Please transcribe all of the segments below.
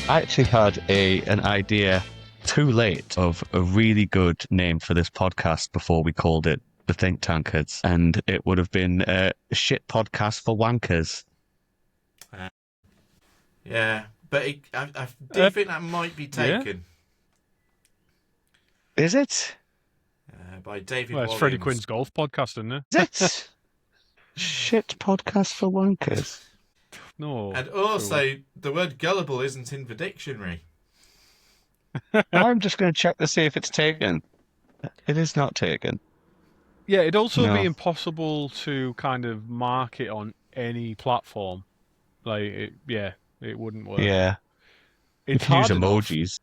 I actually had an idea too late of a really good name for this podcast before we called it the Think Tankards, and it would have been a shit podcast for wankers. Yeah, but I do Uh, think that might be yeah. taken Is it? by David Well, it's Freddie Williams. Quinn's golf podcast, isn't it? Is it? Shit podcast for wankers. No. And also, the word gullible isn't in the dictionary. I'm just going to check to see if it's taken. It is not taken. Yeah, it'd also No. be impossible to kind of mark it on any platform. It wouldn't work. Yeah. It's You can use hard enough. emojis.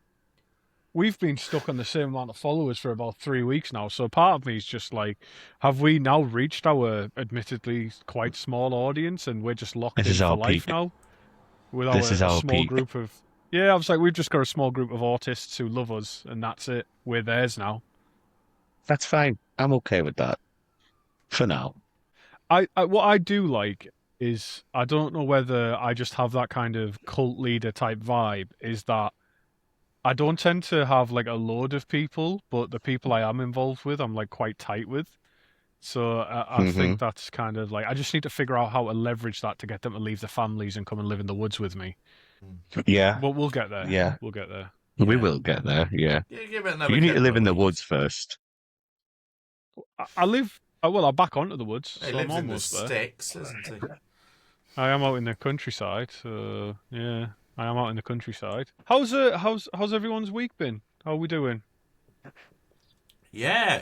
We've been stuck on the same amount of followers for about 3 weeks now, so part of me is just like, have we now reached our admittedly quite small audience and we're just locked This in is for our life peak. now? With This is our our small peak. group of... Yeah, I was like, we've just got a small group of autists who love us, and that's it. We're theirs now. That's fine. I'm okay with that. For now. What I do like is, I don't know whether I just have that kind of cult leader type vibe, is that I don't tend to have like a load of people, but the people I am involved with, I'm like quite tight with. So I think that's kind of like, I just need to figure out how to leverage that to get them to leave their families and come and live in the woods with me. Yeah. But we'll get there. Yeah. We'll get there. We will get there, yeah. Yeah, give it another You need to couple live of in the weeks. woods first. I'll back onto the woods, He so I'm lives in the almost there. sticks, doesn't he? I am out in the countryside, so yeah, I am out in the countryside. How's everyone's week been? How are we doing? Yeah,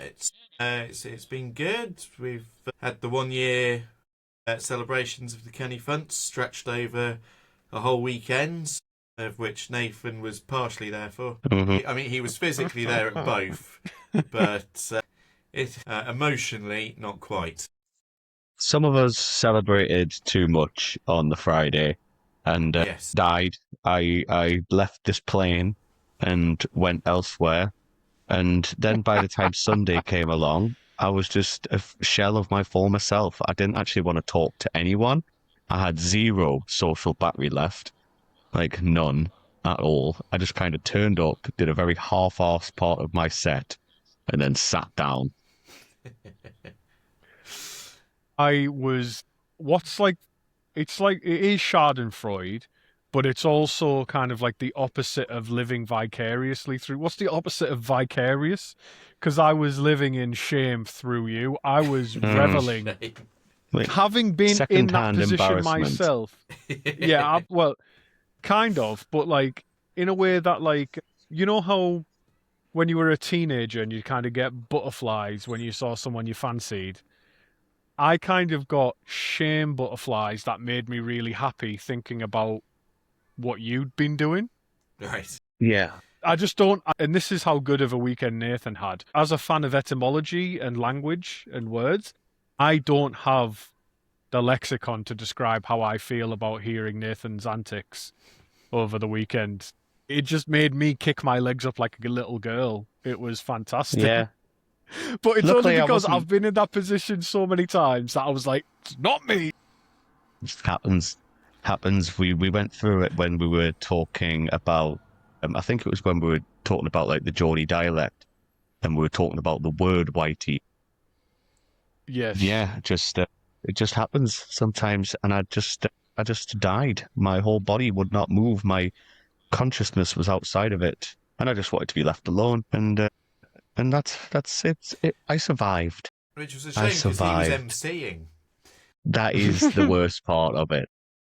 it's been good. We've had the 1 year celebrations of the Kenny Funts stretched over a whole weekend, of which Nathan was partially there for. Mhm. I mean, he was physically there at both, but emotionally not quite. Some of us celebrated too much on the Friday and Yes. died. I left this plane and went elsewhere. And then by the time Sunday came along, I was just a shell of my former self. I didn't actually want to talk to anyone. I had zero social battery left, like none at all. I just kind of turned up, did a very half-assed part of my set, and then sat down. It's like, it is Schadenfreude, but it's also kind of like the opposite of living vicariously through. What's the opposite of vicarious? Because I was living in shame through you. I was reveling. Like, Having been in that second-hand position embarrassment. myself. Yeah, well, kind of, but like, in a way that, like, you know how when you were a teenager and you kind of get butterflies when you saw someone you fancied? I kind of got shame butterflies that made me really happy thinking about what you'd been doing. Right. Yeah. I just don't, and this is how good of a weekend Nathan had. As a fan of etymology and language and words, I don't have the lexicon to describe how I feel about hearing Nathan's antics over the weekend. It just made me kick my legs up like a little girl. It was fantastic. Yeah. But it's Luckily, only I because wasn't- I've been in that position so many times that I was like, it's not me. It happens. We went through it when we were talking about, I think it was when we were talking about like the Geordie dialect, and we were talking about the word whitey. Yes. Yeah, it just happens sometimes, and I just died. My whole body would not move. My consciousness was outside of it, and I just wanted to be left alone. And that's it. I survived. Which was a I shame because he was survived. emceeing. That is the worst part of it.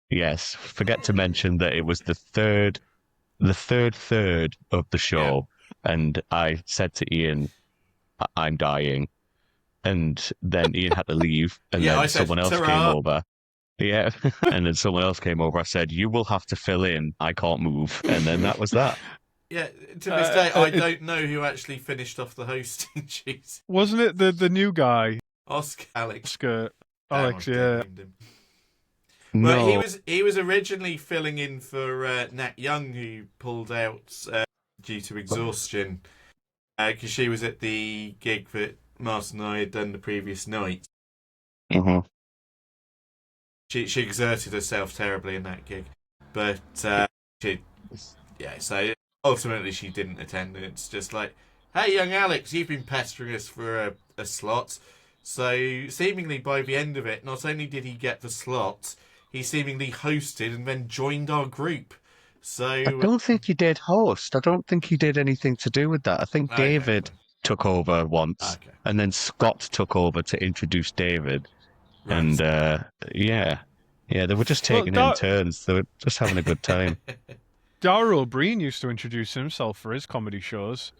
Yes, forget to mention that it was the third third of the show, and I said to Ian, I'm dying. And then Ian had to leave, and Yeah, I then said, someone else came "Ta-ra." over. Yeah, and then someone else came over. I said, you will have to fill in. I can't move. And then that was that. Yeah, to this day, I don't know who actually finished off the hosting duties. Wasn't it the new guy, Oscar Alex. Oscar? Damn, Alex, I yeah. named him. No. Well, he was originally filling in for Nat Young, who pulled out due to exhaustion, because she was at the gig that Martin and I had done the previous night. Mhm. She exerted herself terribly in that gig, but she Yeah, so ultimately she didn't attend, and it's just like, hey, young Alex, you've been pestering us for a slot. So seemingly by the end of it, not only did he get the slot, he seemingly hosted and then joined our group. I So don't think he did host. I don't think he did anything to do with that. I think okay, David took over once, okay, and then Scott took over to introduce David. right. And yeah, yeah, they were just Well, taking it in turns. They were just having a good time. Dara O'Brien used to introduce himself for his comedy shows,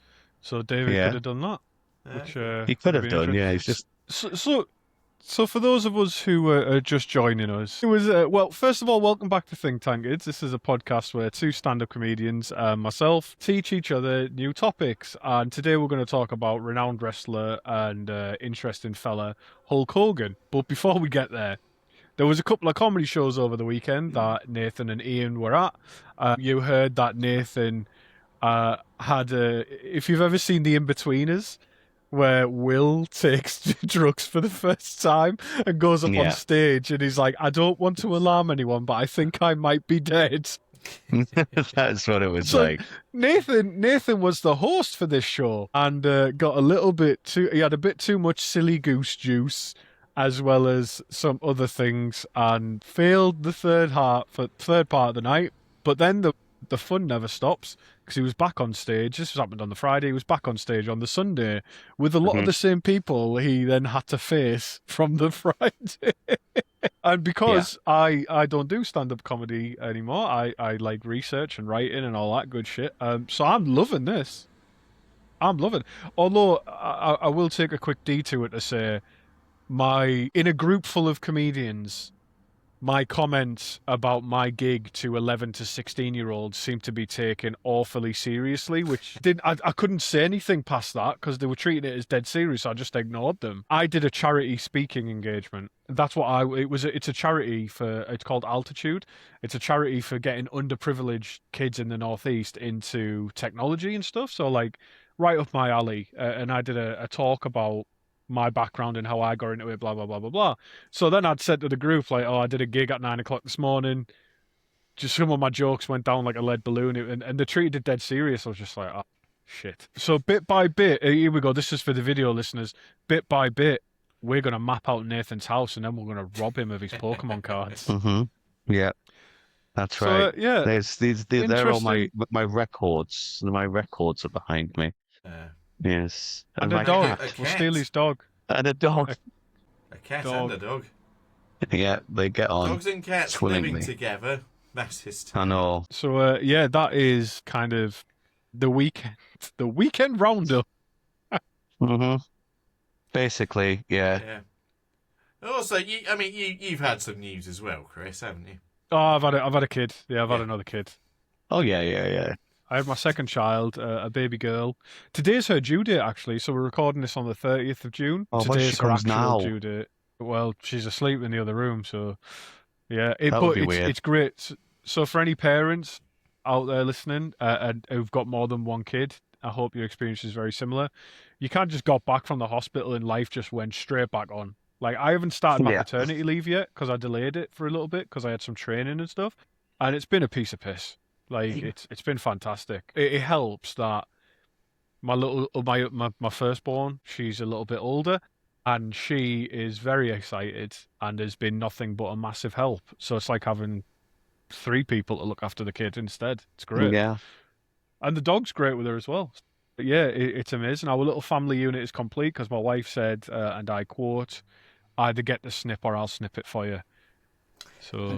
so David could Yeah, have done that, which Okay. he could would have have been done. interesting. Yeah, he's just So for those of us who are just joining us, it was well. First of all, welcome back to Tankards. This is a podcast where two stand-up comedians, myself, teach each other new topics, and today we're going to talk about renowned wrestler and interesting fella Hulk Hogan. But before we get there was a couple of comedy shows over the weekend that Nathan and Ian were at. You heard that Nathan had a. If you've ever seen The In-Betweeners, where Will takes drugs for the first time and goes up on yeah. stage and he's like, I don't want to alarm anyone, but I think I might be dead. That's what it was So like. Nathan was the host for this show and got a little bit too. He had a bit too much silly goose juice, as well as some other things, and failed the third part of the night. But then the fun never stops because he was back on stage. This was happened on the Friday. He was back on stage on the Sunday with a lot of Mhm. the same people he then had to face from the Friday. And Yeah. because I don't do stand-up comedy anymore, I like research and writing and all that good shit. So I'm loving this. I'm loving. Although I will take a quick detour to say in a group full of comedians, my comments about my gig to 11 to 16-year-olds seemed to be taken awfully seriously, which I couldn't say anything past that because they were treating it as dead serious. So I just ignored them. I did a charity speaking engagement. That's what it's a charity it's called Altitude. It's a charity for getting underprivileged kids in the Northeast into technology and stuff. So like right up my alley. And I did a talk about my background and how I got into it, blah, blah, blah, blah, blah. So then I'd said to the group, like, oh, I did a gig at 9 o'clock this morning. Just some of my jokes went down like a lead balloon, and they treated it dead serious. I was just like, oh, shit. So bit by bit, here we go. This is for the video listeners. Bit by bit, we're going to map out Nathan's house, and then we're going to rob him of his Pokemon cards. Hmm. Yeah, that's So, right. yeah, They're all interesting. my records. My records are behind me. Uh, Yes, And and a my and dog. a cat We'll steal cat. his dog. and a dog. A cat Dog. and a dog. Yeah, they get on Dogs and cats living swimmingly. together. That's his I time. know. So, yeah, that is kind of the weekend. The weekend roundup. Hmm. Basically, yeah. Yeah. Also, you've had some news as well, Chris, haven't you? Oh, I've had a kid. Yeah, I've had Yeah. another kid. Oh yeah, yeah, yeah. I had my second child, a baby girl. Today's her due date, actually. So we're recording this on the 30th of June. Oh, well, she Today's her comes actual now. due date. Well, she's asleep in the other room, so yeah. That would But be weird. it's great. So for any parents out there listening and who've got more than one kid, I hope your experience is very similar. You can't just got back from the hospital and life just went straight back on. Like I haven't started my Yeah. paternity leave yet because I delayed it for a little bit because I had some training and stuff, and it's been a piece of piss. Like it's been fantastic. It helps that my firstborn, she's a little bit older, and she is very excited and has been nothing but a massive help. So it's like having three people to look after the kid instead. It's great, Yeah. and the dog's great with her as well. But yeah, it's amazing. Our little family unit is complete because my wife said, and I quote, "Either get the snip or I'll snip it for you." So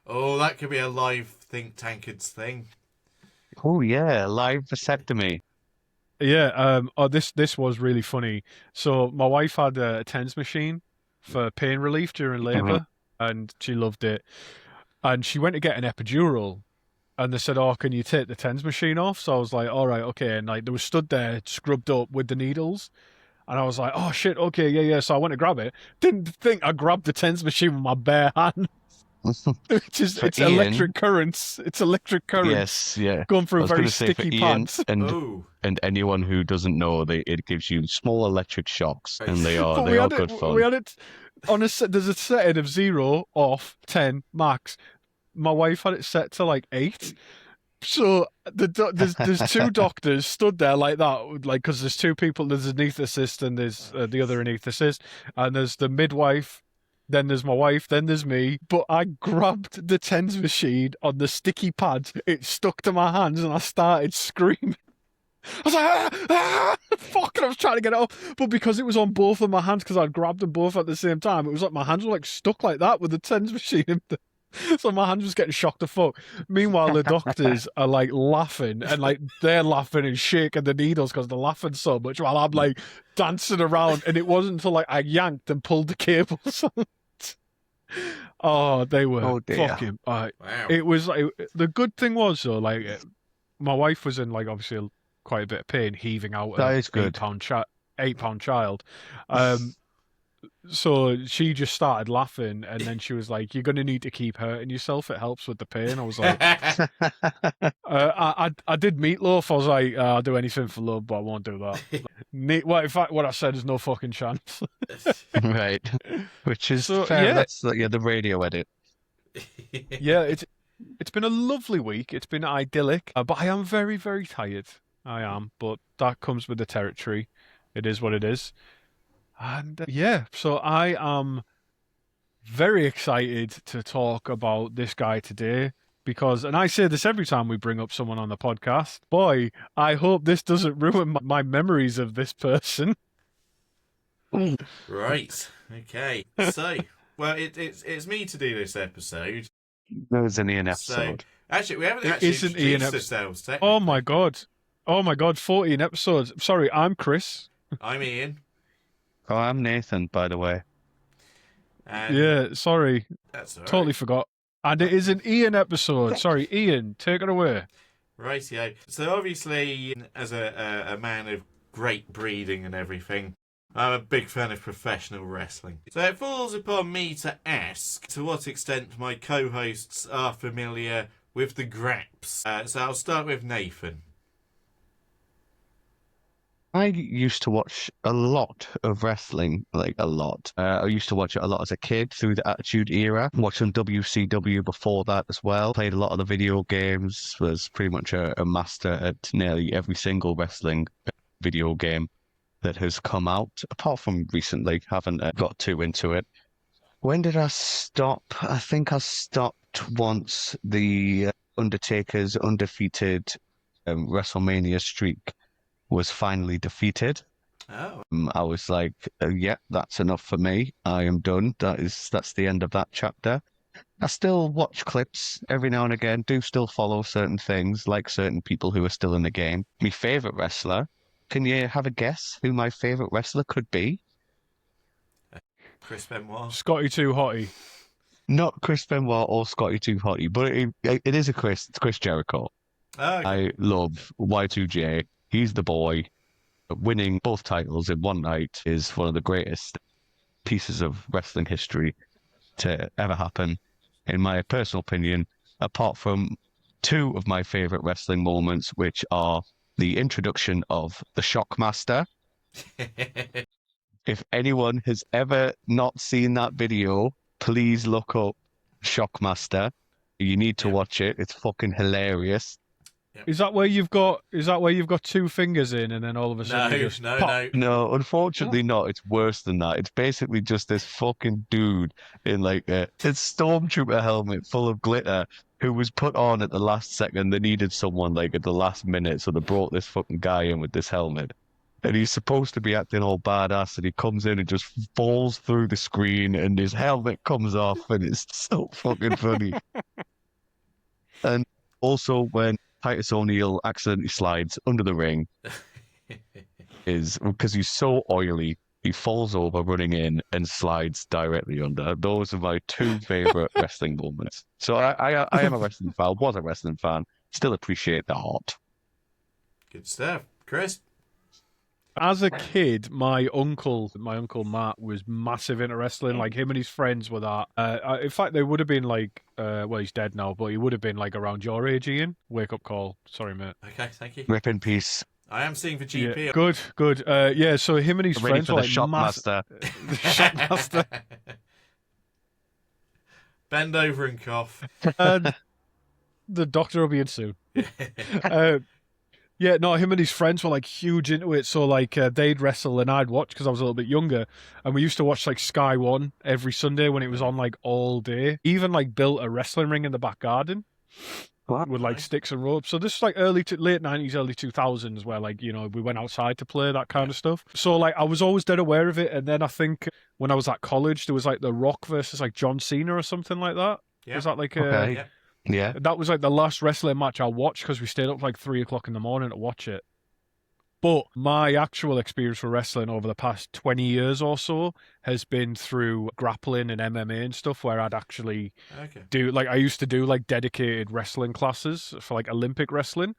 Oh, that could be a live Think Tankards thing. Oh yeah, live vasectomy. yeah, this was really funny. So my wife had a TENS machine for pain relief during labor, and she loved it. And she went to get an epidural, and they said, "Oh, can you take the TENS machine off?" So I was like, "All right, okay." And like they were stood there, scrubbed up with the needles, and I was like, "Oh shit, okay, yeah, yeah." So I went to grab it. Didn't think I grabbed the TENS machine with my bare hand. For It's Ian, electric currents. It's electric currents yes, yeah. going I through was very going to say for sticky Ian pads. Oh, and anyone who doesn't know, it gives you small electric shocks, and But they are good fun. we had it on there's a setting of 0, off, 10, max. My wife had it set to like 8. So there's two doctors stood there like that, like because there's two people. There's an anaesthetist and there's the other anaesthetist, and there's the midwife. Then there's my wife. Then there's me. But I grabbed the TENS machine on the sticky pad. It stuck to my hands, and I started screaming. I was like, fuck! And I was trying to get it off, but because it was on both of my hands, because I'd grabbed them both at the same time, it was like my hands were like stuck like that with the TENS machine in them. So my hands was getting shocked to fuck. Meanwhile, the doctors are like laughing and like they're laughing and shaking the needles because they're laughing so much while I'm like dancing around. And it wasn't until like I yanked and pulled the cables. Oh, they were fucking. Wow. It was like the good thing was though, like my wife was in like obviously quite a bit of pain, heaving out That an is good. 8-pound child. So she just started laughing, and then she was like, "You're going to need to keep hurting yourself. It helps with the pain." I was like, I did meatloaf. I was like, "I'll do anything for love, but I won't do that." Well, in fact, what I said is no fucking chance. Right. Which is So, fair. yeah. That's the radio edit. Yeah, it's been a lovely week. It's been idyllic, but I am very, very tired. I am, but that comes with the territory. It is what it is. And yeah, so I am very excited to talk about this guy today because, and I say this every time we bring up someone on the podcast, boy, I hope this doesn't ruin my memories of this person. Right. Okay. So, well, it's me to do this episode. There was an Ian episode. So, actually, we haven't It actually isn't Ian introduced ourselves. Technically. Oh my god, 14 episodes. Sorry, I'm Chris. I'm Ian. Oh, I'm Nathan, by the way. And Yeah, sorry. that's all right. Totally forgot. And it is an Ian episode. Sorry, Ian, take it away. Rightio. So obviously, as a man of great breeding and everything, I'm a big fan of professional wrestling. So it falls upon me to ask to what extent my co-hosts are familiar with the Graps. So I'll start with Nathan. I used to watch a lot of wrestling, like a lot. I used to watch it a lot as a kid through the Attitude Era, watching WCW before that as well. Played a lot of the video games, was pretty much a master at nearly every single wrestling video game that has come out, apart from recently. Haven't got too into it. When did I stop? I think I stopped once the Undertaker's undefeated WrestleMania streak was finally defeated. Oh. I was like, yeah, that's enough for me. I am done. That's the end of that chapter. I still watch clips every now and again, do still follow certain things, like certain people who are still in the game. My favorite wrestler, can you have a guess who my favorite wrestler could be? Chris Benoit. Scotty Too Hotty. Not Chris Benoit or Scotty Too Hotty, but it is It's Chris Jericho. Oh, okay. I love Y2J. He's the boy. Winning both titles in one night is one of the greatest pieces of wrestling history to ever happen, in my personal opinion, apart from two of my favorite wrestling moments, which are the introduction of the Shockmaster. If anyone has ever not seen that video, please look up Shockmaster. You need to watch it. It's fucking hilarious. Is that where you've got two fingers in and then all of a sudden you just pop? No, unfortunately not. It's worse than that. It's basically just this fucking dude in like a stormtrooper helmet full of glitter who was put on at the last second. They needed someone like at the last minute, so they brought this fucking guy in with this helmet. And he's supposed to be acting all badass, and he comes in and just falls through the screen, and his helmet comes off, and it's so fucking funny. And also when Titus O'Neil accidentally slides under the ring is because he's so oily, he falls over running in and slides directly under. Those are my two favorite wrestling moments. So I am a wrestling fan, was a wrestling fan, still appreciate the heart. Good stuff. Chris? As a kid, my uncle Matt was massive into wrestling. Like him and his friends were that. In fact, they would have been like, well, he's dead now, but he would have been like around your age, Ian. Wake up call. Sorry, mate. Okay, thank you. Rip in peace. I am seeing for GP. Yeah, good. Yeah, so him and his Ready friends for were the like Shockmaster. The Shockmaster. Bend over and cough. The doctor will be in soon. Yeah, no, him and his friends were like huge into it. So like they'd wrestle and I'd watch because I was a little bit younger. And we used to watch like Sky One every Sunday when it was on like all day. Even like built a wrestling ring in the back garden What? with like sticks and ropes. So this is like late 90s, early 2000s where like, you know, we went outside to play that kind of stuff. So like I was always dead aware of it. And then I think when I was at college, there was like The Rock versus like John Cena or something like that. Yeah. Was that like Okay. Yeah. Yeah. that was like the last wrestling match I watched because we stayed up like 3 o'clock in the morning to watch it. But my actual experience with wrestling over the past 20 years or so has been through grappling and MMA and stuff where I'd actually Okay. I used to do like dedicated wrestling classes for like Olympic wrestling.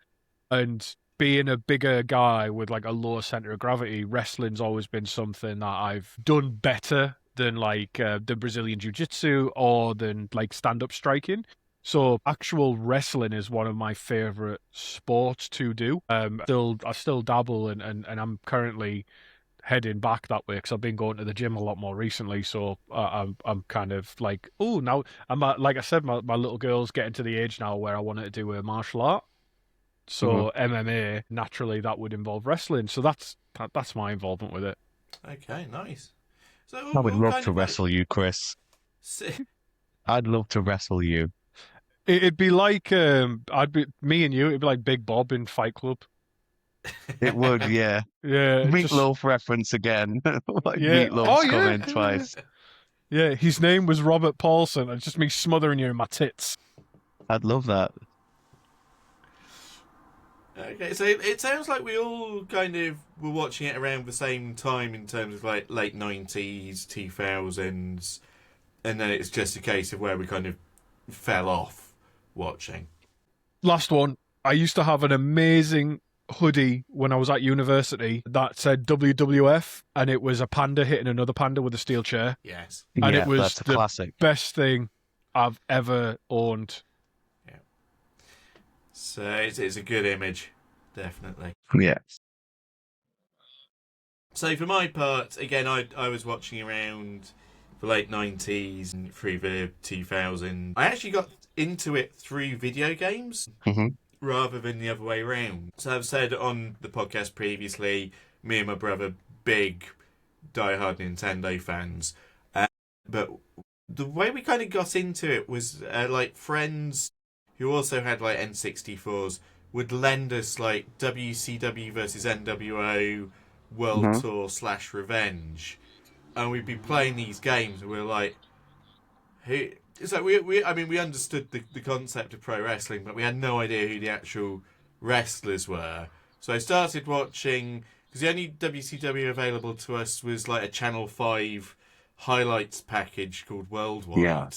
And being a bigger guy with like a lower center of gravity, wrestling's always been something that I've done better than like the Brazilian Jiu-Jitsu or than like stand-up striking. So actual wrestling is one of my favorite sports to do. I still dabble and I'm currently heading back that way because I've been going to the gym a lot more recently. So I'm kind of like, oh, now like I said, my little girl's getting to the age now where I want her to do a martial art. So MMA naturally that would involve wrestling. So that's my involvement with it. Okay, nice. So I would love kind to of like wrestle you, Chris. si- I'd love to wrestle you. It'd be like I'd be me and you. It'd be like Big Bob in Fight Club. It would, yeah. Yeah, just Meatloaf reference again. Like yeah. Oh Meatloaf's come yeah, in twice. yeah. His name was Robert Paulson. It's just me smothering you in my tits. I'd love that. Okay, so it sounds like we all kind of were watching it around the same time in terms of like late 90s, 2000s, and then it's just a case of where we kind of fell off watching. Last one. I used to have an amazing hoodie when I was at university that said WWF, and it was a panda hitting another panda with a steel chair, Yes. and Yeah, it was that's a the classic. best thing I've ever owned. So it's a good image, definitely. Yeah. So for my part, again, I was watching around the late 90s and through the 2000s. I actually got into it through video games hmm rather than the other way around. So I've said on the podcast previously, me and my brother, big diehard Nintendo fans. But the way we kind of got into it was like friends who also had like N64s would lend us like WCW versus NWO World Tour / Revenge, and we'd be playing these games and we're like, who? It's like we understood the concept of pro wrestling, but we had no idea who the actual wrestlers were. So I started watching because the only WCW available to us was like a Channel 5 highlights package called Worldwide. Yeah.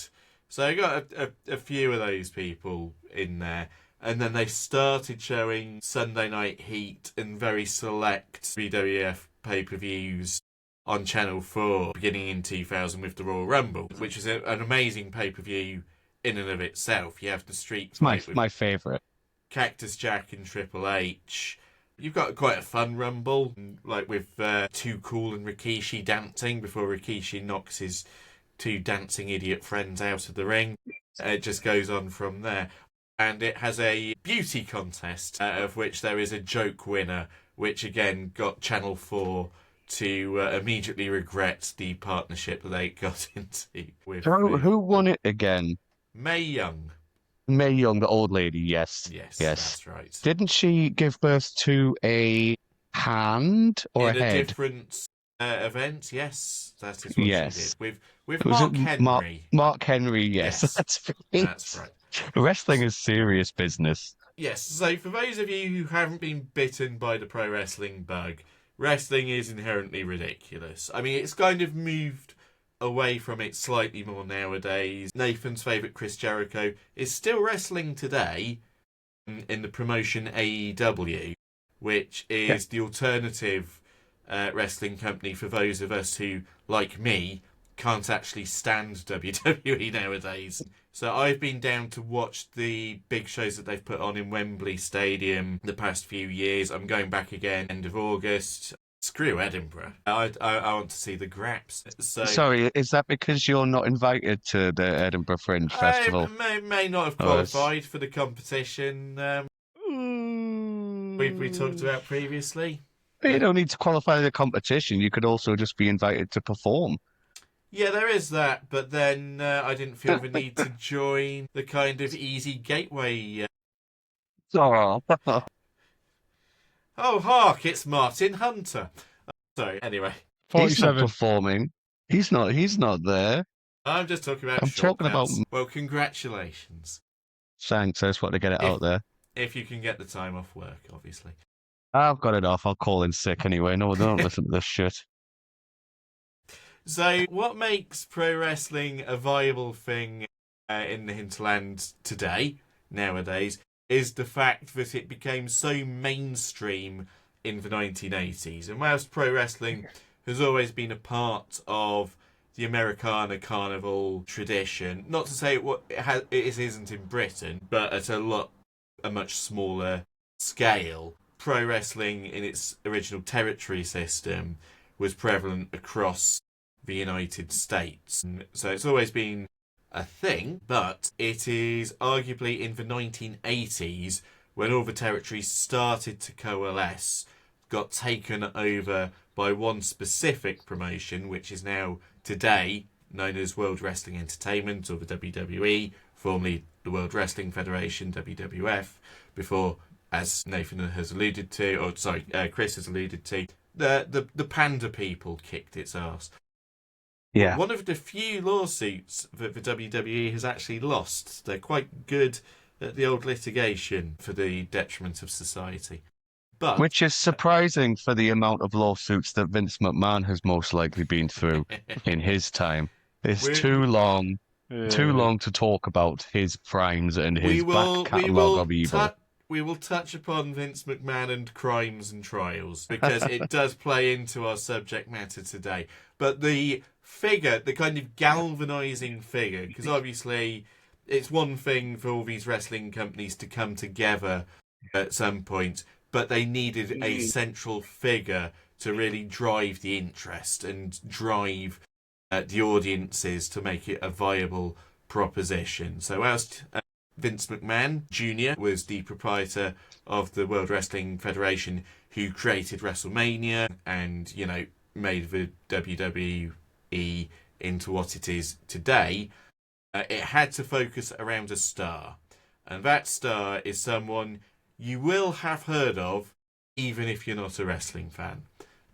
So I got a few of those people in there. And then they started showing Sunday Night Heat and very select WWF pay-per-views on Channel 4 beginning in 2000 with the Royal Rumble, which is an amazing pay-per-view in and of itself. You have the street It's my fight with my favorite. Cactus Jack and Triple H. You've got quite a fun Rumble, like with Too Cool and Rikishi dancing before Rikishi knocks his two dancing idiot friends out of the ring. It just goes on from there. And it has a beauty contest, of which there is a joke winner, which again got Channel 4 to immediately regret the partnership that they got into with Who won it again? Mae Young. Mae Young, the old lady, yes. Yes, Yes. that's right. Didn't she give birth to a hand or In a a head? different event, yes, that is what Yes. she did. With Was Mark it Henry. Mark Henry, yes. Yes. That's right. That's right. Wrestling is serious business. Yes, so for those of you who haven't been bitten by the pro wrestling bug, wrestling is inherently ridiculous. I mean, it's kind of moved away from it slightly more nowadays. Nathan's favourite Chris Jericho is still wrestling today in the promotion AEW, which is the alternative wrestling company for those of us who, like me, can't actually stand WWE nowadays. So I've been down to watch the big shows that they've put on in Wembley Stadium the past few years. I'm going back again end of August. Screw Edinburgh. I want to see the Graps. So Sorry, is that because you're not invited to the Edinburgh Fringe I Festival? may not have Or is- qualified for the competition we talked about previously. You don't need to qualify the competition. You could also just be invited to perform. Yeah, there is that, but then I didn't feel the need to join the kind of easy gateway. Oh, Oh, hark! It's Martin Hunter. So anyway, he's not 47. performing. He's not. He's not there. I'm just talking about I'm talking about. shortcuts. Well, congratulations. Thanks. I just want to get it out there. If you can get the time off work, obviously. I've got it off. I'll call in sick anyway. No, don't listen to this shit. So, what makes pro wrestling a viable thing in the hinterland today, nowadays, is the fact that it became so mainstream in the 1980s. And whilst pro wrestling has always been a part of the Americana carnival tradition, not to say it isn't in Britain, but at a much smaller scale, pro wrestling in its original territory system was prevalent across the United States. So it's always been a thing, but it is arguably in the 1980s when all the territories started to coalesce, got taken over by one specific promotion, which is now today known as World Wrestling Entertainment, or the WWE, formerly the World Wrestling Federation, WWF, before, as Nathan has alluded to, Chris has alluded to, the Panda people kicked its arse. Yeah. One of the few lawsuits that the WWE has actually lost. They're quite good at the old litigation for the detriment of society. But Which is surprising for the amount of lawsuits that Vince McMahon has most likely been through in his time. It's too long to talk about his crimes and his back catalogue of evil. We will touch upon Vince McMahon and crimes and trials because it does play into our subject matter today. But the figure, the kind of galvanizing figure, because obviously it's one thing for all these wrestling companies to come together at some point, but they needed a central figure to really drive the interest and drive the audiences to make it a viable proposition. So whilst Vince McMahon Jr. was the proprietor of the World Wrestling Federation who created WrestleMania and, made the WWE into what it is today, it had to focus around a star. And that star is someone you will have heard of, even if you're not a wrestling fan.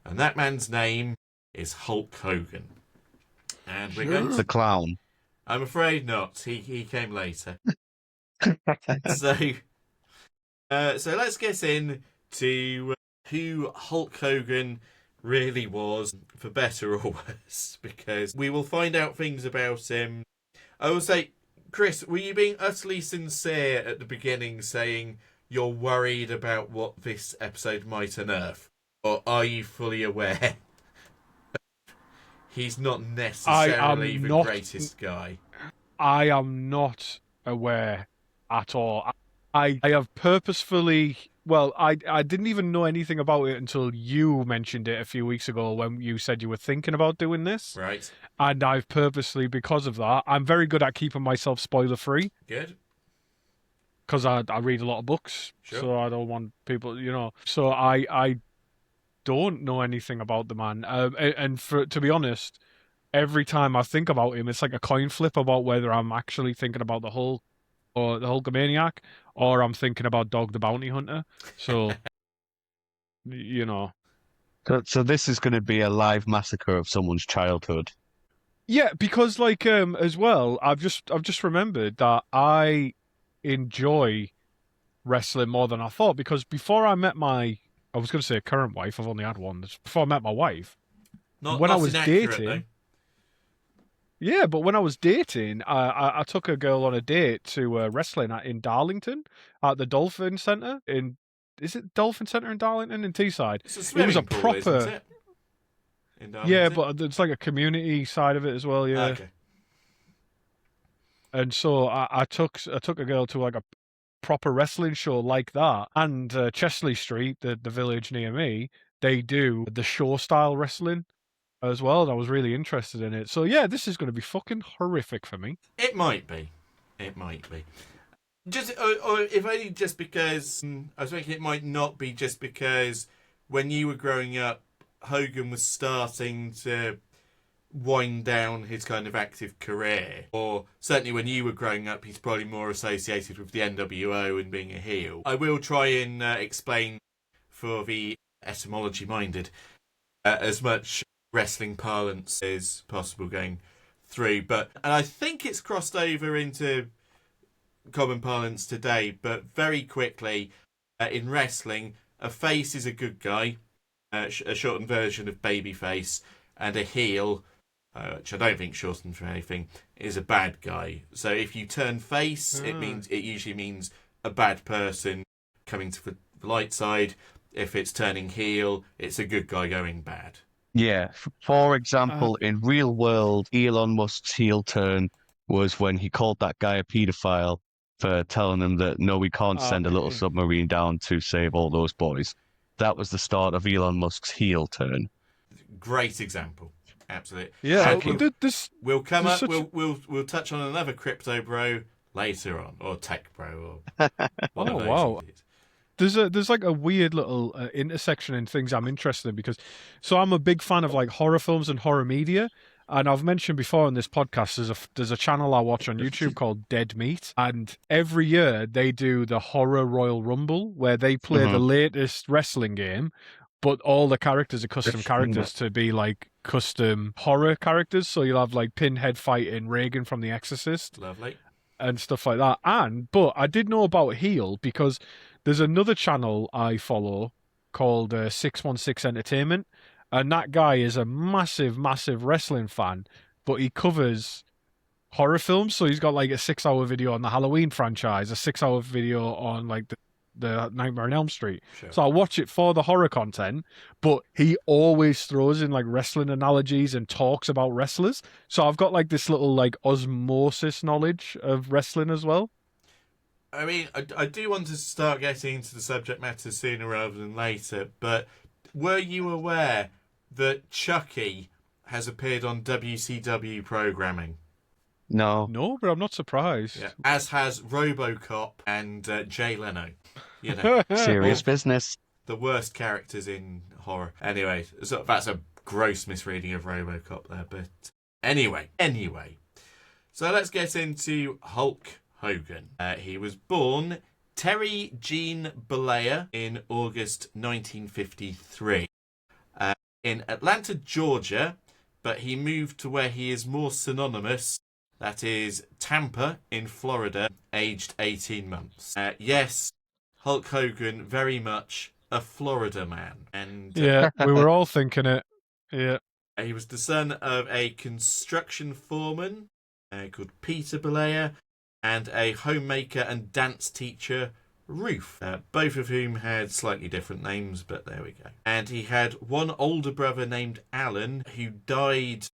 And that man's name is Hulk Hogan. And we're going to... The clown. I'm afraid not. He came later. So let's get into who Hulk Hogan really was, for better or worse, because we will find out things about him. I will say, Chris, were you being utterly sincere at the beginning, saying you're worried about what this episode might unearth? Or are you fully aware he's not necessarily the greatest guy? I am not aware at all. I have purposefully... Well, I didn't even know anything about it until you mentioned it a few weeks ago when you said you were thinking about doing this. Right. And I've purposely, because of that, I'm very good at keeping myself spoiler-free. Good. Because I read a lot of books, Sure. so I don't want people, So I don't know anything about the man. And to be honest, every time I think about him, it's like a coin flip about whether I'm actually thinking about the Hulk or the Hulkamaniac, or I'm thinking about Dog the Bounty Hunter. So, So this is going to be a live massacre of someone's childhood. Yeah, because as well, I've just remembered that I enjoy wrestling more than I thought, because before I met I was going to say current wife, I've only had one. Before I met my wife, when I was dating. Yeah, but when I was dating, I took a girl on a date to wrestling in Darlington at the Dolphin Centre is it Dolphin Centre in Darlington in Teesside? It was a pool, proper. Isn't it? Yeah, but it's like a community side of it as well. Yeah. Okay. And so I took a girl to like a proper wrestling show like that, and Chesley Street, the village near me, they do the show style wrestling as well, and I was really interested in it. So yeah, this is going to be fucking horrific for me. It might be. It might be. Just, or if only just because I was thinking it might not be just because when you were growing up, Hogan was starting to wind down his kind of active career, or certainly when you were growing up, he's probably more associated with the NWO and being a heel. I will try and explain for the etymology minded as much wrestling parlance as possible going through, and I think it's crossed over into common parlance today, but very quickly in wrestling, a face is a good guy, a shortened version of babyface, and a heel, which I don't think shortened for anything, is a bad guy. So if you turn face, it usually means a bad person coming to the light side. If it's turning heel, it's a good guy going bad. Yeah. For example, in real world, Elon Musk's heel turn was when he called that guy a paedophile for telling him that no, we can't send a little submarine down to save all those boys. That was the start of Elon Musk's heel turn. Great example. Absolutely. Yeah, we'll come up. We'll touch on another crypto bro later on, or tech bro, or one of those. Wow. There's like a weird little intersection in things I'm interested in because, so I'm a big fan of like horror films and horror media. And I've mentioned before in this podcast, there's a channel I watch on YouTube called Dead Meat, and every year they do the Horror Royal Rumble, where they play the latest wrestling game, but all the characters are custom characters to be like custom horror characters. So you'll have like Pinhead fighting Reagan from The Exorcist, lovely, and stuff like that. But I did know about heel because there's another channel I follow called 616 Entertainment. And that guy is a massive, massive wrestling fan, but he covers horror films. So he's got like a 6-hour video on the Halloween franchise, a 6-hour video on like the Nightmare on Elm Street. Sure. So I watch it for the horror content, but he always throws in like wrestling analogies and talks about wrestlers. So I've got like this little like osmosis knowledge of wrestling as well. I mean, I do want to start getting into the subject matter sooner rather than later, but were you aware that Chucky has appeared on WCW programming? No, but I'm not surprised. Yeah. As has RoboCop and Jay Leno. You know, serious business. The worst characters in horror. Anyway, so that's a gross misreading of RoboCop there. But anyway. So let's get into Hulk Hogan. He was born Terry Jean Bollea in August 1953 in Atlanta, Georgia, but he moved to where he is more synonymous, that is Tampa in Florida, aged 18 months. Yes, Hulk Hogan, very much a Florida man. And yeah, we were all thinking it. Yeah. He was the son of a construction foreman called Peter Bollea and a homemaker and dance teacher, Ruth, both of whom had slightly different names, but there we go. And he had one older brother named Alan, who died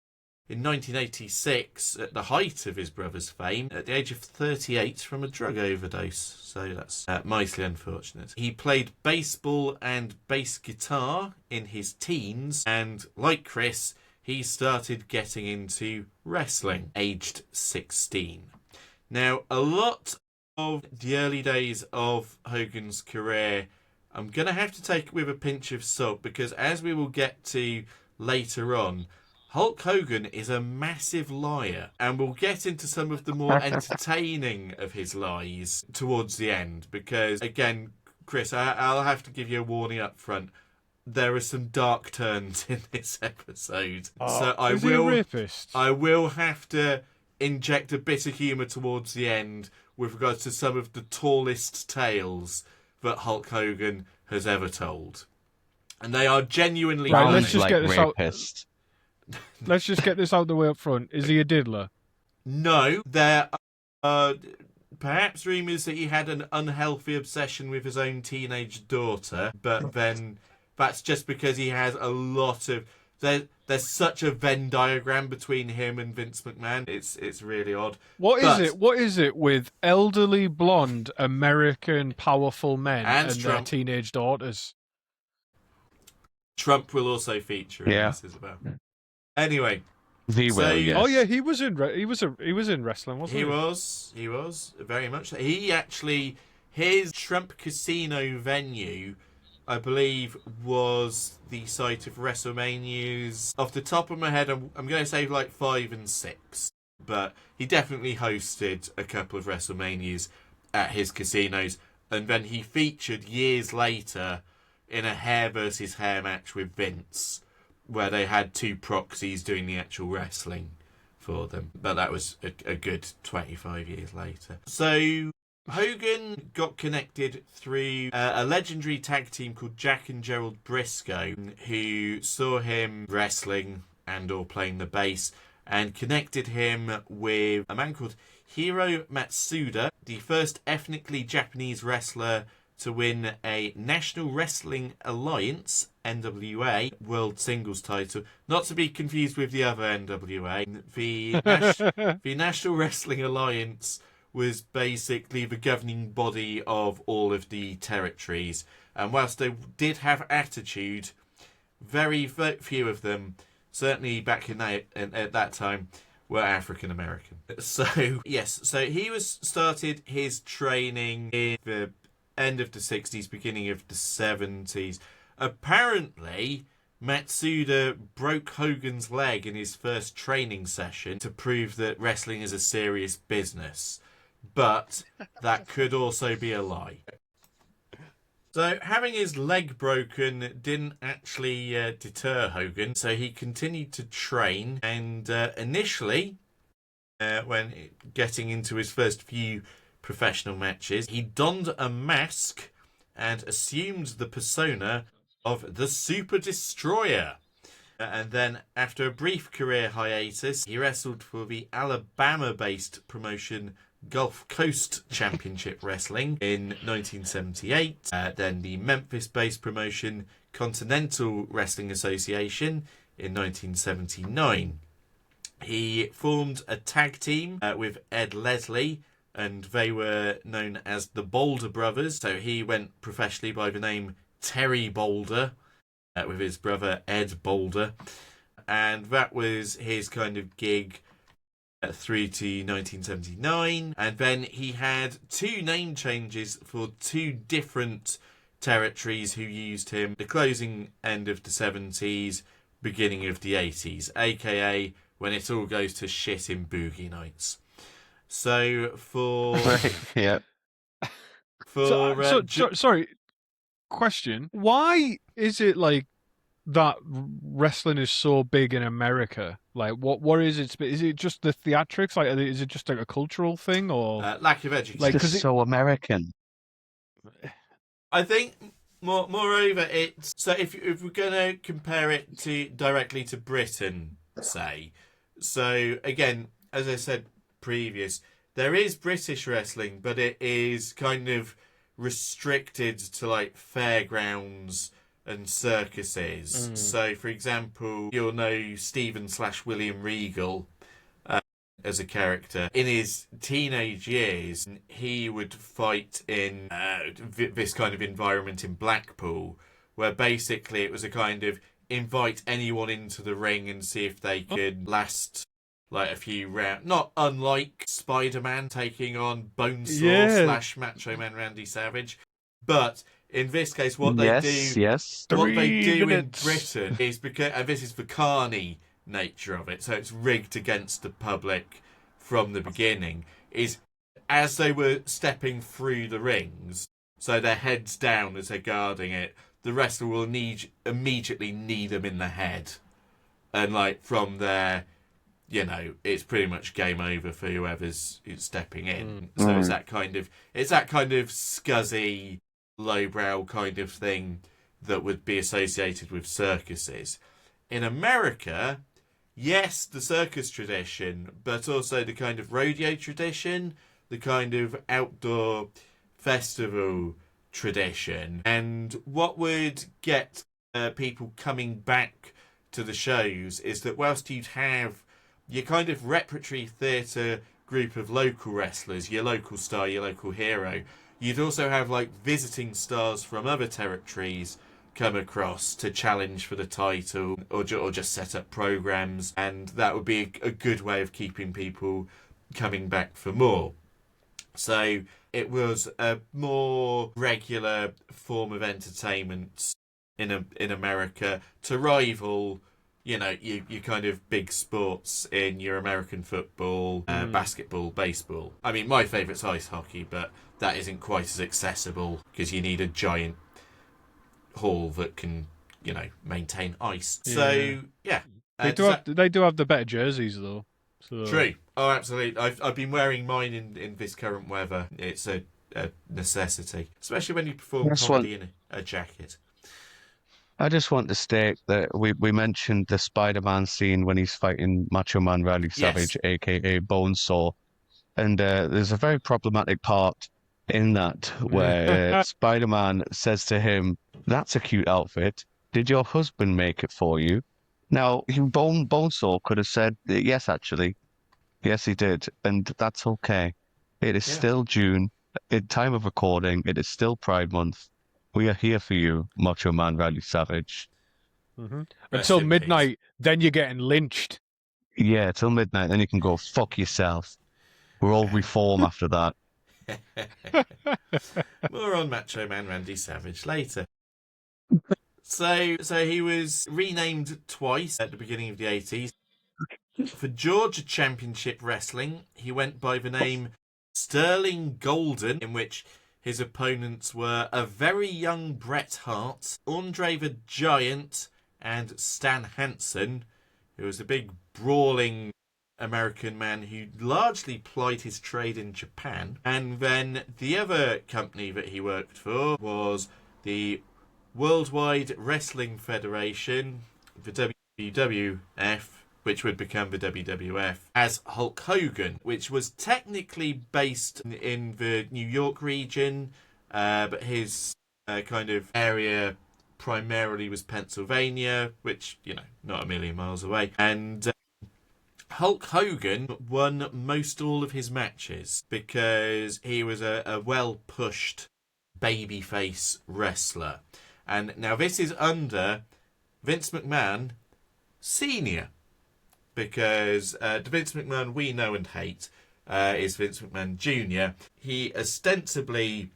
in 1986 at the height of his brother's fame, at the age of 38 from a drug overdose. So that's mightily unfortunate. He played baseball and bass guitar in his teens, and like Chris, he started getting into wrestling, aged 16. Now, a lot of the early days of Hogan's career, I'm going to have to take it with a pinch of salt, because as we will get to later on, Hulk Hogan is a massive liar, and we'll get into some of the more entertaining of his lies towards the end, because, again, Chris, I'll have to give you a warning up front. There are some dark turns in this episode. So is he a rapist? I will have to inject a bit of humour towards the end with regards to some of the tallest tales that Hulk Hogan has ever told. And they are genuinely right, funny. let's just get this rapist. Let's just get this out the way up front. Is he a diddler? No, there are perhaps rumours that he had an unhealthy obsession with his own teenage daughter, but then that's just because he has a lot of... There's such a Venn diagram between him and Vince McMahon. It's really odd. What is it with elderly, blonde, American, powerful men and their teenage daughters? Trump will also feature in this as well. Anyway, he will. Yes. Oh yeah, he was in wrestling, wasn't he? He was very much. He actually, his Trump Casino venue, I believe, was the site of WrestleManias. Off the top of my head, I'm going to say like 5 and 6, but he definitely hosted a couple of WrestleManias at his casinos, and then he featured years later in a hair versus hair match with Vince, where they had 2 proxies doing the actual wrestling for them. But that was a good 25 years later. So Hogan got connected through a legendary tag team called Jack and Gerald Briscoe, who saw him wrestling and or playing the bass, and connected him with a man called Hiro Matsuda, the first ethnically Japanese wrestler to win a National Wrestling Alliance, NWA, World Singles title. Not to be confused with the other NWA. The National Wrestling Alliance was basically the governing body of all of the territories. And whilst they did have attitude, very few of them, certainly back at that time, were African American. So, yes, so he started his training in the end of the 60s, beginning of the 70s. Apparently, Matsuda broke Hogan's leg in his first training session to prove that wrestling is a serious business. But that could also be a lie. So, having his leg broken didn't actually deter Hogan, so he continued to train, and initially, when getting into his first few professional matches, he donned a mask and assumed the persona of the Super Destroyer. And then, after a brief career hiatus, he wrestled for the Alabama-based promotion Gulf Coast Championship Wrestling in 1978. Then the Memphis-based promotion Continental Wrestling Association in 1979. He formed a tag team with Ed Leslie, and they were known as the Boulder Brothers. So he went professionally by the name Terry Boulder, with his brother Ed Boulder. And that was his kind of gig through to 1979. And then he had 2 name changes for 2 different territories who used him the closing end of the 70s, beginning of the 80s, aka when it all goes to shit in Boogie Nights. So for yeah. Sorry, question: why is it like that wrestling is so big in America? Like, what is it? Is it just the theatrics? Like, is it just like a cultural thing, or lack of education? like, It's so American. I think moreover, it's so if we're gonna compare it directly to Britain, say, so again, as I said previous, there is British wrestling, but it is kind of restricted to like fairgrounds and circuses. So, for example, you'll know Stephen/William Regal as a character. In his teenage years, he would fight in this kind of environment in Blackpool, where basically it was a kind of invite anyone into the ring and see if they could last like a few rounds. Not unlike Spider-Man taking on Bonesaw / Macho Man Randy Savage, but in this case, what they do in Britain is because, and this is the carny nature of it, so it's rigged against the public from the beginning, is as they were stepping through the rings, so their heads down as they're guarding it, the wrestler will immediately knee them in the head. And like from there, you know, it's pretty much game over for whoever's stepping in. So it's that kind of scuzzy, lowbrow kind of thing that would be associated with circuses. In America, yes, the circus tradition, but also the kind of rodeo tradition, the kind of outdoor festival tradition. And what would get people coming back to the shows is that whilst you'd have your kind of repertory theatre group of local wrestlers, your local star, your local hero, you'd also have like visiting stars from other territories come across to challenge for the title or just set up programs, and that would be a good way of keeping people coming back for more. So it was a more regular form of entertainment in America to rival, your kind of big sports in your American football, basketball, baseball. I mean, my favourite's ice hockey, but that isn't quite as accessible because you need a giant hall that can, maintain ice. Yeah. So, yeah. They do have the better jerseys, though. So... True. Oh, absolutely. I've been wearing mine in this current weather. It's a necessity, especially when you perform comedy in a jacket. I just want to state that we mentioned the Spider-Man scene when he's fighting Macho Man Randy Savage, aka Bonesaw, and there's a very problematic part in that where Spider-Man says to him, "That's a cute outfit. Did your husband make it for you?" Now, Bonesaw could have said, "Yes, actually, yes, he did," and that's okay. It is still June. In time of recording, it is still Pride Month. We are here for you, Macho Man Randy Savage. Mm-hmm. Until midnight, then you're getting lynched. Yeah, till midnight, then you can go fuck yourself. We're all reform after that. More on Macho Man Randy Savage later. So he was renamed twice at the beginning of the 80s. For Georgia Championship Wrestling, he went by the name Sterling Golden, in which his opponents were a very young Bret Hart, Andre the Giant, and Stan Hansen, who was a big brawling American man who largely plied his trade in Japan. And then the other company that he worked for was the Worldwide Wrestling Federation, the WWF, which would become the WWF, as Hulk Hogan, which was technically based in the New York region, but his kind of area primarily was Pennsylvania, which, not a million miles away. And Hulk Hogan won most all of his matches because he was a well-pushed babyface wrestler. And now this is under Vince McMahon Sr., because the Vince McMahon we know and hate is Vince McMahon Jr. He ostensibly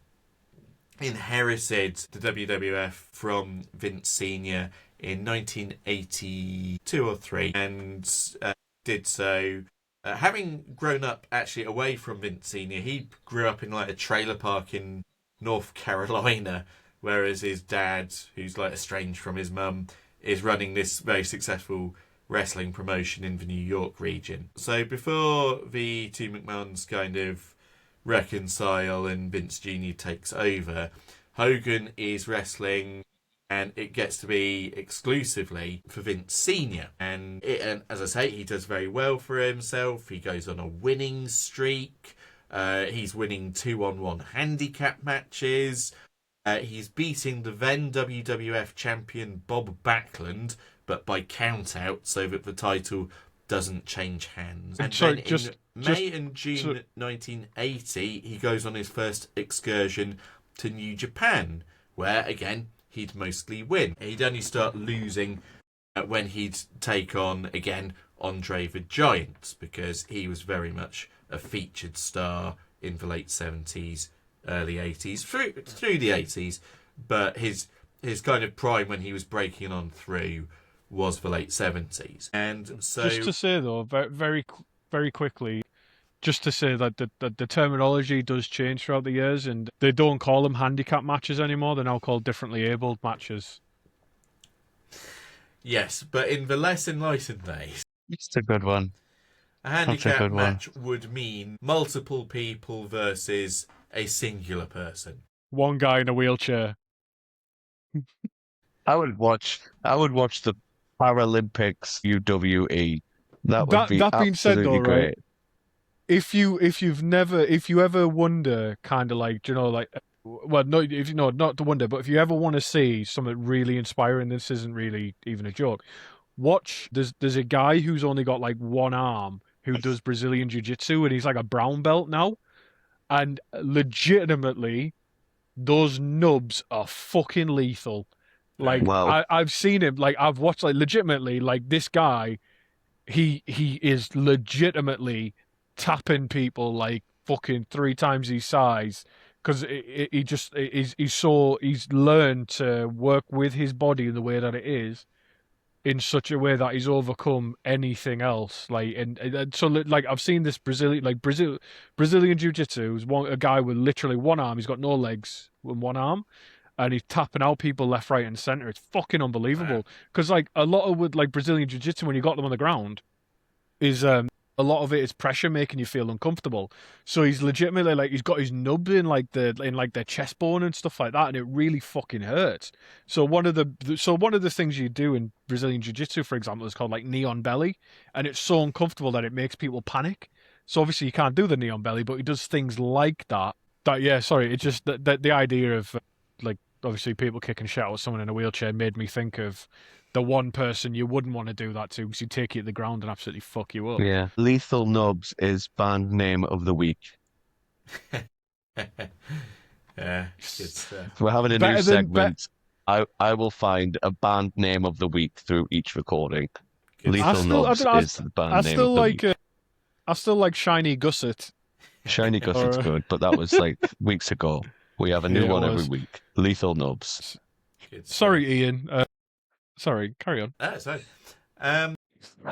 inherited the WWF from Vince Sr. in 1982 or 3 and did so having grown up actually away from Vince Sr. He grew up in like a trailer park in North Carolina, whereas his dad, who's like estranged from his mum, is running this very successful wrestling promotion in the New York region. So before the two McMahons kind of reconcile and Vince Jr. takes over, Hogan is wrestling, and it gets to be exclusively for Vince Sr. And as I say, he does very well for himself. He goes on a winning streak. He's winning 2-on-1 handicap matches. He's beating the then WWF champion Bob Backlund, but by count out, so that the title doesn't change hands. And then in May and June 1980, he goes on his first excursion to New Japan, where, again, he'd mostly win. He'd only start losing when he'd take on, again, Andre the Giant, because he was very much a featured star in the late 70s, early 80s, through the 80s, but his kind of prime when he was breaking on through was the late 70s. And so, just to say though, very, very quickly, just to say that the terminology does change throughout the years, and they don't call them handicap matches anymore. They're now called differently abled matches. Yes, but in the less enlightened days, It's a good one. a handicap match would mean multiple people versus a singular person. One guy in a wheelchair. I would watch the Paralympics UWE. That would be that being said, absolutely though, great. right? If you ever wonder, kind of like, like, well, no, not to wonder, but if you ever want to see something really inspiring, this isn't really even a joke. Watch. There's a guy who's only got like one arm who does Brazilian jiu-jitsu, and he's like a brown belt now, and legitimately, those nubs are fucking lethal. Like Well, I've seen him. Like I've watched. Like legitimately. Like this guy. He is legitimately tapping people like fucking three times his size because he just he's learned to work with his body in the way that it is in such a way that he's overcome anything else. Like and so like I've seen this Brazilian jiu-jitsu is a guy with literally one arm. He's got no legs and one arm, and he's tapping out people left, right, and center. It's fucking Wow. unbelievable. Because like a lot of with like Brazilian jiu-jitsu, when you got them on the ground, is a lot of it is pressure making you feel uncomfortable. So he's legitimately like he's got his nub in like their chest bone and stuff like that, and it really fucking hurts. So one of the things you do in Brazilian jiu-jitsu, for example, is called like neon belly, and it's so uncomfortable that it makes people panic. So obviously you can't do the neon belly, but he does things like that. That yeah, sorry, it's just that the idea of like obviously people kicking shit out of someone in a wheelchair made me think of the one person you wouldn't want to do that to because he'd take you to the ground and absolutely fuck you up. yeah. Lethal Nubs is band name of the week. Yeah, good stuff. We're having a new Better than bet. segment. I will find a band name of the week through each recording. Good Lethal stuff. Nubs is the I band name of still the like week. I still like Shiny Gusset. Shiny Gusset's Or good, but that was like weeks ago. We have a new yeah, it one every was. week. Lethal Nubs. Good stuff. Sorry, Ian. Sorry, carry on. So, um,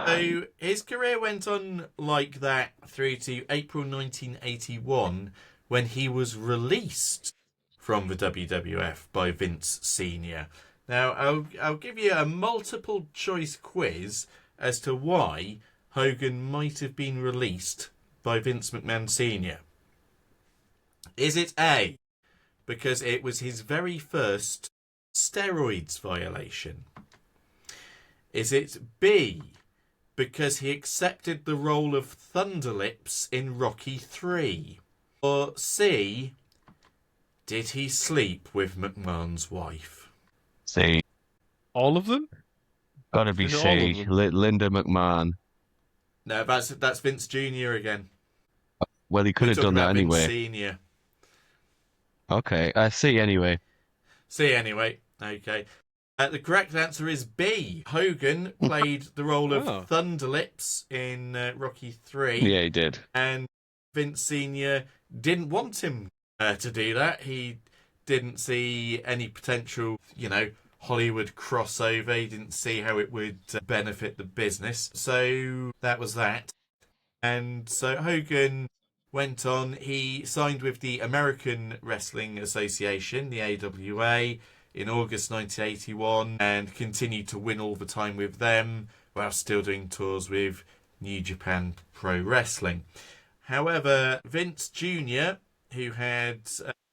so his career went on like that through to April 1981 when he was released from the WWF by Vince Sr. Now, I'll give you a multiple choice quiz as to why Hogan might have been released by Vince McMahon Sr. Is it A, because it was his very first steroids violation? Is it B, because he accepted the role of Thunderlips in Rocky 3? Or C, did he sleep with McMahon's wife? See, All of them? gotta be Is it all of C. them? Linda McMahon. No, that's Vince Jr. again. Well, he could We're have talking done that about Vince anyway. Sr. Okay, I see anyway. C anyway. Okay. The correct answer is B. Hogan played the role of Oh. Thunderlips in Rocky 3, Yeah, he did. and Vince Sr. didn't want him to do that. He didn't see any potential, Hollywood crossover. He didn't see how it would benefit the business. So that was that. And so Hogan went on. He signed with the American Wrestling Association, the AWA, in August 1981 and continued to win all the time with them while still doing tours with New Japan Pro Wrestling. However, Vince Jr., who had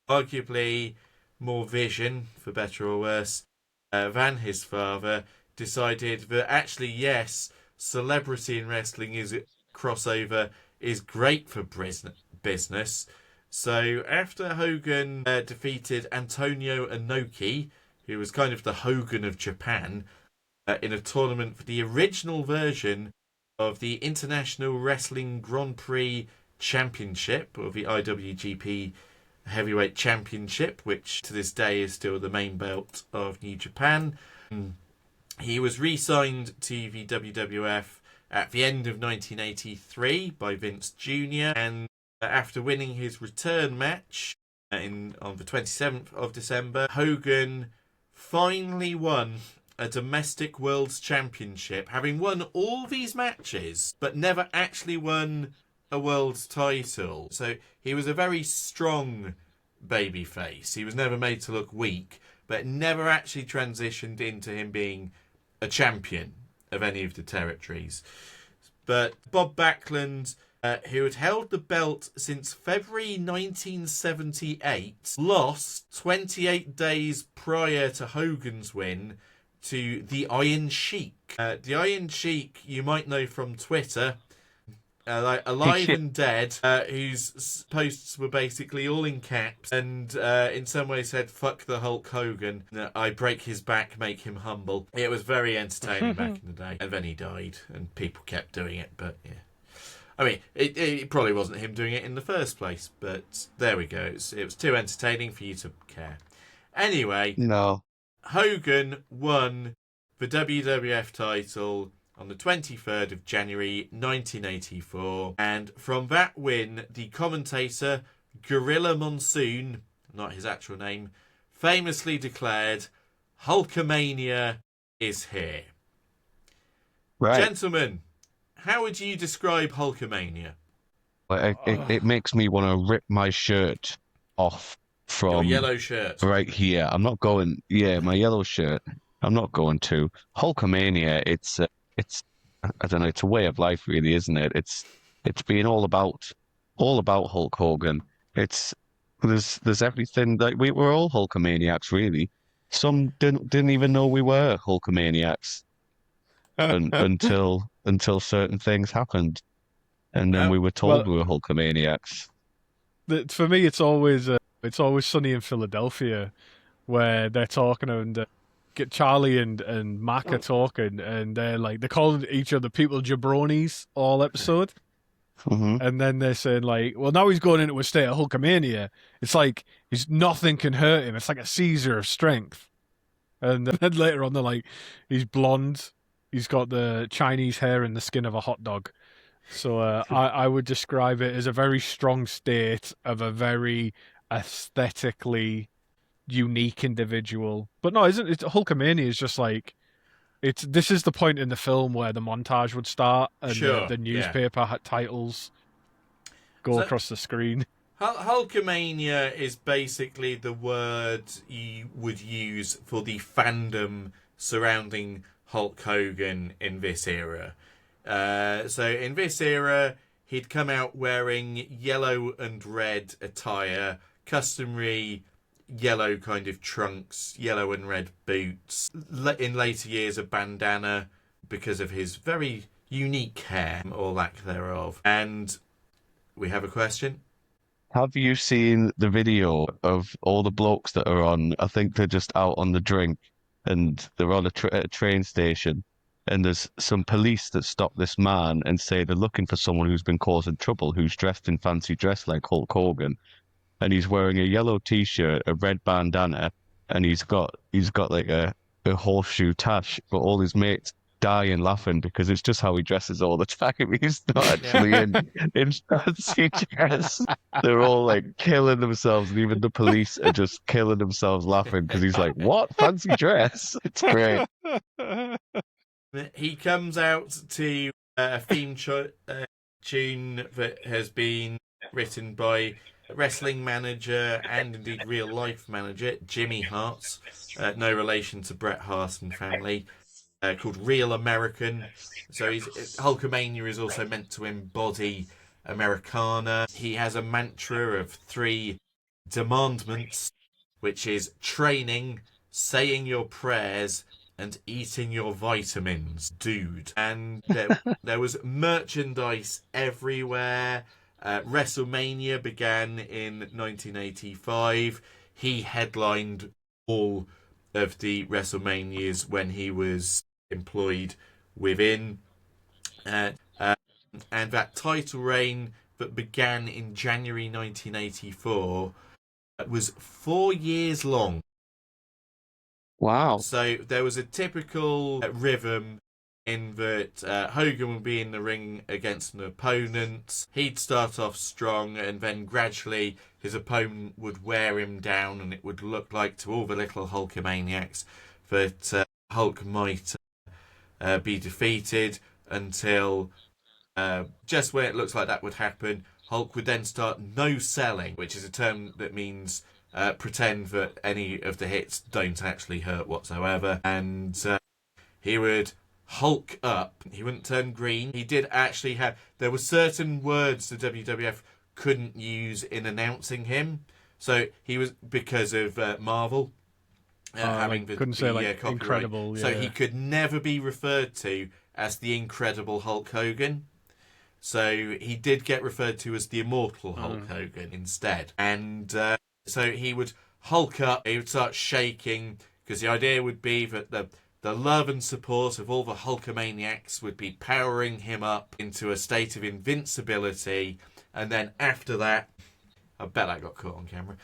arguably more vision, for better or worse, than his father, decided that actually, yes, celebrity in wrestling is crossover is great for business. So after Hogan defeated Antonio Inoki, who was kind of the Hogan of Japan, in a tournament for the original version of the International Wrestling Grand Prix Championship, or the IWGP Heavyweight Championship, which to this day is still the main belt of New Japan, he was re-signed to the WWF at the end of 1983 by Vince Jr. and after winning his return match on the 27th of December, Hogan finally won a domestic World Championship, having won all these matches, but never actually won a world title. So he was a very strong babyface. He was never made to look weak, but never actually transitioned into him being a champion of any of the territories. But Bob Backlund, who had held the belt since February 1978, lost 28 days prior to Hogan's win to the Iron Sheik. The Iron Sheik, you might know from Twitter, like Alive and Dead, whose posts were basically all in caps and in some ways said, fuck the Hulk Hogan, I break his back, make him humble. It was very entertaining back in the day. And then he died and people kept doing it, but yeah. I mean, it probably wasn't him doing it in the first place, but there we go. It was too entertaining for you to care. Anyway, No. Hogan won the WWF title on the 23rd of January 1984, and from that win, the commentator Gorilla Monsoon, not his actual name, famously declared, "Hulkamania is here." Right. Gentlemen, how would you describe Hulkamania? It makes me want to rip my shirt off Your from yellow shirt. right here. I'm not going. Yeah, my yellow shirt. I'm not going to Hulkamania. It's I don't know. It's a way of life, really, isn't it? It's been all about Hulk Hogan. It's there's everything like we're all Hulkamaniacs, really. Some didn't even know we were Hulkamaniacs until certain things happened, and then we Well, were Well, told we were Hulkamaniacs. for me, it's always sunny in Philadelphia where they're talking and get Charlie and Mac are talking and they're calling each other people jabronis all episode. Hmm. And then they're saying like, well, now he's going into a state of Hulkamania. It's like nothing can hurt him. It's like a Caesar of strength. And then later on, they're like, he's blonde. He's got the Chinese hair and the skin of a hot dog. So I would describe it as a very strong state of a very aesthetically unique individual. But no, isn't it? Hulkamania is just like this is the point in the film where the montage would start and sure, the yeah. newspaper titles go So- across the screen. Hulkamania is basically the word you would use for the fandom surrounding Hulk Hogan in this era. So in this era, he'd come out wearing yellow and red attire, customary yellow kind of trunks, yellow and red boots. In later years, a bandana because of his very unique hair, or lack thereof. And we have a question. Have you seen the video of all the blokes that are on? I think they're just out on the drink, and they're on a train station, and there's some police that stop this man and say they're looking for someone who's been causing trouble, who's dressed in fancy dress like Hulk Hogan, and he's wearing a yellow t-shirt, a red bandana, and he's got like a horseshoe tash, but all his mates dying laughing because it's just how he dresses all the time. He's not actually in fancy dress. They're all like killing themselves, and even the police are just killing themselves laughing because he's like, "What fancy dress?" It's great. He comes out to a theme tune that has been written by wrestling manager and indeed real life manager Jimmy Hart, no relation to Bret Hart and family, called Real American. So Hulkamania is also meant to embody Americana. He has a mantra of 3 demandments, which is training, saying your prayers, and eating your vitamins, dude. And there was merchandise everywhere. WrestleMania began in 1985. He headlined all of the WrestleManias when he was employed within. And that title reign that began in January 1984 was 4 years long. Wow. So there was a typical rhythm in that Hogan would be in the ring against an opponent. He'd start off strong, and then gradually his opponent would wear him down, and it would look like to all the little Hulkamaniacs that Hulk might be defeated until just when it looks like that would happen, Hulk would then start no-selling, which is a term that means pretend that any of the hits don't actually hurt whatsoever, and he would Hulk up. He wouldn't turn green. He did actually have... There were certain words the WWF couldn't use in announcing him. So he was... Because of Marvel having like, couldn't say like copyright. incredible. Yeah. So he could never be referred to as the Incredible Hulk Hogan. So he did get referred to as the Immortal Hulk Hogan instead. And so he would Hulk up. He would start shaking because the idea would be that the love and support of all the Hulkamaniacs would be powering him up into a state of invincibility. And then after that, I bet that got caught on camera.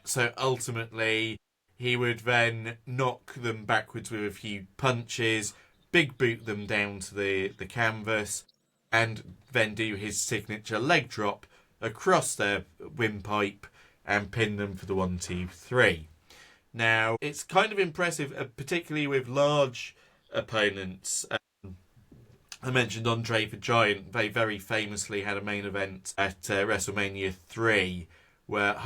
So ultimately, He would then knock them backwards with a few punches, big boot them down to the canvas, and then do his signature leg drop across their windpipe and pin them for the 1, 2, 3. Now, it's kind of impressive, particularly with large opponents. I mentioned Andre the Giant. They very famously had a main event at WrestleMania 3 where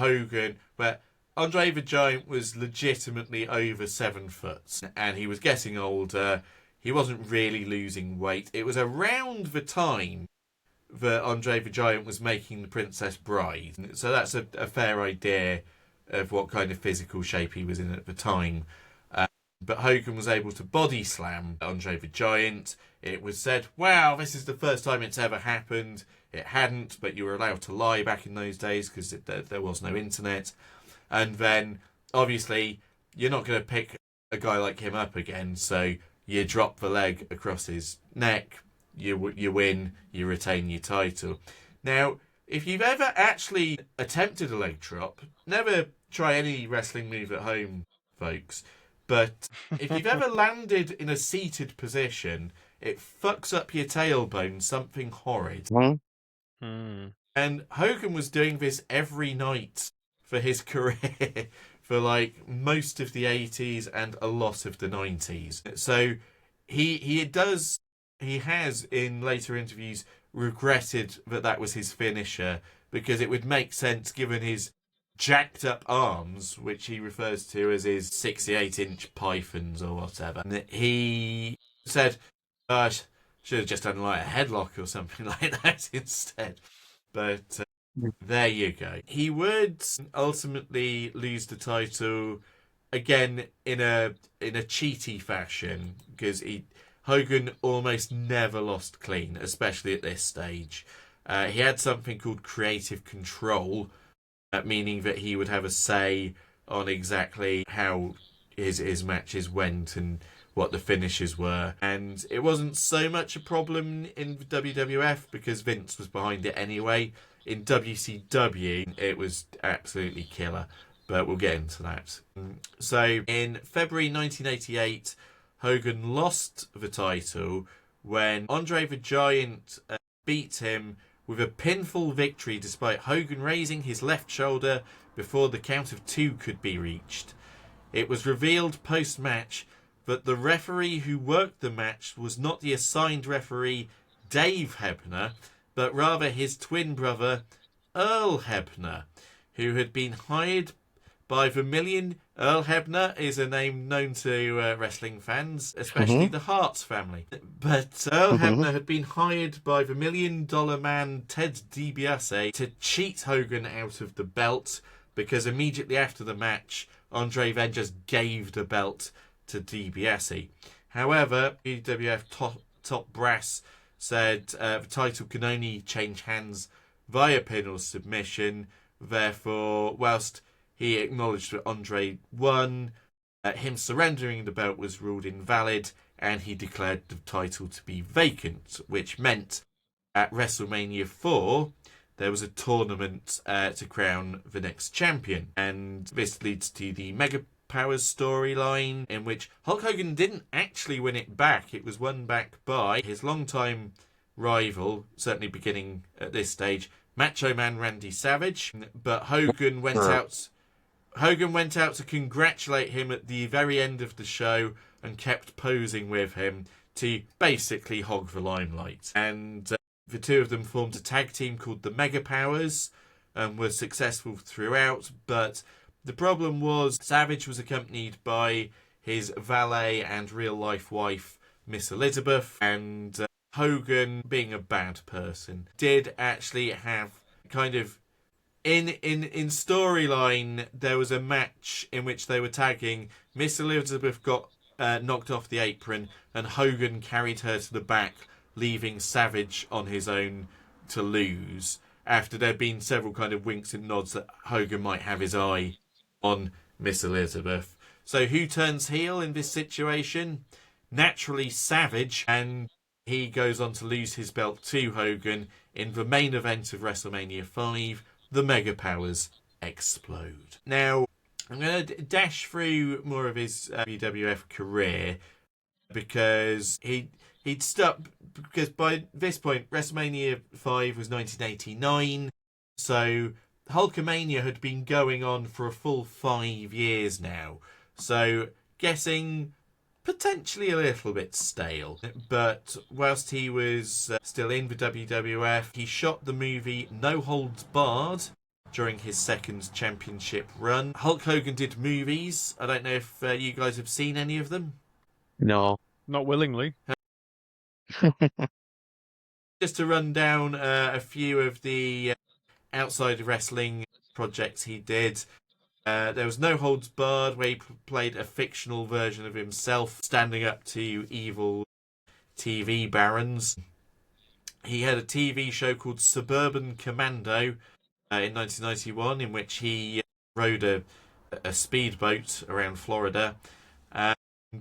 Andre the Giant was legitimately over 7 foot and he was getting older. He wasn't really losing weight. It was around the time that Andre the Giant was making the Princess Bride. So that's a fair idea of what kind of physical shape he was in at the time. But Hogan was able to body slam Andre the Giant. It was said, wow, this is the first time it's ever happened. It hadn't, but you were allowed to lie back in those days because there was no internet. And then, obviously, you're not going to pick a guy like him up again, so you drop the leg across his neck, you win, you retain your title. Now, if you've ever actually attempted a leg drop, never try any wrestling move at home, folks. But if you've ever landed in a seated position, it fucks up your tailbone something horrid. And Hogan was doing this every night for his career for like most of the 80s and a lot of the 90s. So he has in later interviews regretted that was his finisher because it would make sense given his jacked up arms, which he refers to as his 68-inch pythons or whatever. And he said, I should have just done like a headlock or something like that instead. But there you go. He would ultimately lose the title again in a cheaty fashion because Hogan almost never lost clean, especially at this stage. He had something called creative control, meaning that he would have a say on exactly how his matches went and what the finishes were. And it wasn't so much a problem in WWF because Vince was behind it anyway. In WCW, it was absolutely killer, but we'll get into that. So in February 1988, Hogan lost the title when Andre the Giant beat him with a pinfall victory despite Hogan raising his left shoulder before the count of 2 could be reached. It was revealed post-match that the referee who worked the match was not the assigned referee Dave Hebner, but rather his twin brother Earl Hebner, who had been hired by Vermilion. Earl Hebner is a name known to wrestling fans, especially the Harts family. But Earl Hebner had been hired by the $1 Million Man Ted DiBiase to cheat Hogan out of the belt because immediately after the match, Andre then just gave the belt to DiBiase. However, WWF top brass said the title can only change hands via pin or submission. Therefore, whilst he acknowledged that Andre won, him surrendering the belt was ruled invalid, and he declared the title to be vacant, which meant at WrestleMania 4 there was a tournament to crown the next champion. And this leads to the Mega Powers storyline, in which Hulk Hogan didn't actually win it back. It was won back by his longtime rival, certainly beginning at this stage, Macho Man Randy Savage. But Hogan went out to congratulate him at the very end of the show and kept posing with him to basically hog the limelight. And the two of them formed a tag team called the Mega Powers and were successful throughout. But the problem was Savage was accompanied by his valet and real-life wife, Miss Elizabeth, and Hogan, being a bad person, did actually have kind of in storyline, there was a match in which they were tagging. Miss Elizabeth got knocked off the apron and Hogan carried her to the back, leaving Savage on his own to lose, after there'd been several kind of winks and nods that Hogan might have his eye on Miss Elizabeth. So who turns heel in this situation? Naturally Savage, and he goes on to lose his belt to Hogan in the main event of WrestleMania 5. The Mega Powers explode. Now, I'm going to dash through more of his WWF career because he'd stopped, because by this point WrestleMania 5 was 1989, so Hulkamania had been going on for a full 5 years now. So guessing potentially a little bit stale. But whilst he was still in the WWF, he shot the movie No Holds Barred during his second championship run. Hulk Hogan did movies. I don't know if you guys have seen any of them. No. Not willingly. Just to run down a few of the outside of wrestling projects he did. There was No Holds Barred, where he played a fictional version of himself, standing up to evil TV barons. He had a TV show called Suburban Commando in 1991, in which he rode a speedboat around Florida.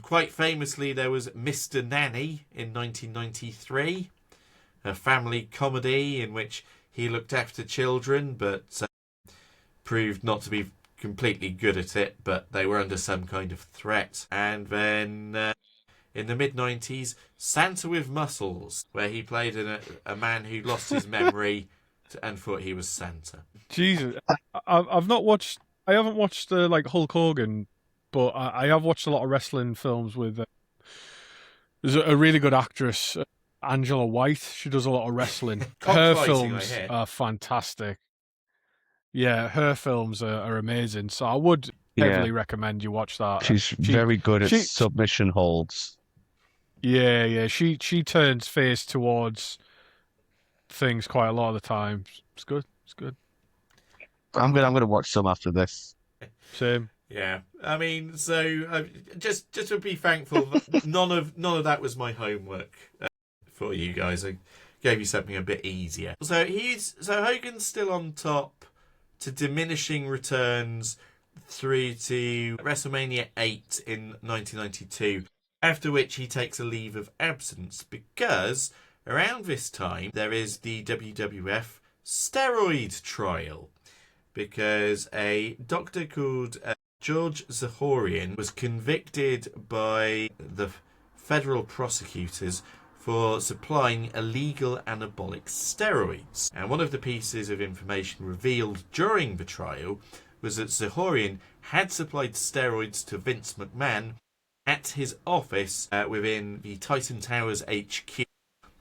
Quite famously, there was Mr. Nanny in 1993, a family comedy in which he looked after children, but proved not to be completely good at it, but they were under some kind of threat. And then in the mid-90s, Santa with Muscles, where he played a man who lost his memory and thought he was Santa. Jesus, I've not watched. I haven't watched like Hulk Hogan, but I have watched a lot of wrestling films with. There's a really good actress, Angela White. She does a lot of wrestling. Her films are fantastic. Yeah, her films are amazing. So I would heavily recommend you watch that. She's very good at submission holds. Yeah. She turns face towards things quite a lot of the time. It's good. I'm gonna watch some after this. Same. Yeah, I mean, so just to be thankful that none of that was my homework for you guys. I gave you something a bit easier. So Hogan's still on top, to diminishing returns through to WrestleMania 8 in 1992, after which he takes a leave of absence because around this time there is the WWF steroid trial, because a doctor called George Zahorian was convicted by the federal prosecutors for supplying illegal anabolic steroids. And one of the pieces of information revealed during the trial was that Zahorian had supplied steroids to Vince McMahon at his office within the Titan Towers HQ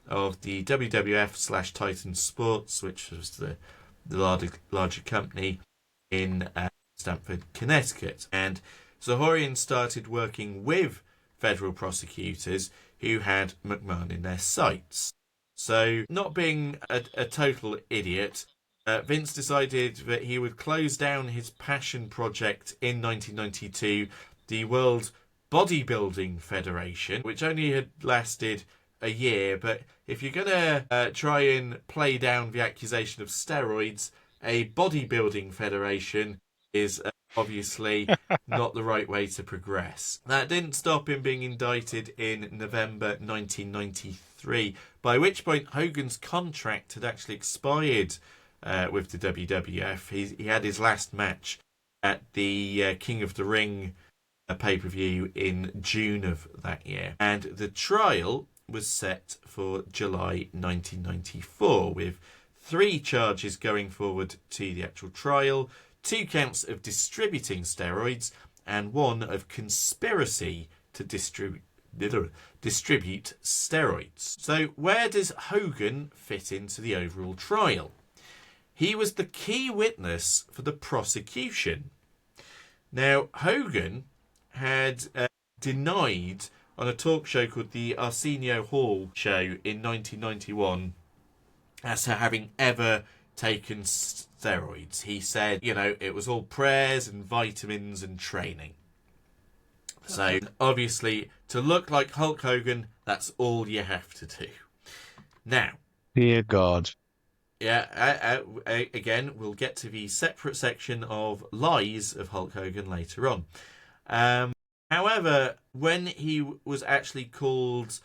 of the WWF/Titan Sports, which was the larger company in Stamford, Connecticut. And Zahorian started working with federal prosecutors who had McMahon in their sights. So, not being a total idiot, Vince decided that he would close down his passion project in 1992, the World Bodybuilding Federation, which only had lasted a year. But if you're going to try and play down the accusation of steroids, a bodybuilding federation is obviously not the right way to progress. That didn't stop him being indicted in November 1993, by which point Hogan's contract had actually expired with the WWF. He had his last match at the King of the Ring pay-per-view in June of that year. And the trial was set for July 1994, with 3 charges going forward to the actual trial, 2 counts of distributing steroids, and 1 of conspiracy to distribute steroids. So where does Hogan fit into the overall trial? He was the key witness for the prosecution. Now, Hogan had denied on a talk show called the Arsenio Hall Show in 1991 as to having ever taken steroids. He said, it was all prayers and vitamins and training. So, obviously, to look like Hulk Hogan, that's all you have to do. Now, dear God. Yeah, again, we'll get to the separate section of lies of Hulk Hogan later on. However, when he was actually called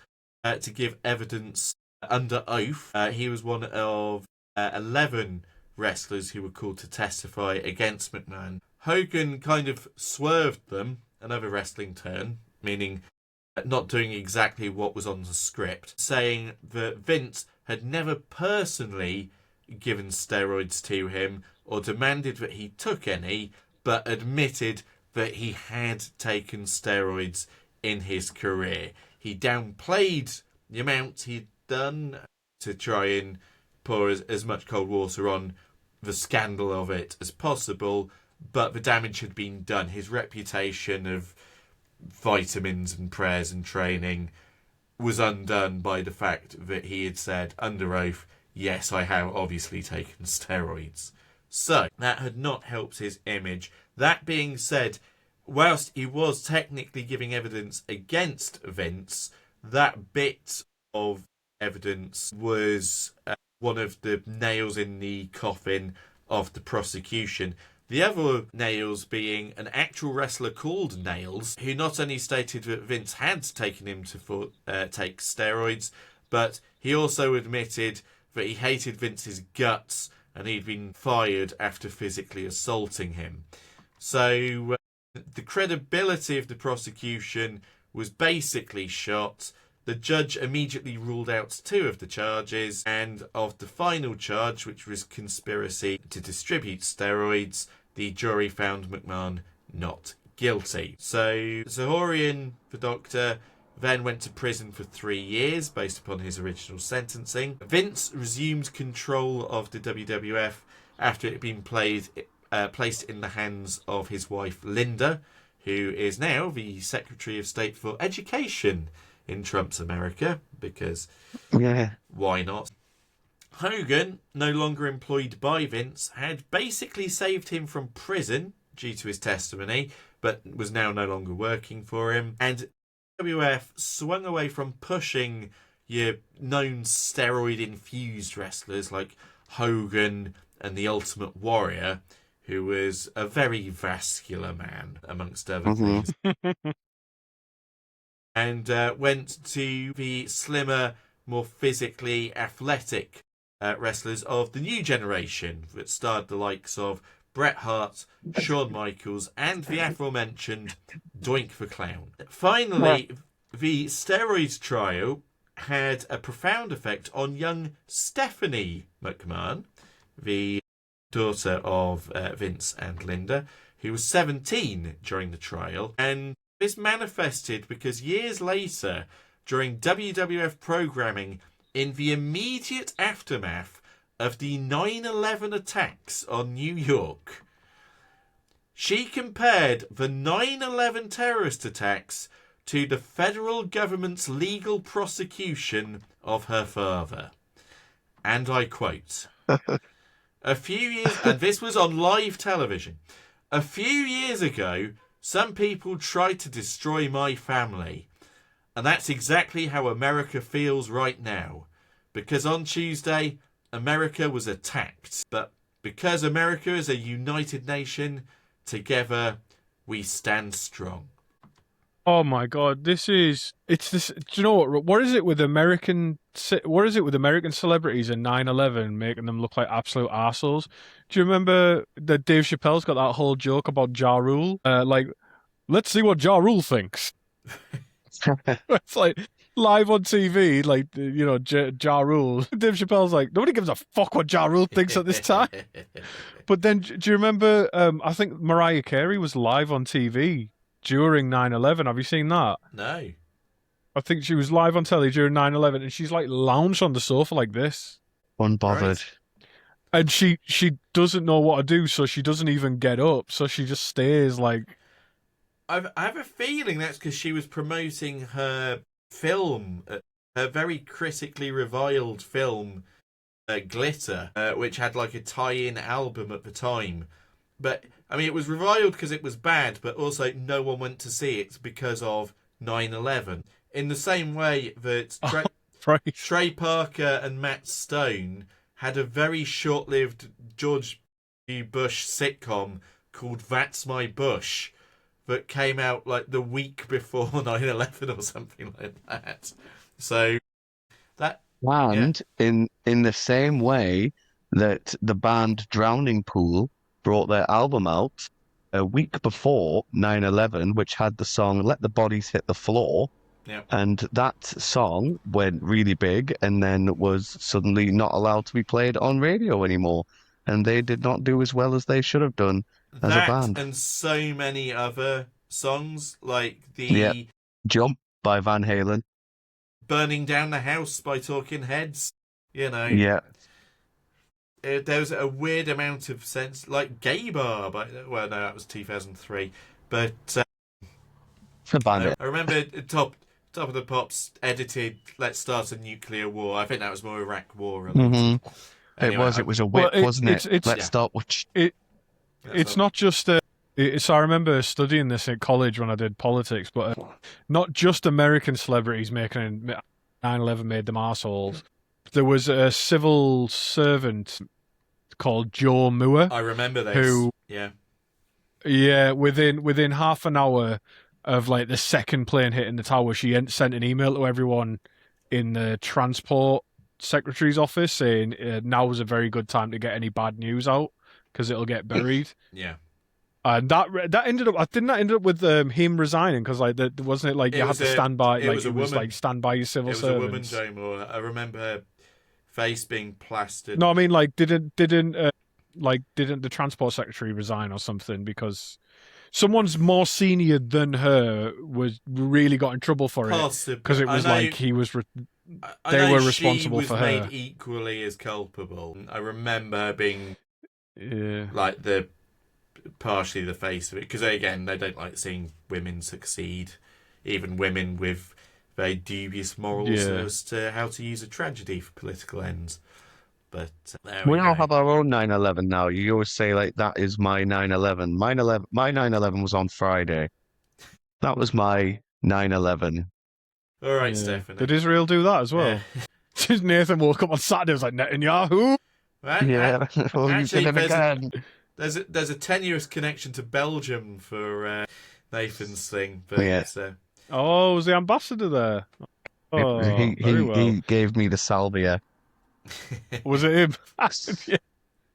to give evidence under oath, he was one of 11 wrestlers who were called to testify against McMahon. Hogan kind of swerved them, another wrestling term, meaning not doing exactly what was on the script, saying that Vince had never personally given steroids to him or demanded that he took any, but admitted that he had taken steroids in his career. He downplayed the amount he'd done to try and pour as much cold water on the scandal of it as possible, but the damage had been done. His reputation of vitamins and prayers and training was undone by the fact that he had said under oath, yes, I have obviously taken steroids. So that had not helped his image. That being said, whilst he was technically giving evidence against Vince, that bit of evidence was one of the nails in the coffin of the prosecution. The other nails being an actual wrestler called Nails, who not only stated that Vince had taken him to take steroids, but he also admitted that he hated Vince's guts and he'd been fired after physically assaulting him. So the credibility of the prosecution was basically shot. The judge immediately ruled out 2 of the charges, and of the final charge, which was conspiracy to distribute steroids, the jury found McMahon not guilty. So Zahorian, the doctor, then went to prison for 3 years based upon his original sentencing. Vince resumed control of the WWF after it had been placed in the hands of his wife Linda, who is now the Secretary of State for Education in Trump's America, because why not? Hogan, no longer employed by Vince, had basically saved him from prison due to his testimony, but was now no longer working for him. And WWF swung away from pushing your known steroid-infused wrestlers like Hogan and the Ultimate Warrior, who was a very vascular man, amongst other things, and went to the slimmer, more physically athletic wrestlers of the new generation that starred the likes of Bret Hart, Shawn Michaels, and the aforementioned Doink the Clown. Finally, the steroids trial had a profound effect on young Stephanie McMahon, the daughter of Vince and Linda, who was 17 during the trial. And this manifested because years later, during WWF programming, in the immediate aftermath of the 9/11 attacks on New York, she compared the 9/11 terrorist attacks to the federal government's legal prosecution of her father. And I quote, a few years, and this was on live television, a few years ago, some people tried to destroy my family. And that's exactly how America feels right now. Because on Tuesday, America was attacked. But because America is a united nation, together we stand strong. Oh my God, it's this. Do you know what is it with American celebrities in 9/11 making them look like absolute assholes? Do you remember that Dave Chappelle's got that whole joke about Ja Rule? Let's see what Ja Rule thinks. It's like live on TV, like, Ja Rule. Dave Chappelle's like, nobody gives a fuck what Ja Rule thinks at this time. But then, do you remember, I think Mariah Carey was live on TV during 9/11. Have you seen that? No. I think she was live on telly during 9/11, and she's like lounged on the sofa like this. Unbothered. Right. And she doesn't know what to do, so she doesn't even get up. So she just stays like... I have a feeling that's because she was promoting her film, her very critically reviled film, Glitter, which had like a tie-in album at the time. But, I mean, it was reviled because it was bad, but also no one went to see it because of 9/11. In the same way that Trey Parker and Matt Stone had a very short-lived George W. Bush sitcom called That's My Bush, that came out like the week before 9/11 or something like that. So that, and in the same way that the band Drowning Pool brought their album out a week before 9/11, which had the song Let the Bodies Hit the Floor. Yeah. And that song went really big and then was suddenly not allowed to be played on radio anymore. And they did not do as well as they should have done as a That band. and so many other songs, like Yeah. the Jump by Van Halen. Burning Down the House by Talking Heads. You know, Yeah. there was a weird amount of sense, like Gay Bar, well, no, that was 2003. But The band. I remember Top of the Pops edited "Let's Start a Nuclear War." I think that was more Iraq War related. Anyway, It was a whip, wasn't it? Let's yeah. start with... It's not just. So I remember studying this at college when I did politics, but not just American celebrities making 9/11 made them arseholes. There was a civil servant called Joe Moore. I remember this. Who, yeah, within half an hour of like the second plane hitting the tower, she sent an email to everyone in the transport secretary's office saying now was a very good time to get any bad news out because it'll get buried. Yeah. And that ended up. I think that ended up with him resigning because like wasn't it like you had to stand by like it was like stand by your civil servants. It was a woman, Joe Moore. I remember her face being plastered. No, I mean like didn't the transport secretary resign or something because someone's more senior than her was really got in trouble for it because it was like he was. They were responsible for her. She was made equally as culpable. I remember her being like partially the face of it because again they don't like seeing women succeed, even women with very dubious morals as to how to use a tragedy for political ends. But we all have our own 9/11 now. You always say like that is my 9/11. My 9/11 was on Friday. That was my 9/11. All right, Stefan. Did Israel do that as well? Nathan woke up on Saturday. Was like Netanyahu. Yeah, you did it again. There's a tenuous connection to Belgium for Nathan's thing, but oh, was the ambassador there? Oh, he gave me the salvia. Was it him?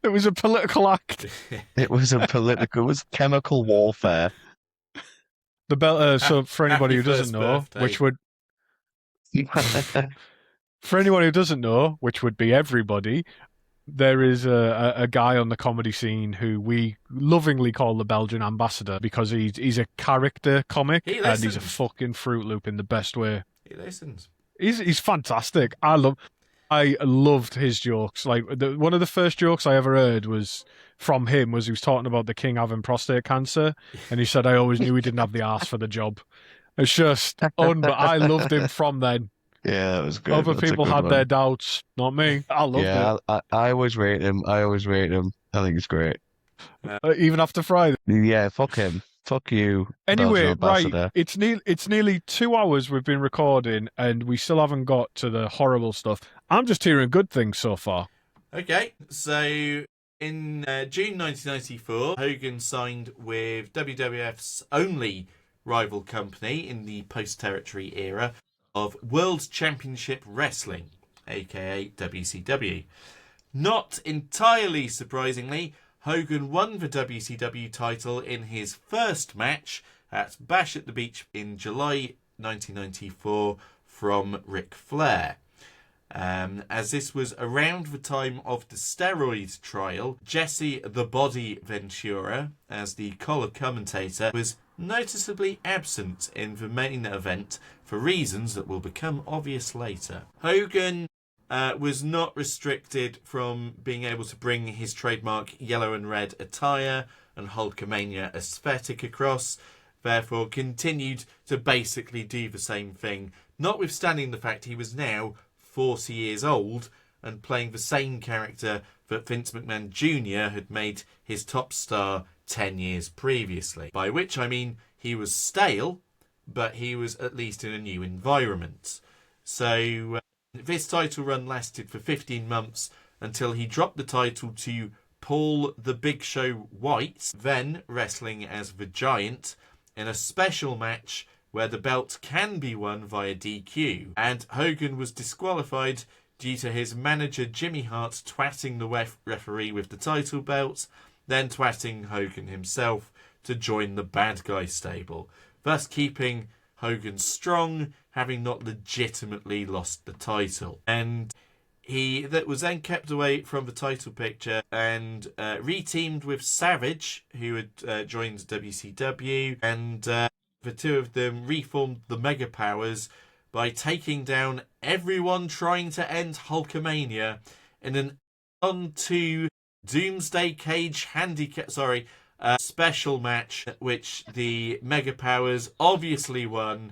It was a political act. It was chemical warfare. So for anybody who doesn't know, for anyone who doesn't know, which would be everybody, there is a guy on the comedy scene who we lovingly call the Belgian ambassador because he's a character comic and he's a fucking Fruit Loop in the best way. He listens. He's fantastic. I loved his jokes. Like one of the first jokes I ever heard was from him he was talking about the king having prostate cancer, and he said, "I always knew he didn't have the arse for the job." It's just but I loved him from then. Yeah, that was good. Other people had their doubts, not me. I loved it. I always rate him. I think he's great. Even after Friday. Yeah, fuck him. Fuck you. Anyway, right, it's nearly 2 hours we've been recording and we still haven't got to the horrible stuff. I'm just hearing good things so far. Okay, so in June 1994, Hogan signed with WWF's only rival company in the post-territory era of World Championship Wrestling, aka WCW. Not entirely surprisingly, Hogan won the WCW title in his first match at Bash at the Beach in July 1994 from Ric Flair. As this was around the time of the steroid trial, Jesse the Body Ventura, as the color commentator, was noticeably absent in the main event for reasons that will become obvious later. Hogan was not restricted from being able to bring his trademark yellow and red attire and Hulkamania aesthetic across, therefore continued to basically do the same thing, notwithstanding the fact he was now 40 years old and playing the same character that Vince McMahon Jr. had made his top star 10 years previously. By which I mean he was stale, but he was at least in a new environment. So this title run lasted for 15 months until he dropped the title to Paul the Big Show White, then wrestling as the Giant in a special match where the belt can be won via DQ, and Hogan was disqualified due to his manager Jimmy Hart twatting the referee with the title belt, then twatting Hogan himself to join the bad guy stable, thus keeping Hogan strong, having not legitimately lost the title. And that was then kept away from the title picture and reteamed with Savage, who had joined WCW, and the two of them reformed the Mega Powers by taking down everyone trying to end Hulkamania in an on-to Doomsday Cage special match, which the Mega Powers obviously won,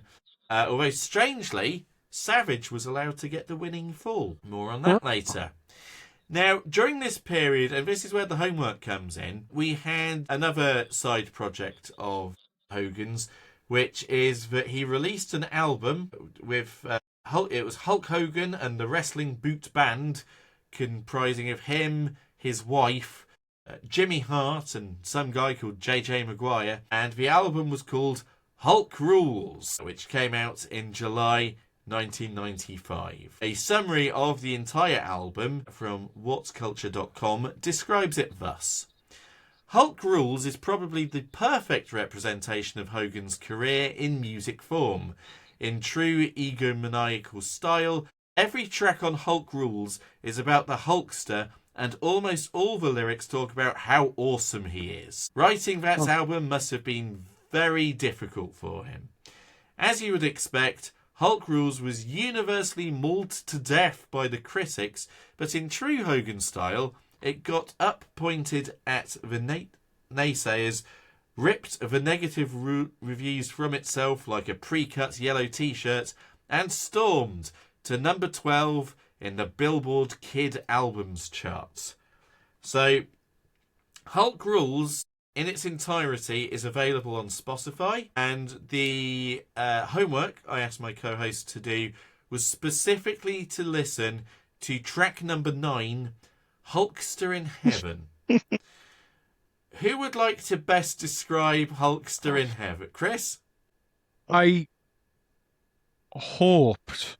although strangely Savage was allowed to get the winning fall. More on that later. Now, during this period, and this is where the homework comes in, we had another side project of Hogan's, which is that he released an album with it was Hulk Hogan and the Wrestling Boot Band, comprising of him, his wife, Jimmy Hart, and some guy called JJ Maguire, and the album was called Hulk Rules, which came out in July 1995. A summary of the entire album from whatsculture.com describes it thus. Hulk Rules is probably the perfect representation of Hogan's career in music form. In true egomaniacal style, every track on Hulk Rules is about the Hulkster, and almost all the lyrics talk about how awesome he is. Writing that album must have been very difficult for him. As you would expect, Hulk Rules was universally mauled to death by the critics, but in true Hogan style, it got up-pointed at the naysayers, ripped the negative reviews from itself like a pre-cut yellow t-shirt, and stormed to number 12 in the Billboard Kid Albums charts. So, Hulk Rules in its entirety is available on Spotify, and the homework I asked my co-host to do was specifically to listen to track number 9, Hulkster in Heaven. Who would like to best describe Hulkster in Heaven? Chris? I hoped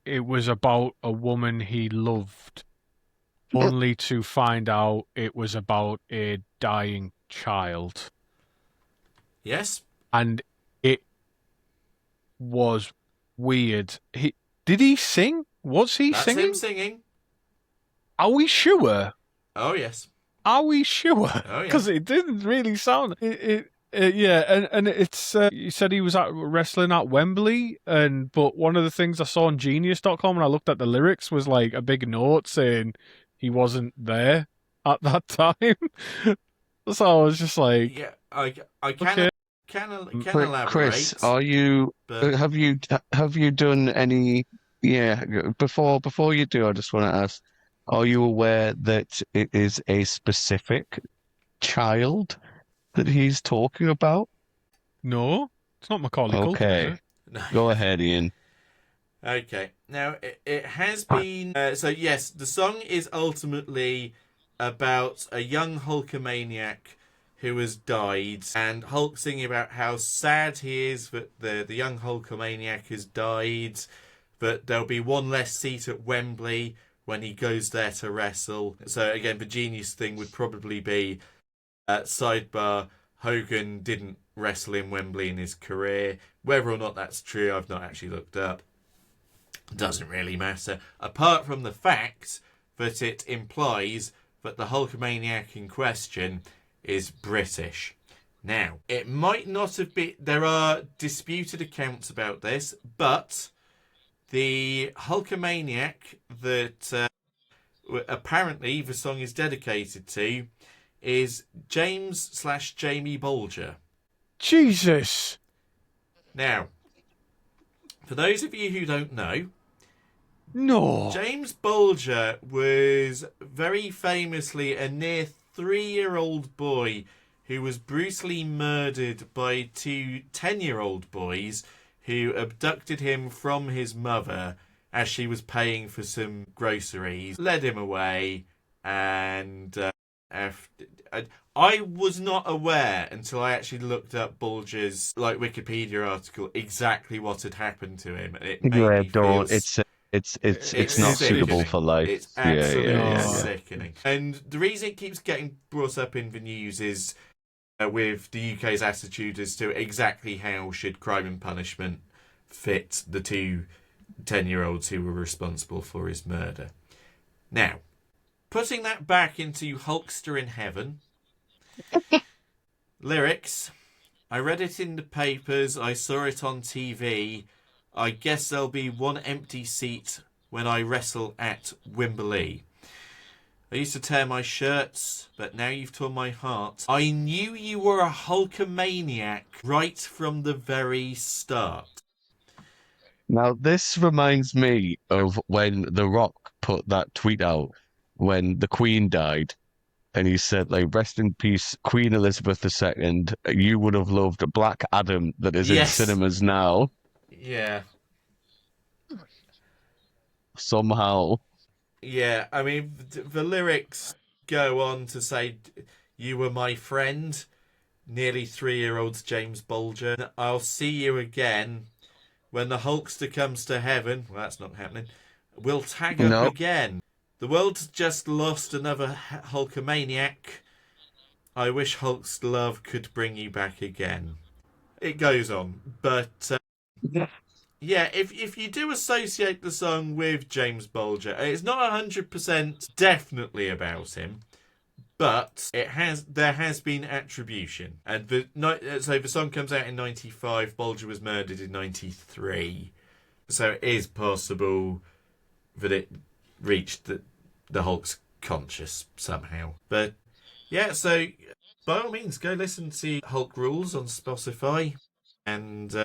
it was about a woman he loved, only to find out it was about a dying child. Yes? And it was weird. Did he sing? Was he singing? That's him singing. Are we sure? Oh, yes. Are we sure? Oh, yeah. Because it didn't really sound... yeah, and it's... you said he was wrestling at Wembley, but one of the things I saw on Genius.com when I looked at the lyrics was like a big note saying he wasn't there at that time. So I was just like... Yeah, I can... Okay. Can elaborate. Chris, are you? But... Have you done any? Yeah. Before you do, I just want to ask: are you aware that it is a specific child that he's talking about? No, it's not Macaulay Culkin. Okay, go ahead, Ian. Okay, now it has been. So yes, the song is ultimately about a young Hulkamaniac who has died, and Hulk singing about how sad he is that the young Hulkamaniac has died, but there'll be one less seat at Wembley when he goes there to wrestle. So again, the genius thing would probably be, sidebar, Hogan didn't wrestle in Wembley in his career. Whether or not that's true, I've not actually looked up. Doesn't really matter, apart from the fact that it implies that the Hulkamaniac in question is British. Now, it might not have been... There are disputed accounts about this, but the Hulkamaniac that apparently the song is dedicated to is James/Jamie Bolger. Jesus! Now, for those of you who don't know, No. James Bolger was very famously a near 3-year-old boy who was brutally murdered by 2 10-year-old boys who abducted him from his mother as she was paying for some groceries, led him away, and I was not aware until I actually looked up Bolger's Wikipedia article exactly what had happened to him. It made me feel... It's not suitable for life. It's absolutely yeah. sickening. And the reason it keeps getting brought up in the news is with the UK's attitude as to exactly how should Crime and Punishment fit the two 10-year-olds who were responsible for his murder. Now, putting that back into Hulkster in Heaven, lyrics, I read it in the papers, I saw it on TV, I guess there'll be one empty seat when I wrestle at Wembley. I used to tear my shirts, but now you've torn my heart. I knew you were a Hulkamaniac right from the very start. Now, this reminds me of when The Rock put that tweet out when the Queen died. And he said, like, rest in peace, Queen Elizabeth II. You would have loved Black Adam that is in Yes. cinemas now, Yeah. somehow. Yeah, I mean, the lyrics go on to say, you were my friend, nearly 3-year-old James Bulger. I'll see you again. When the Hulkster comes to heaven, well, that's not happening, we'll tag up No. again. The world's just lost another Hulkamaniac. I wish Hulk's love could bring you back again. It goes on, but yeah, if you do associate the song with James Bulger, it's not 100% definitely about him, but there has been attribution. And so the song comes out in 95, Bulger was murdered in 93. So it is possible that it reached the Hulk's conscious somehow. But yeah, so by all means, go listen to Hulk Rules on Spotify. And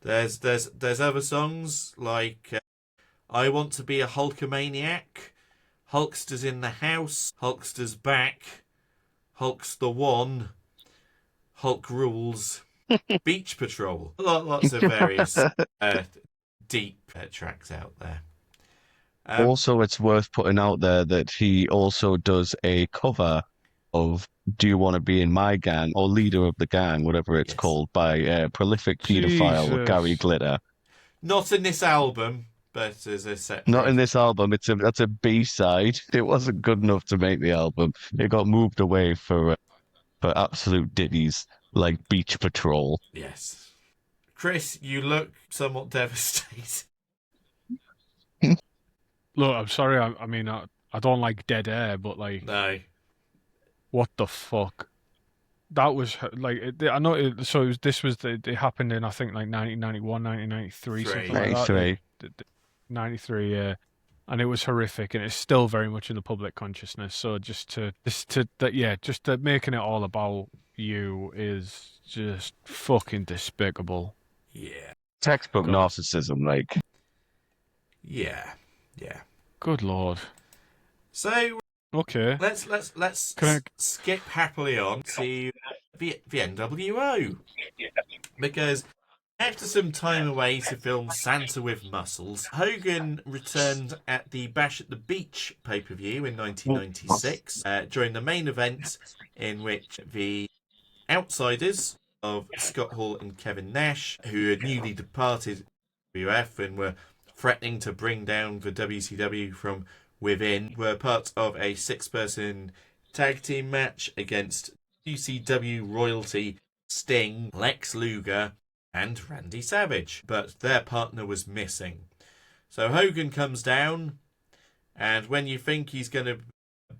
there's other songs like I Want to Be a Hulkamaniac, Hulkster's in the House, Hulkster's Back, Hulk's the One, Hulk Rules, Beach Patrol. Lots of various deep tracks out there. Also, it's worth putting out there that he also does a cover of Do You Want to Be in My Gang, or Leader of the Gang, whatever it's Yes. called, by prolific paedophile Jesus. Gary Glitter. Not in this album, but as a separate. Not in this album. That's a B-side. It wasn't good enough to make the album. It got moved away for absolute ditties like Beach Patrol. Yes. Chris, you look somewhat devastated. Look, I'm sorry. I mean, I don't like dead air, but like, No. what the fuck? That was like, I know. It happened in, I think, like 1991, 1993, something like that. 93. 93, yeah. And it was horrific, and it's still very much in the public consciousness. So just to making it all about you is just fucking despicable. Yeah. Textbook God. narcissism, like. Yeah. Yeah. Good lord. So Okay. let's Can I- skip happily on to the NWO, because after some time away to film Santa with Muscles, Hogan returned at the Bash at the Beach pay-per-view in 1996 during the main event, in which the outsiders of Scott Hall and Kevin Nash, who had newly departed WWF and were threatening to bring down the WCW from within, were part of a 6-person tag team match against WCW royalty Sting, Lex Luger, and Randy Savage. But their partner was missing. So Hogan comes down, and when you think he's going to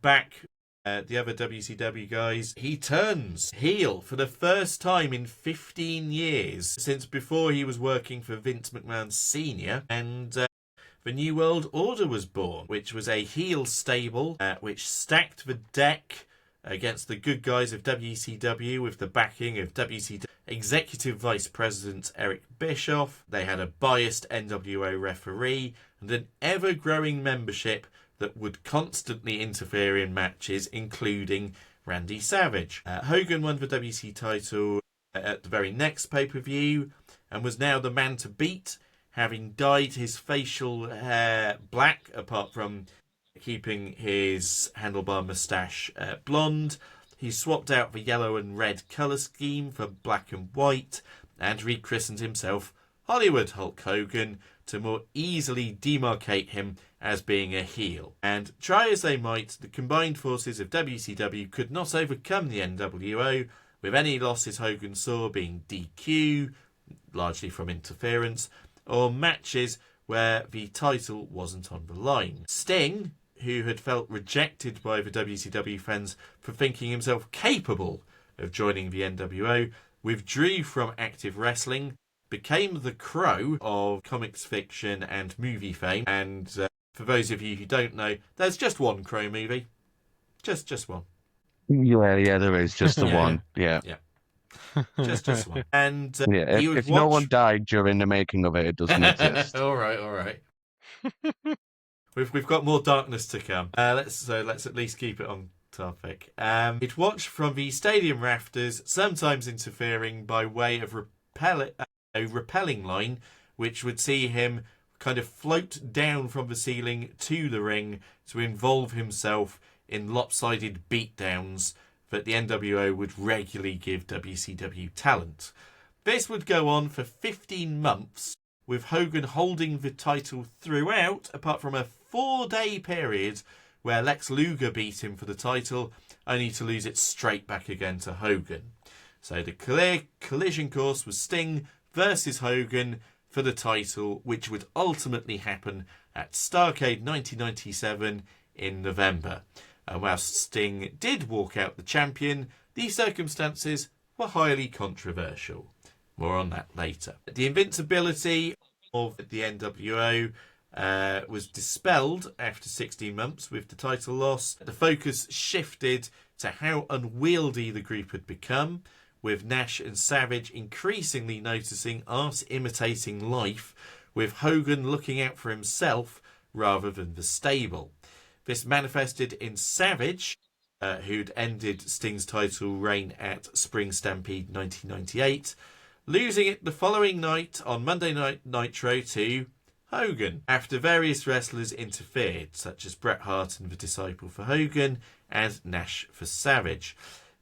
back the other WCW guys, he turns heel for the first time in 15 years, since before he was working for Vince McMahon Sr., and the New World Order was born, which was a heel stable which stacked the deck against the good guys of WCW with the backing of WCW Executive Vice President Eric Bischoff. They had a biased NWO referee and an ever-growing membership that would constantly interfere in matches, including Randy Savage. Hogan won the WC title at the very next pay-per-view and was now the man to beat, having dyed his facial hair black, apart from keeping his handlebar moustache blonde. He swapped out the yellow and red colour scheme for black and white, and rechristened himself Hollywood Hulk Hogan, to more easily demarcate him as being a heel. And try as they might, the combined forces of WCW could not overcome the NWO, with any losses Hogan saw being DQ, largely from interference, or matches where the title wasn't on the line. Sting, who had felt rejected by the WCW fans for thinking himself capable of joining the NWO, withdrew from active wrestling, became the Crow of comics fiction and movie fame. And for those of you who don't know, there's just one Crow movie. Just one. Yeah, there is just the one. Yeah. Just one. And Yeah, he would if no watch... one died during the making of it, it doesn't exist. all right. We've got more darkness to come. Let's at least keep it on topic. He'd watch from the stadium rafters, sometimes interfering by way of a rappelling line, which would see him kind of float down from the ceiling to the ring to involve himself in lopsided beatdowns that the NWO would regularly give WCW talent. This would go on for 15 months, with Hogan holding the title throughout, apart from a 4-day period where Lex Luger beat him for the title, only to lose it straight back again to Hogan. So the clear collision course was Sting versus Hogan for the title, which would ultimately happen at Starrcade 1997 in November. And whilst Sting did walk out the champion, the circumstances were highly controversial. More on that later. The invincibility of the NWO was dispelled after 16 months with the title loss. The focus shifted to how unwieldy the group had become, with Nash and Savage increasingly noticing art imitating life, with Hogan looking out for himself rather than the stable. This manifested in Savage, who'd ended Sting's title reign at Spring Stampede 1998, losing it the following night on Monday Night Nitro to Hogan, after various wrestlers interfered, such as Bret Hart and the Disciple for Hogan and Nash for Savage.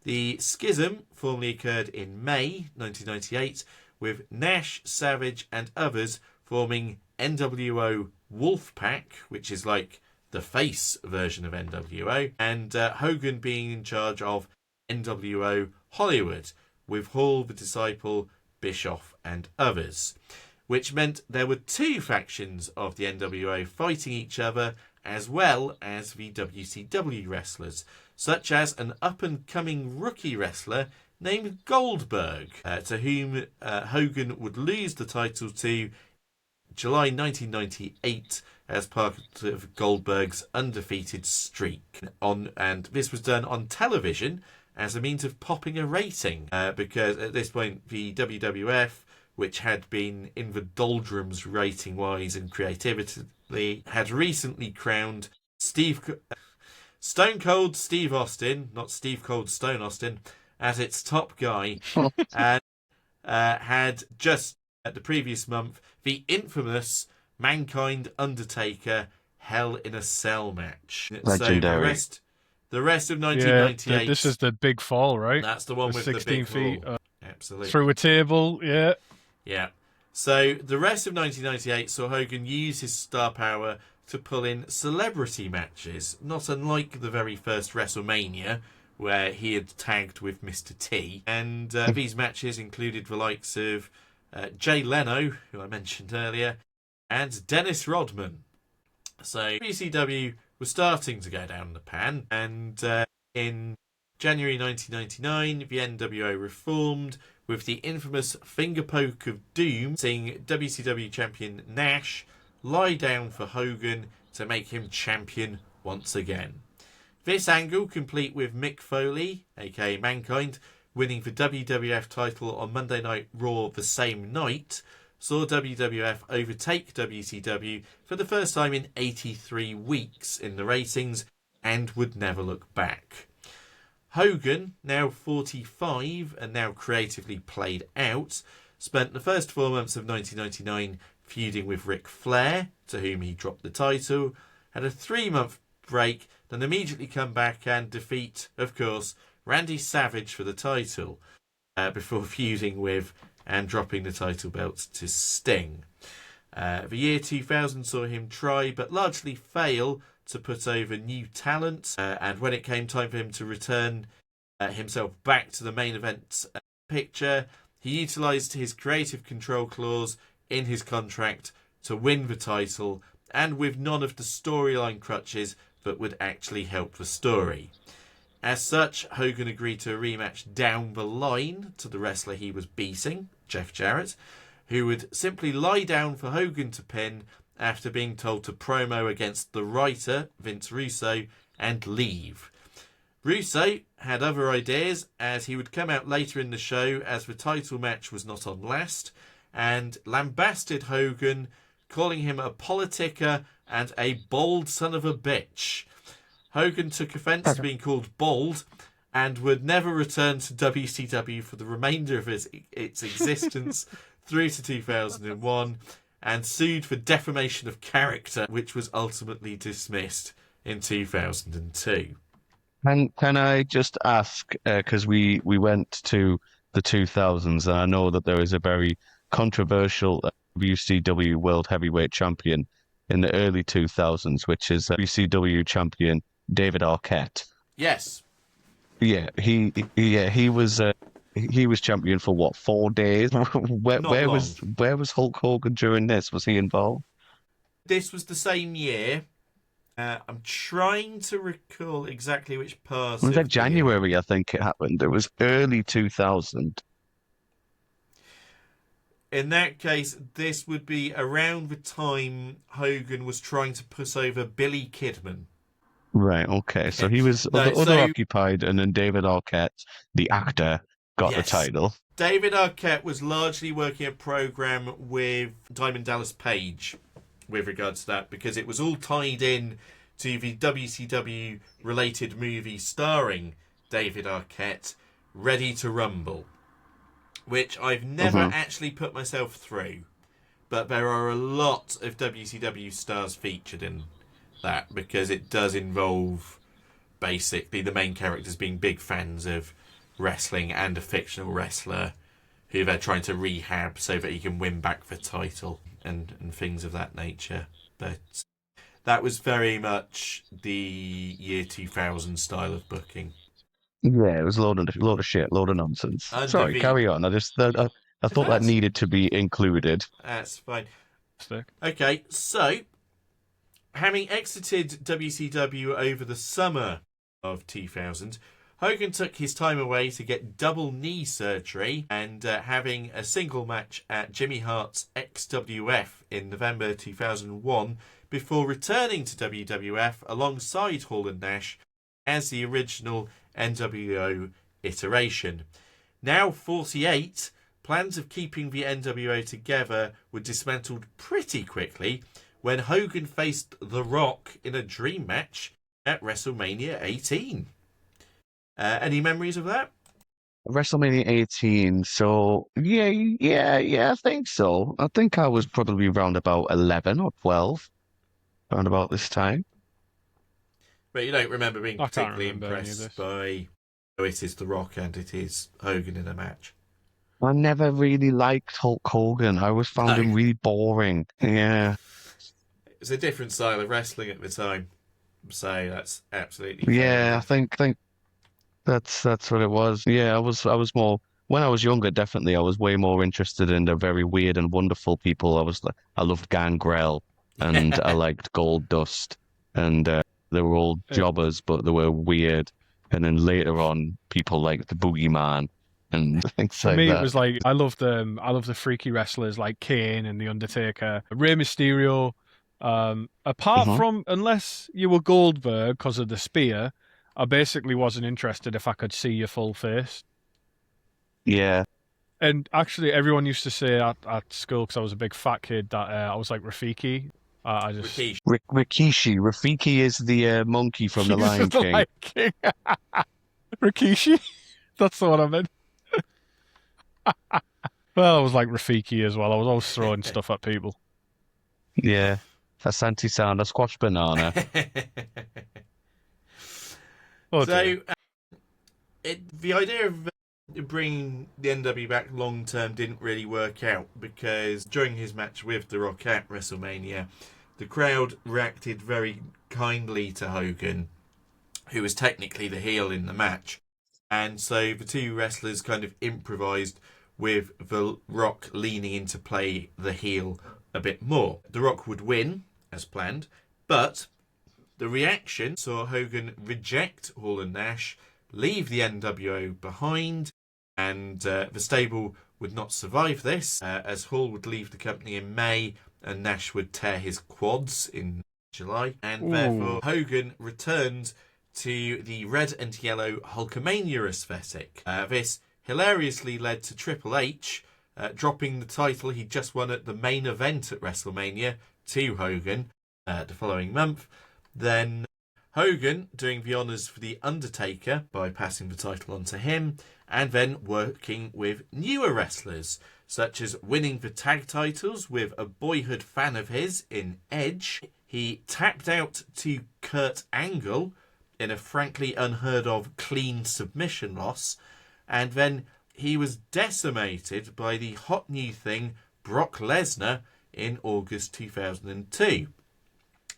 The schism formally occurred in May 1998, with Nash, Savage and others forming NWO Wolfpack, which is like the face version of NWO, and Hogan being in charge of NWO Hollywood, with Hall, the Disciple, Bischoff and others, which meant there were 2 factions of the NWO fighting each other, as well as the WCW wrestlers, such as an up-and-coming rookie wrestler named Goldberg, to whom Hogan would lose the title to July 1998 as part of Goldberg's undefeated streak. And this was done on television as a means of popping a rating, because at this point the WWF, which had been in the doldrums rating-wise and creatively, had recently crowned Stone Cold Steve Austin, not Steve Cold Stone Austin, as its top guy, and had just at the previous month the infamous Mankind Undertaker Hell in a Cell match. Legendary. So the rest of 1998. Yeah, this is the big fall, right? That's the one with 16 the big feet fall. Absolutely. through a table. Yeah. Yeah. So the rest of 1998 saw Hogan use his star power to pull in celebrity matches, not unlike the very first WrestleMania, where he had tagged with Mr. T. And these matches included the likes of Jay Leno, who I mentioned earlier, and Dennis Rodman. So WCW was starting to go down the pan, and in January 1999, the NWO reformed, with the infamous finger poke of doom, seeing WCW champion Nash lie down for Hogan to make him champion once again. This angle, complete with Mick Foley, aka Mankind, winning the WWF title on Monday Night Raw the same night, saw WWF overtake WCW for the first time in 83 weeks in the ratings, and would never look back. Hogan, now 45 and now creatively played out, spent the first 4 months of 1999 feuding with Ric Flair, to whom he dropped the title, had a 3-month break, then immediately come back and defeat, of course, Randy Savage for the title, before feuding with and dropping the title belt to Sting. The year 2000 saw him try, but largely fail, to put over new talent. And when it came time for him to return himself back to the main event picture, he utilised his creative control clause in his contract to win the title, and with none of the storyline crutches that would actually help the story. As such, Hogan agreed to a rematch down the line to the wrestler he was beating, Jeff Jarrett, who would simply lie down for Hogan to pin after being told to promo against the writer, Vince Russo, and leave. Russo had other ideas, as he would come out later in the show as the title match was not on last, and lambasted Hogan, calling him a politica and a bold son of a bitch. Hogan took offence to being called bold and would never return to WCW for the remainder of its existence through to 2001, and sued for defamation of character, which was ultimately dismissed in 2002. And can I just ask, because we went to the 2000s, and I know that there is a very controversial WCW World Heavyweight Champion in the early 2000s, which is WCW Champion David Arquette. Yes. Yeah, he was champion for what, 4 days? Where was Hulk Hogan during this? Was he involved? This was the same year. I'm trying to recall exactly which part. It was like January, I think it happened. It was early 2000. In that case, this would be around the time Hogan was trying to put over Billy Kidman. Right, okay. So he was other occupied, and then David Arquette, the actor, got the title. David Arquette was largely working a program with Diamond Dallas Page with regards to that, because it was all tied in to the WCW related movie starring David Arquette, Ready to Rumble, which I've never actually put myself through, but there are a lot of WCW stars featured in that, because it does involve basically the main characters being big fans of wrestling and a fictional wrestler who they're trying to rehab so that he can win back the title and things of that nature. But that was very much the year 2000 style of booking. Yeah, it was a load of shit, load of nonsense. Sorry, carry on. I thought that needed to be included. That's fine. Okay, so having exited WCW over the summer of 2000, Hogan took his time away to get double knee surgery, and having a single match at Jimmy Hart's XWF in November 2001 before returning to WWF alongside Hall and Nash as the original NWO iteration. Now 48, plans of keeping the NWO together were dismantled pretty quickly when Hogan faced The Rock in a dream match at WrestleMania 18. Any memories of that? WrestleMania 18. So yeah, I think so. I think I was probably around about 11 or 12, around about this time. But you don't remember being particularly impressed by it is The Rock and it is Hogan in a match? I never really liked Hulk Hogan. I always found him really boring. Yeah. It's a different style of wrestling at the time, so that's absolutely fair. Yeah, I think that's what it was. Yeah, I was more when I was younger. Definitely, I was way more interested in the very weird and wonderful people. I loved Gangrel, and I liked Gold Dust, and they were all jobbers, but they were weird. And then later on, people like the Boogeyman and things For like me, that. it was like I love the freaky wrestlers like Kane and The Undertaker, Rey Mysterio. Apart from, unless you were Goldberg because of the spear, I basically wasn't interested if I could see your full face. Yeah. And everyone used to say at school, because I was a big fat kid, that I was like Rafiki. Rikishi. Rikishi. Rafiki is the monkey from The Lion King. Lion King. Rikishi? That's the one I meant. Well, I was like Rafiki as well. I was always throwing stuff at people. Yeah. Asante Sound, a squash banana. The idea of bringing the NW back long term didn't really work out, because during his match with The Rock at WrestleMania, the crowd reacted very kindly to Hogan, who was technically the heel in the match. And so the two wrestlers kind of improvised with The Rock leaning in to play the heel a bit more. The Rock would win, as planned, but the reaction saw Hogan reject Hall and Nash, leave the NWO behind, and the stable would not survive this, as Hall would leave the company in May and Nash would tear his quads in July, and therefore Hogan returned to the red and yellow Hulkamania aesthetic. This hilariously led to Triple H dropping the title he just won at the main event at WrestleMania to Hogan the following month. Then Hogan doing the honours for The Undertaker by passing the title on to him, and then working with newer wrestlers, such as winning the tag titles with a boyhood fan of his in Edge. He tapped out to Kurt Angle in a frankly unheard of clean submission loss, and then he was decimated by the hot new thing Brock Lesnar in August 2002.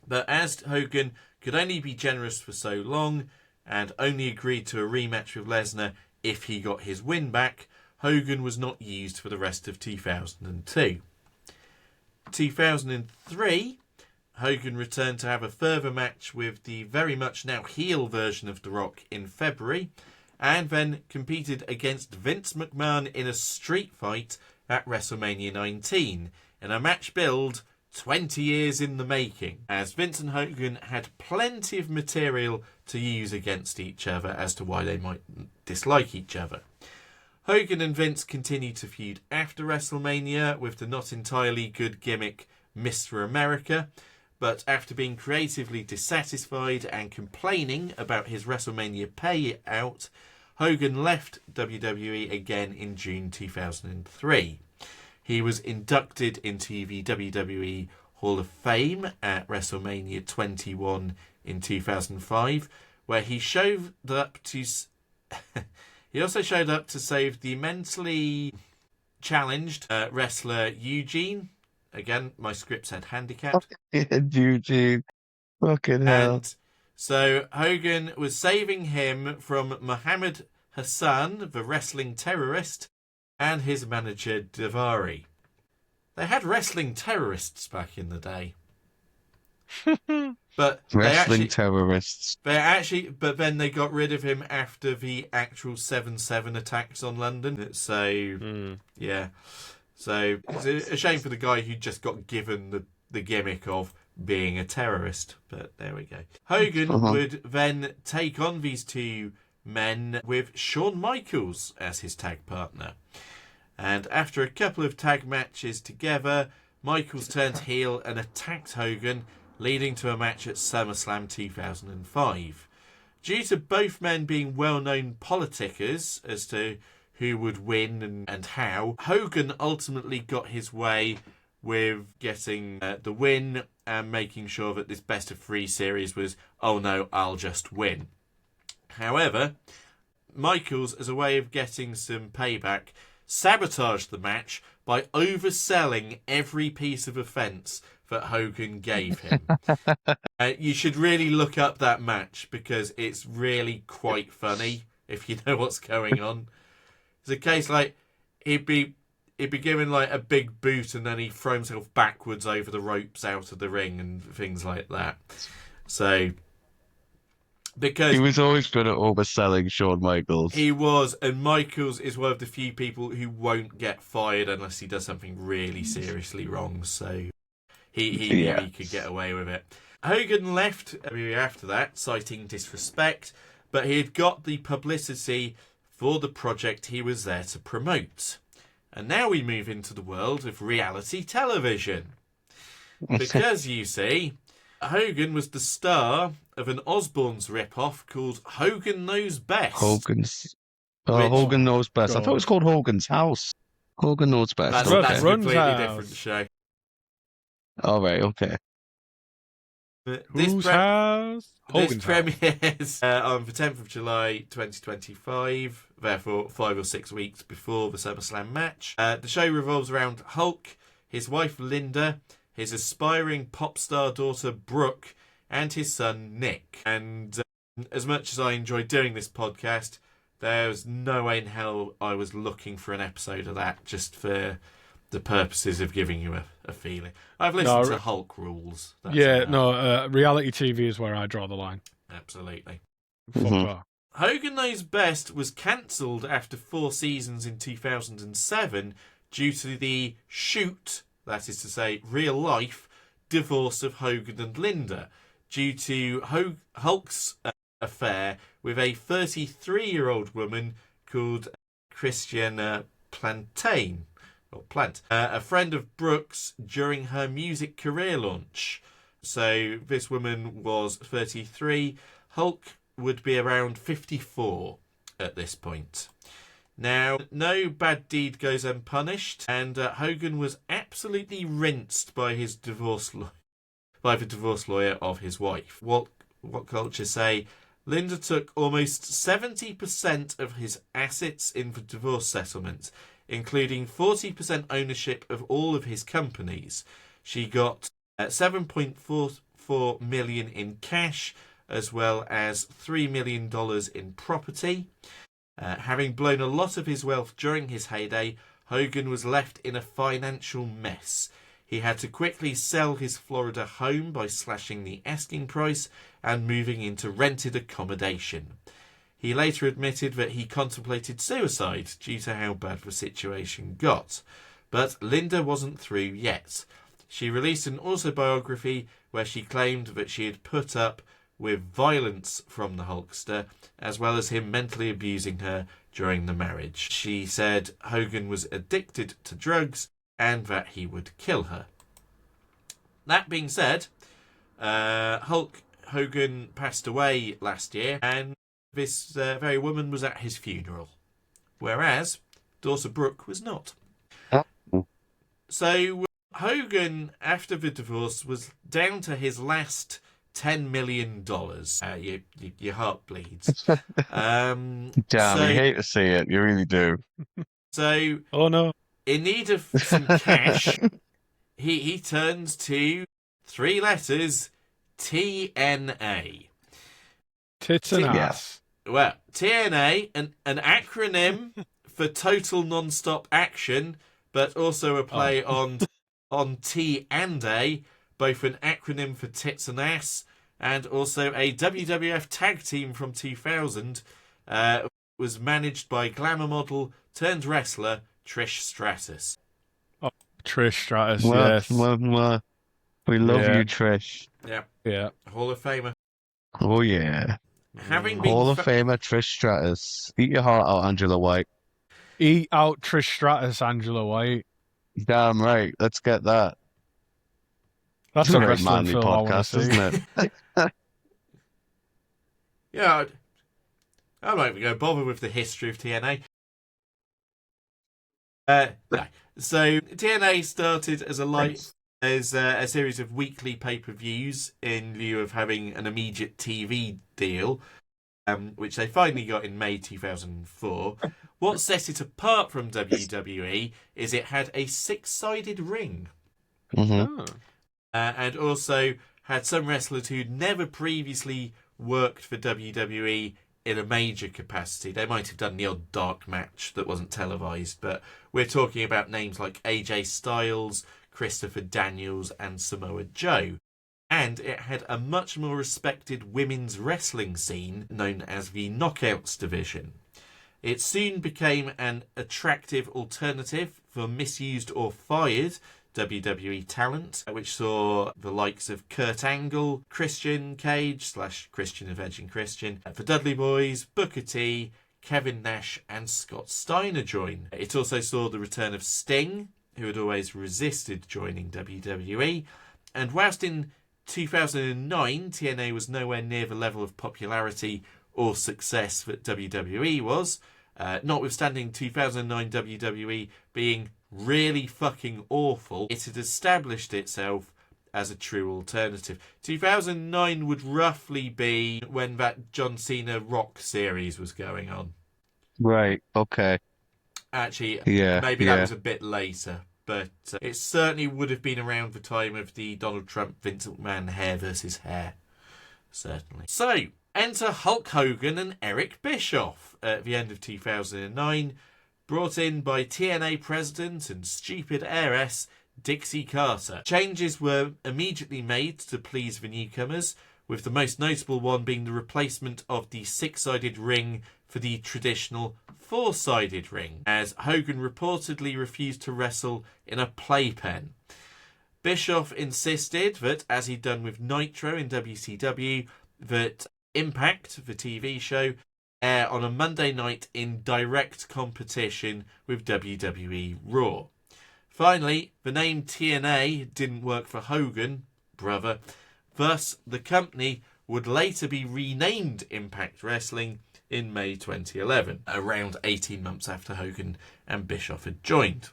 But as Hogan could only be generous for so long and only agreed to a rematch with Lesnar if he got his win back, Hogan was not used for the rest of 2002. 2003, Hogan returned to have a further match with the very much now heel version of The Rock in February, and then competed against Vince McMahon in a street fight at WrestleMania 19, in a match billed 20 years in the making, as Vince and Hogan had plenty of material to use against each other as to why they might dislike each other. Hogan and Vince continued to feud after WrestleMania with the not entirely good gimmick Mr. America, but after being creatively dissatisfied and complaining about his WrestleMania payout, Hogan left WWE again in June 2003. He was inducted into the WWE Hall of Fame at WrestleMania 21 in 2005, where he showed up to... he also showed up to save the mentally challenged wrestler Eugene. Again, my script said handicapped. Eugene. Fucking hell. And so Hogan was saving him from Muhammad Hassan, the wrestling terrorist, and his manager Davari. They had wrestling terrorists back in the day. But Wrestling terrorists. but then they got rid of him after the actual 7/7 attacks on London. So, yeah. So, it's a shame for the guy who just got given the gimmick of being a terrorist. But there we go. Hogan would then take on these two men with Shawn Michaels as his tag partner. And after a couple of tag matches together, Michaels turned heel and attacked Hogan, leading to a match at SummerSlam 2005. Due to both men being well-known politickers as to who would win and how, Hogan ultimately got his way with getting the win and making sure that this best-of-3 series was, oh no, I'll just win. However, Michaels, as a way of getting some payback, sabotaged the match by overselling every piece of offence that Hogan gave him. You should really look up that match because it's really quite funny if you know what's going on. It's a case like he'd be given like a big boot and then he'd throw himself backwards over the ropes out of the ring and things like that. So because he was always good at overselling Shawn Michaels. He was, and Michaels is one of the few people who won't get fired unless he does something really seriously wrong. So he knew he could get away with it. Hogan left after that, citing disrespect, but he had got the publicity for the project he was there to promote. And now we move into the world of reality television. Because, you see, Hogan was the star of an Osbourne's rip-off called Hogan Knows Best. Hogan Knows Best. I thought it was called Hogan's House. Hogan Knows Best. That's Okay. a completely different show. All right, okay. This Whose house? This Hogan's house. premieres on the 10th of July 2025, therefore 5 or 6 weeks before the SummerSlam match. The show revolves around Hulk, his wife Linda, his aspiring pop star daughter Brooke, and his son Nick. And as much as I enjoyed doing this podcast, there was no way in hell I was looking for an episode of that just for the purposes of giving you a feeling. I've listened to Hulk Rules. That's enough. Reality TV is where I draw the line. Absolutely. Fuck that. Hogan Knows Best was cancelled after 4 seasons in 2007 due to the shoot, that is to say, real life, divorce of Hogan and Linda, due to Hulk's affair with a 33-year-old woman called Christiana Plantain. Plant, a friend of Brooks during her music career launch. So this woman was 33. Hulk would be around 54 at this point. Now, no bad deed goes unpunished, and Hogan was absolutely rinsed by his by the divorce lawyer of his wife. What culture say? Linda took almost 70% of his assets in the divorce settlement, including 40% ownership of all of his companies. She got $7.44 million in cash, as well as $3 million in property. Having blown a lot of his wealth during his heyday, Hogan was left in a financial mess. He had to quickly sell his Florida home by slashing the asking price and moving into rented accommodation. He later admitted that he contemplated suicide due to how bad the situation got. But Linda wasn't through yet. She released an autobiography where she claimed that she had put up with violence from the Hulkster, as well as him mentally abusing her during the marriage. She said Hogan was addicted to drugs and that he would kill her. That being said, Hulk Hogan passed away last year, and this very woman was at his funeral, whereas daughter Brooke was not. So Hogan, after the divorce, was down to his last $10 million. Your heart bleeds. Damn, you hate to see it. You really do. So, oh no, in need of some cash, he turns to 3 letters, TNA. tits and ass. Well, TNA, an acronym for total non-stop action, but also a play on T and A, both an acronym for tits and ass, and also a WWF tag team from 2000, was managed by glamour model turned wrestler Trish Stratus. Oh, Trish Stratus, yes. yes. We love you, Trish. Yeah. Hall of Famer. Oh, yeah. Having been Hall of Famer Trish Stratus. Eat your heart out, Angela White. Eat out Trish Stratus, Angela White. Damn right. Let's get that. That's a wrestling film podcast, isn't it? Yeah, I'm not even going to bother with the history of TNA. No. So TNA started as a series of weekly pay-per-views in lieu of having an immediate TV deal, which they finally got in May 2004. What set it apart from WWE is it had a 6-sided ring. Mm-hmm. And also had some wrestlers who'd never previously worked for WWE in a major capacity. They might have done the odd dark match that wasn't televised, but we're talking about names like AJ Styles, Christopher Daniels, and Samoa Joe. And it had a much more respected women's wrestling scene known as the Knockouts division. It soon became an attractive alternative for misused or fired WWE talent, which saw the likes of Kurt Angle, Christian Cage / Christian of Edge and Christian, the Dudley Boys, Booker T, Kevin Nash and Scott Steiner join. It also saw the return of Sting, who had always resisted joining WWE, and whilst in 2009 TNA was nowhere near the level of popularity or success that WWE was, notwithstanding 2009 WWE being really fucking awful, it had established itself as a true alternative. 2009 would roughly be when that John Cena Rock series was going on. Right. Okay. Actually, Yeah. maybe that Yeah. was a bit later, but it certainly would have been around the time of the Donald Trump Vince McMahon hair versus hair. Certainly. So, enter Hulk Hogan and Eric Bischoff at the end of 2009, brought in by TNA president and stupid heiress Dixie Carter. Changes were immediately made to please the newcomers, with the most notable one being the replacement of the six-sided ring for the traditional four-sided ring, as Hogan reportedly refused to wrestle in a playpen. Bischoff insisted that, as he'd done with Nitro in WCW, that Impact, the TV show, air on a Monday night in direct competition with WWE Raw. Finally, the name TNA didn't work for Hogan, brother. Thus, the company would later be renamed Impact Wrestling in May 2011, around 18 months after Hogan and Bischoff had joined.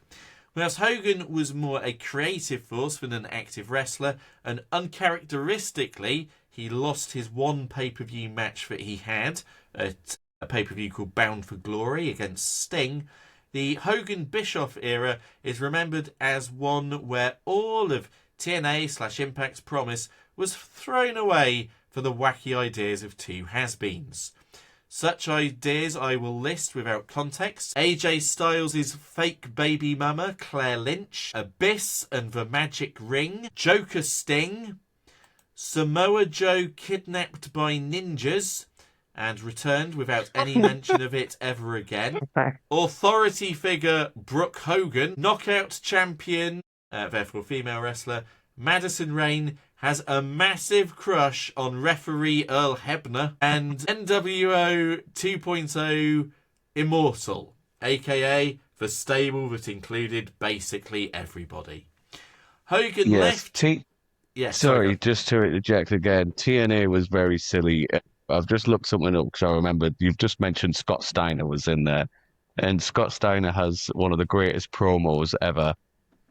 Whereas Hogan was more a creative force than an active wrestler, and uncharacteristically, he lost his one pay-per-view match that he had at a pay-per-view called Bound for Glory against Sting. The Hogan-Bischoff era is remembered as one where all of TNA/Impact's promise was thrown away for the wacky ideas of two has-beens. Such ideas I will list without context: AJ Styles' fake baby mama, Claire Lynch, Abyss and the Magic Ring, Joker Sting, Samoa Joe kidnapped by ninjas and returned without any mention of it ever again, authority figure Brooke Hogan, knockout champion, therefore female wrestler, Madison Rayne has a massive crush on referee Earl Hebner, and NWO 2.0 Immortal, aka the stable that included basically everybody. Hogan left... Yes, sorry, just to interject again, TNA was very silly. I've just looked something up because I remember you've just mentioned Scott Steiner was in there. And Scott Steiner has one of the greatest promos ever.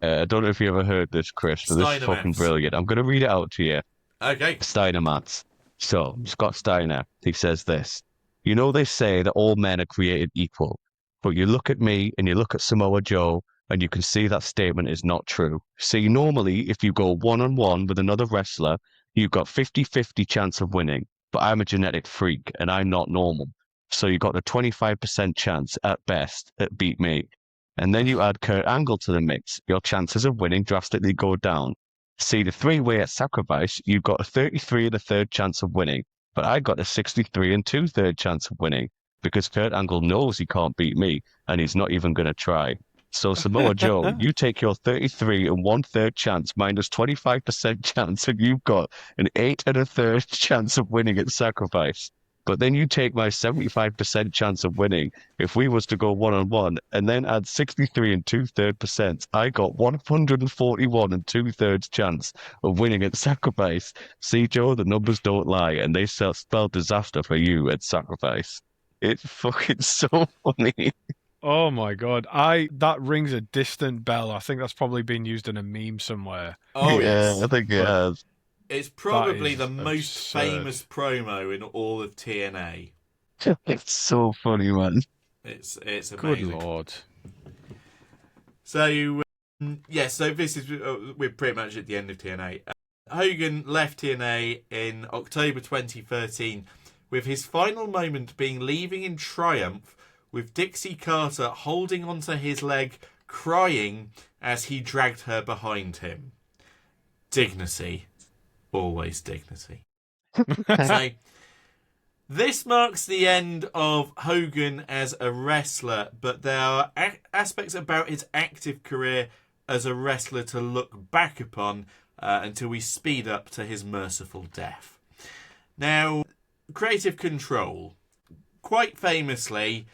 I don't know if you ever heard this, Chris, but this is fucking brilliant. I'm going to read it out to you. Okay. Steiner Mats. So, Scott Steiner, he says this. You know, they say that all men are created equal, but you look at me and you look at Samoa Joe and you can see that statement is not true. See, normally, if you go one-on-one with another wrestler, you've got 50-50 chance of winning, but I'm a genetic freak and I'm not normal. So you got a 25% chance at best at beat me. And then you add Kurt Angle to the mix, your chances of winning drastically go down. See, the three-way at Sacrifice, you've got a 33 and a third chance of winning, but I got a 63 and two-third chance of winning because Kurt Angle knows he can't beat me and he's not even going to try. So Samoa Joe, you take your 33 and one-third chance minus 25% chance and you've got an 8 and a third chance of winning at Sacrifice. But then you take my 75% chance of winning if we was to go one-on-one and then add 63 and two-third percent. I got 141 and two-thirds chance of winning at Sacrifice. See, Joe, the numbers don't lie and they spell disaster for you at Sacrifice. It's fucking so funny. Oh my god, that rings a distant bell. I think that's probably been used in a meme somewhere. Oh yeah, yes, I think it has. It's probably the absurd. most famous promo in all of TNA. It's so funny, man. It's amazing. Good lord. So so this is we're pretty much at the end of TNA. Hogan left TNA in October 2013, with his final moment being leaving in triumph, with Dixie Carter holding onto his leg, crying as he dragged her behind him. Dignity. Always dignity. So, this marks the end of Hogan as a wrestler, but there are aspects about his active career as a wrestler to look back upon until we speed up to his merciful death. Now, creative control. Quite famously,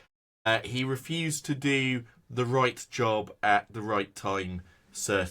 he refused to do the right job at the right time for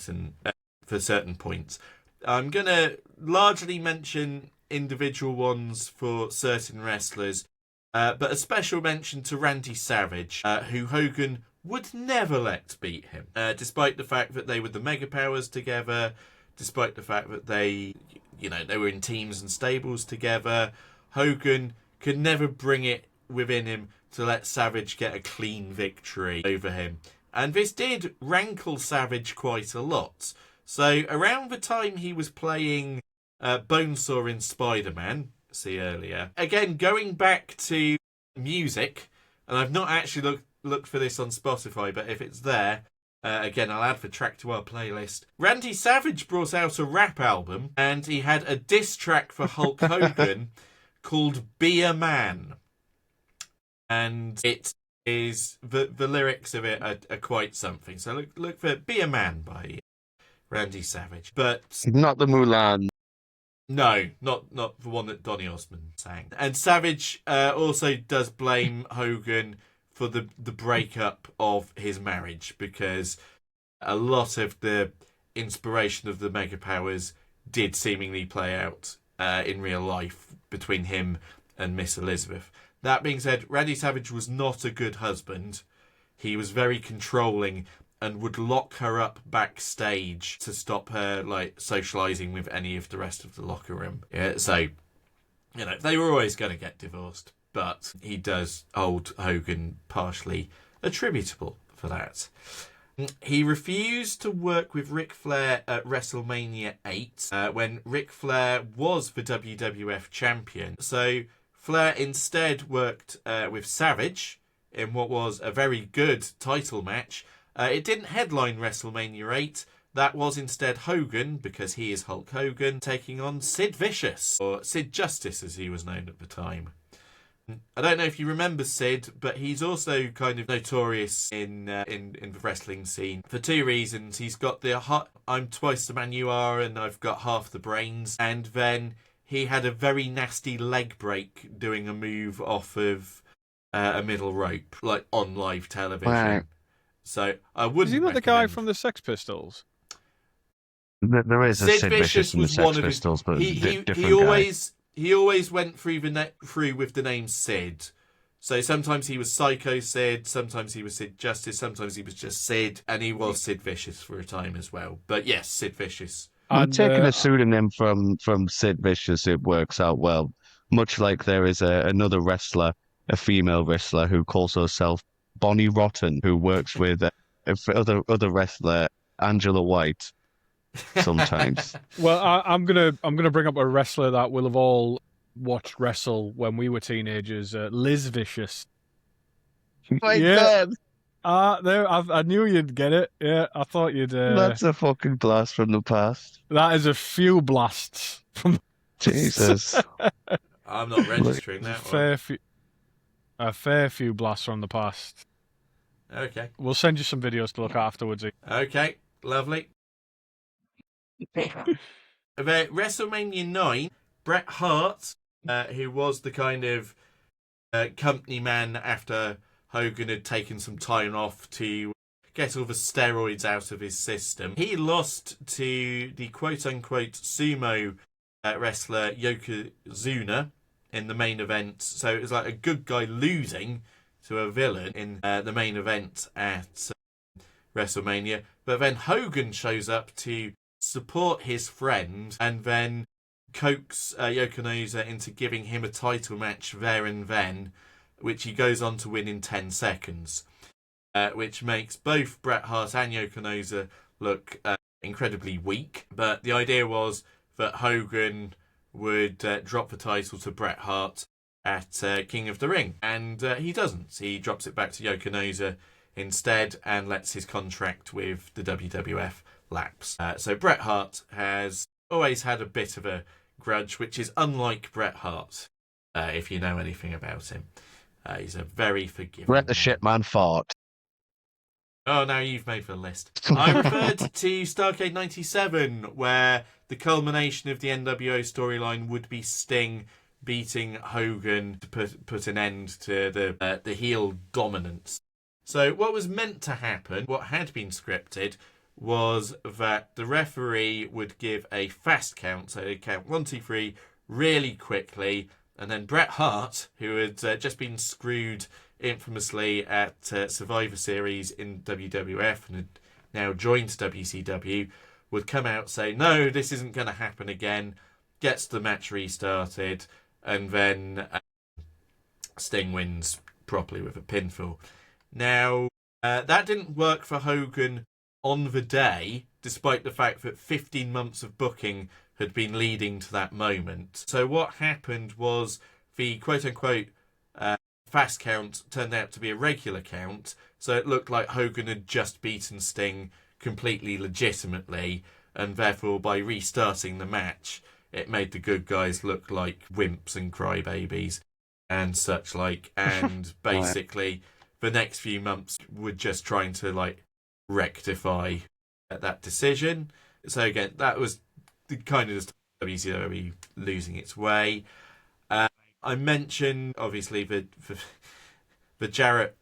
certain points. I'm going to largely mention individual ones for certain wrestlers, but a special mention to Randy Savage, who Hogan would never let beat him, despite the fact that they were the Mega Powers together, despite the fact that they were in teams and stables together, Hogan could never bring it within him to let Savage get a clean victory over him. And this did rankle Savage quite a lot. So around the time he was playing Bonesaw in Spider-Man, see earlier, again, going back to music, and I've not actually looked for this on Spotify, but if it's there, again, I'll add the track to our playlist. Randy Savage brought out a rap album, and he had a diss track for Hulk Hogan called Be a Man. And it is, the lyrics of it are quite something. So look for Be a Man by Randy Savage. But Not the Mulan. no, not the one that Donny Osmond sang. And Savage also does blame Hogan for the breakup of his marriage, because a lot of the inspiration of the Mega Powers did seemingly play out in real life between him and Miss Elizabeth. That being said, Randy Savage was not a good husband. He was very controlling and would lock her up backstage to stop her socializing with any of the rest of the locker room. Yeah, so they were always going to get divorced, but he does hold Hogan partially attributable for that. He refused to work with Ric Flair at WrestleMania 8 when Ric Flair was the WWF champion. So Flair instead worked with Savage in what was a very good title match. It didn't headline WrestleMania 8. That was instead Hogan, because he is Hulk Hogan, taking on Sid Vicious, or Sid Justice as he was known at the time. I don't know if you remember Sid, but he's also kind of notorious in the wrestling scene for two reasons. He's got the I'm twice the man you are and I've got half the brains. And then he had a very nasty leg break doing a move off of a middle rope, on live television. Wow. So I wouldn't. Is he not the guy from the Sex Pistols? There is a Sid Vicious in the Sex Pistols, but different guy. He always went through with the name Sid. So sometimes he was Psycho Sid, sometimes he was Sid Justice, sometimes he was just Sid, and he was Sid Vicious for a time as well. But yes, Sid Vicious. I'm taking a pseudonym from Sid Vicious. It works out well. Much like there is another wrestler, a female wrestler, who calls herself Bonnie Rotten, who works with other wrestler Angela White sometimes. Well, I'm gonna bring up a wrestler that we'll have all watched wrestle when we were teenagers, Liz Vicious. My God. I knew you'd get it. Yeah, I thought you'd. That's a fucking blast from the past. That is a few blasts from. Jesus. I'm not registering that one. A fair few blasts from the past. Okay. We'll send you some videos to look at afterwards. Okay, lovely. About WrestleMania 9, Bret Hart, who was the kind of company man after Hogan had taken some time off to get all the steroids out of his system, he lost to the quote-unquote sumo wrestler Yokozuna in the main event. So it was like a good guy losing to a villain in the main event at WrestleMania. But then Hogan shows up to support his friend and then coax Yokozuna into giving him a title match there and then, which he goes on to win in 10 seconds, which makes both Bret Hart and Yokozuna look incredibly weak. But the idea was that Hogan would drop the title to Bret Hart at King of the Ring, and he doesn't. He drops it back to Yokozuna instead and lets his contract with the WWF lapse. So Bret Hart has always had a bit of a grudge, which is unlike Bret Hart, if you know anything about him. He's a very forgiving Bret the shit man fart. Oh, now you've made the list. I referred to Starrcade 97, where the culmination of the NWO storyline would be Sting beating Hogan to put an end to the heel dominance. So what was meant to happen, what had been scripted, was that the referee would give a fast count, so they'd count 1, 2, 3 really quickly, and then Bret Hart, who had just been screwed infamously at Survivor Series in WWF and had now joined WCW, would come out, say, no, this isn't going to happen again, gets the match restarted, and then Sting wins properly with a pinfall. Now, that didn't work for Hogan on the day, despite the fact that 15 months of booking had been leading to that moment. So what happened was the quote-unquote fast count turned out to be a regular count, so it looked like Hogan had just beaten Sting completely legitimately, and therefore by restarting the match, it made the good guys look like wimps and crybabies and such like, and basically the next few months were just trying to like rectify that decision. So again, that was the kind of WCW losing its way. I mentioned obviously the Jarrett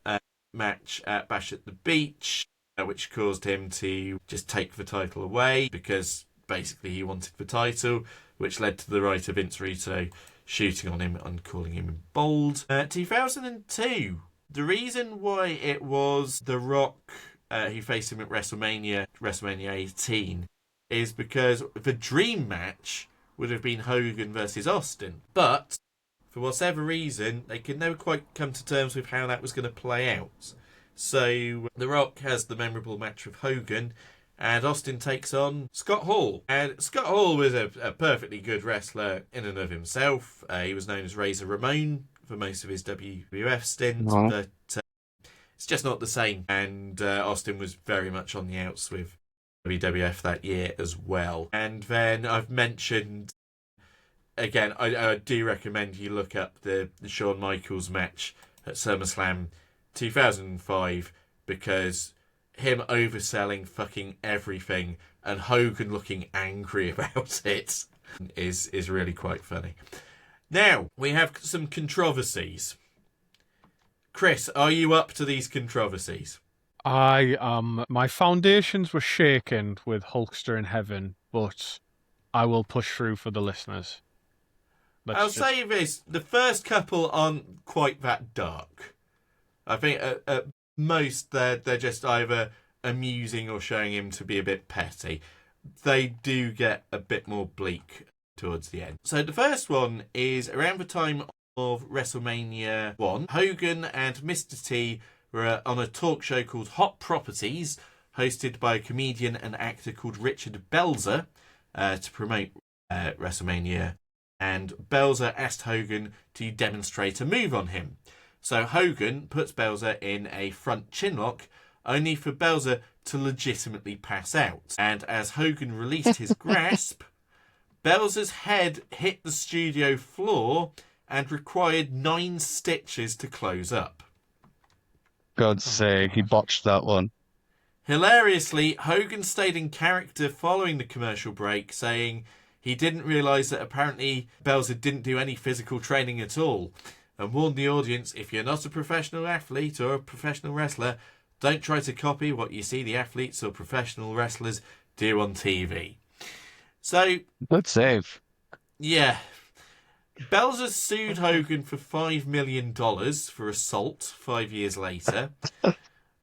match at Bash at the Beach, which caused him to just take the title away because basically he wanted the title, which led to the writer Vince Russo shooting on him and calling him bold. 2002, the reason why it was The Rock who faced him at WrestleMania 18, is because the dream match would have been Hogan versus Austin, but for whatever reason, they could never quite come to terms with how that was going to play out. So The Rock has the memorable match with Hogan, and Austin takes on Scott Hall. And Scott Hall was a perfectly good wrestler in and of himself. He was known as Razor Ramon for most of his WWF stint, but it's just not the same. And Austin was very much on the outs with WWF that year as well. And then I've mentioned, again, I do recommend you look up the Shawn Michaels match at SummerSlam 2005, because him overselling fucking everything and Hogan looking angry about it is really quite funny. Now, we have some controversies. Chris, are you up to these controversies? My foundations were shaken with Hulkster in Heaven, but I will push through for the listeners. I'll say this, the first couple aren't quite that dark. I think at most they're just either amusing or showing him to be a bit petty. They do get a bit more bleak towards the end. So the first one is around the time of WrestleMania 1. Hogan and Mr. T were on a talk show called Hot Properties, hosted by a comedian and actor called Richard Belzer, to promote WrestleMania. And Belzer asked Hogan to demonstrate a move on him. So Hogan puts Belzer in a front chinlock, only for Belzer to legitimately pass out. And as Hogan released his grasp, Belzer's head hit the studio floor and required 9 stitches to close up. God's sake, he botched that one. Hilariously, Hogan stayed in character following the commercial break, saying he didn't realise that apparently Belzer didn't do any physical training at all, and warned the audience, if you're not a professional athlete or a professional wrestler, don't try to copy what you see the athletes or professional wrestlers do on TV. So, Good save. yeah. Belzer sued Hogan for $5 million for assault 5 years later,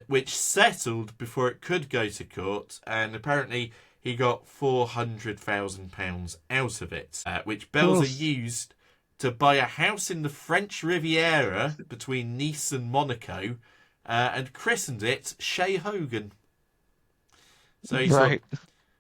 which settled before it could go to court, and apparently he got £400,000 out of it, which Belzer used to buy a house in the French Riviera between Nice and Monaco, and christened it Shea Hogan. So he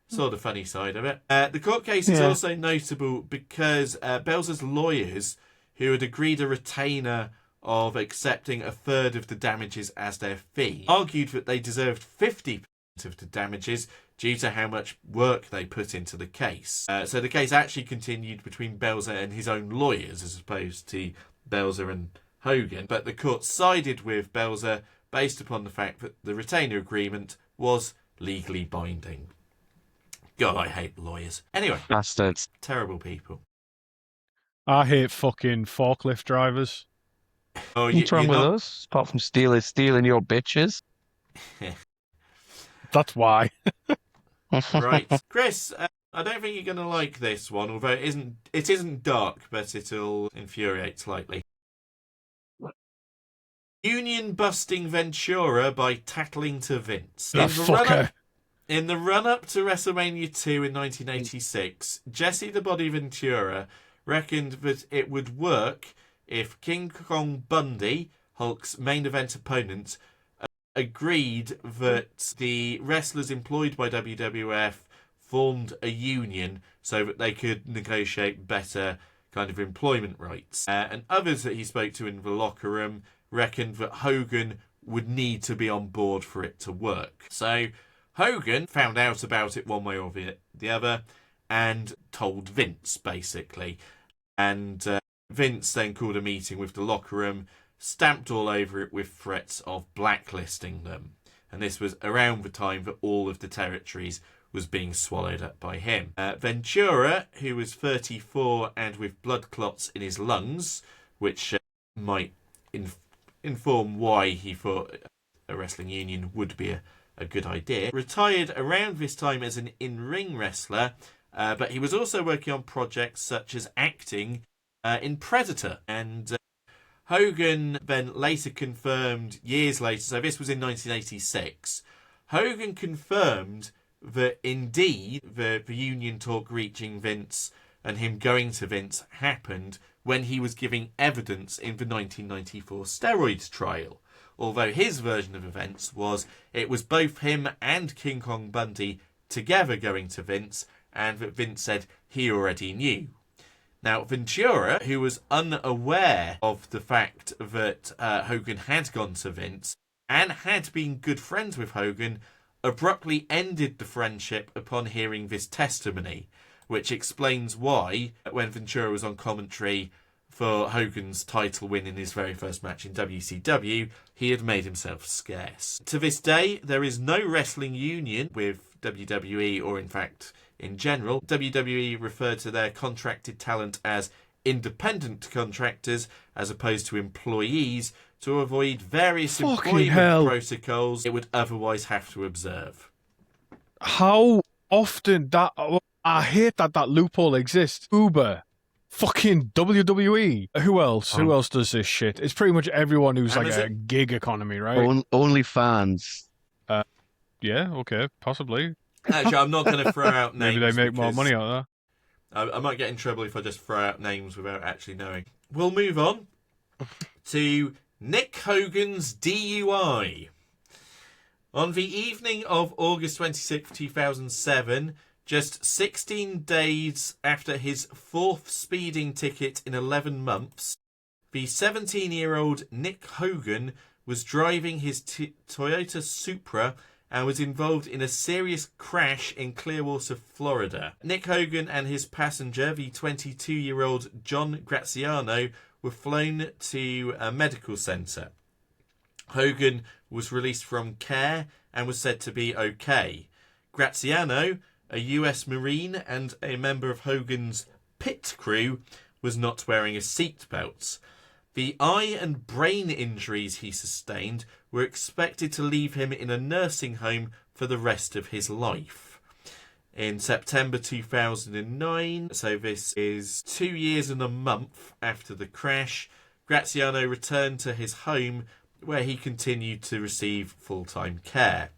saw the funny side of it. The court case is also notable because Belzer's lawyers, who had agreed a retainer of accepting a third of the damages as their fee, argued that they deserved 50% of the damages due to how much work they put into the case. So the case actually continued between Belzer and his own lawyers as opposed to Belzer and Hogan, but the court sided with Belzer based upon the fact that the retainer agreement was legally binding. God, I hate lawyers. Anyway, Bastards. terrible people. I hate fucking forklift drivers. Oh, What's wrong with us? Apart from stealing your bitches. That's why. Right. Chris, I don't think you're going to like this one, although it isn't dark, but it'll infuriate slightly. Union busting Ventura by tattling to Vince. That fucker. In the run-up to WrestleMania 2 in 1986, Jesse the Body Ventura reckoned that it would work if King Kong Bundy, Hulk's main event opponent, agreed that the wrestlers employed by WWF formed a union so that they could negotiate better kind of employment rights. And others that he spoke to in the locker room reckoned that Hogan would need to be on board for it to work. So Hogan found out about it one way or the other and told Vince, basically. And Vince then called a meeting with the locker room, stamped all over it with threats of blacklisting them. And this was around the time that all of the territories was being swallowed up by him. Ventura, who was 34 and with blood clots in his lungs, which might inform why he thought a wrestling union would be a good idea, retired around this time as an in-ring wrestler, but he was also working on projects such as acting in Predator. And Hogan then later confirmed, years later, so this was in 1986, Hogan confirmed that indeed the union talk reaching Vince and him going to Vince happened when he was giving evidence in the 1994 steroid trial. Although his version of events was it was both him and King Kong Bundy together going to Vince, and that Vince said he already knew. Now, Ventura, who was unaware of the fact that Hogan had gone to Vince and had been good friends with Hogan, abruptly ended the friendship upon hearing this testimony, which explains why, when Ventura was on commentary for Hogan's title win in his very first match in WCW, he had made himself scarce. To this day, there is no wrestling union with WWE, or in fact, in general. WWE refer to their contracted talent as independent contractors as opposed to employees, to avoid various employment protocols it would otherwise have to observe. How often that... I hate that loophole exists. Uber. Fucking WWE. Who else? Who else does this shit? It's pretty much everyone who's like a gig economy, right? Only fans. Yeah, okay, possibly. Actually, I'm not going to throw out names. Maybe they make more money out of that. I might get in trouble if I just throw out names without actually knowing. We'll move on to Nick Hogan's DUI. On the evening of August 26, 2007, just 16 days after his fourth speeding ticket in 11 months, the 17-year-old Nick Hogan was driving his Toyota Supra and was involved in a serious crash in Clearwater, Florida. Nick Hogan and his passenger, the 22-year-old John Graziano, were flown to a medical centre. Hogan was released from care and was said to be okay. Graziano, a US Marine and a member of Hogan's pit crew, was not wearing a seatbelt. The eye and brain injuries he sustained were expected to leave him in a nursing home for the rest of his life. In September 2009, so this is 2 years and a month after the crash, Graziano returned to his home where he continued to receive full-time care.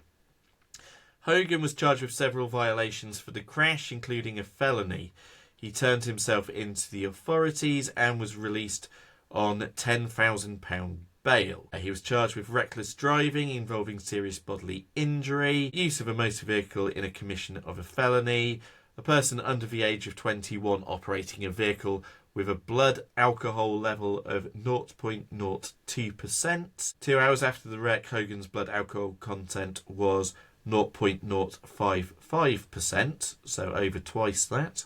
Hogan was charged with several violations for the crash, including a felony. He turned himself into the authorities and was released on £10,000 bail. He was charged with reckless driving involving serious bodily injury, use of a motor vehicle in a commission of a felony, a person under the age of 21 operating a vehicle with a blood alcohol level of 0.02%. 2 hours after the wreck, Hogan's blood alcohol content was 0.055%, so over twice that.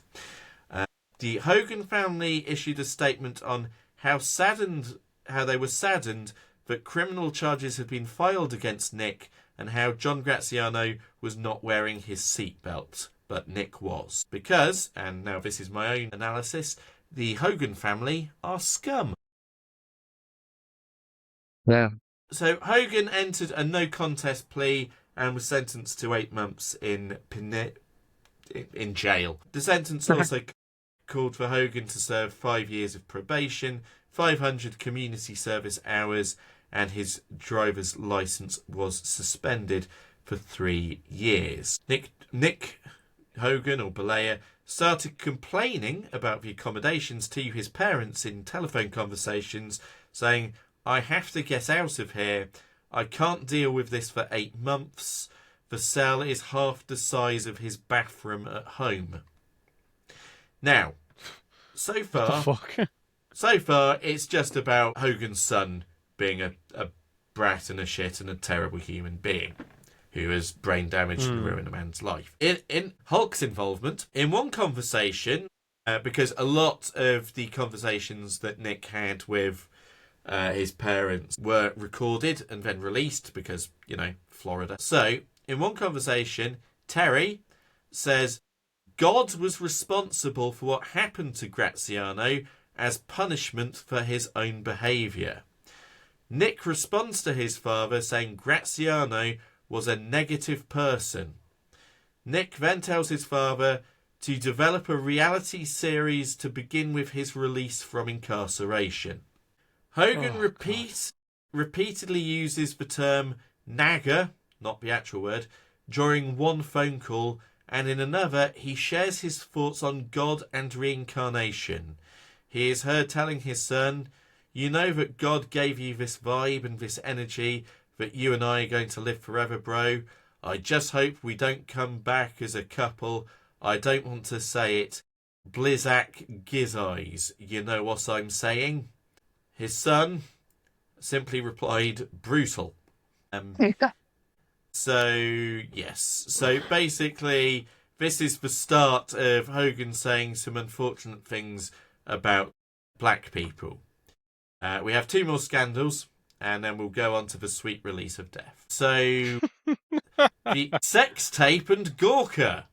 The Hogan family issued a statement on how they were saddened that criminal charges had been filed against Nick and how John Graziano was not wearing his seatbelt, but Nick was. Because, and now this is my own analysis, the Hogan family are scum. Yeah. So Hogan entered a no contest plea and was sentenced to 8 months in jail. The sentence also called for Hogan to serve 5 years of probation, 500 community service hours, and his driver's license was suspended for 3 years. Nick Hogan, or Belair, started complaining about the accommodations to his parents in telephone conversations, saying, "I have to get out of here. I can't deal with this for 8 months. The cell is half the size of his bathroom at home." Now, so far, it's just about Hogan's son being a brat and a shit and a terrible human being who has brain damage and ruined a man's life. In Hulk's involvement, in one conversation, because a lot of the conversations that Nick had with his parents were recorded and then released because, Florida. So, in one conversation, Terry says God was responsible for what happened to Graziano as punishment for his own behaviour. Nick responds to his father saying Graziano was a negative person. Nick then tells his father to develop a reality series to begin with his release from incarceration. Hogan repeatedly uses the term nagger, not the actual word, during one phone call, and in another he shares his thoughts on God and reincarnation. He is heard telling his son, "You know that God gave you this vibe and this energy, that you and I are going to live forever, bro. I just hope we don't come back as a couple. I don't want to say it. Blizzak Gizeyes, you know what I'm saying?" His son simply replied, "Brutal." So, yes. So, basically, this is the start of Hogan saying some unfortunate things about black people. We have 2 more scandals, and then we'll go on to the sweet release of death. So, the sex tape and Gorka.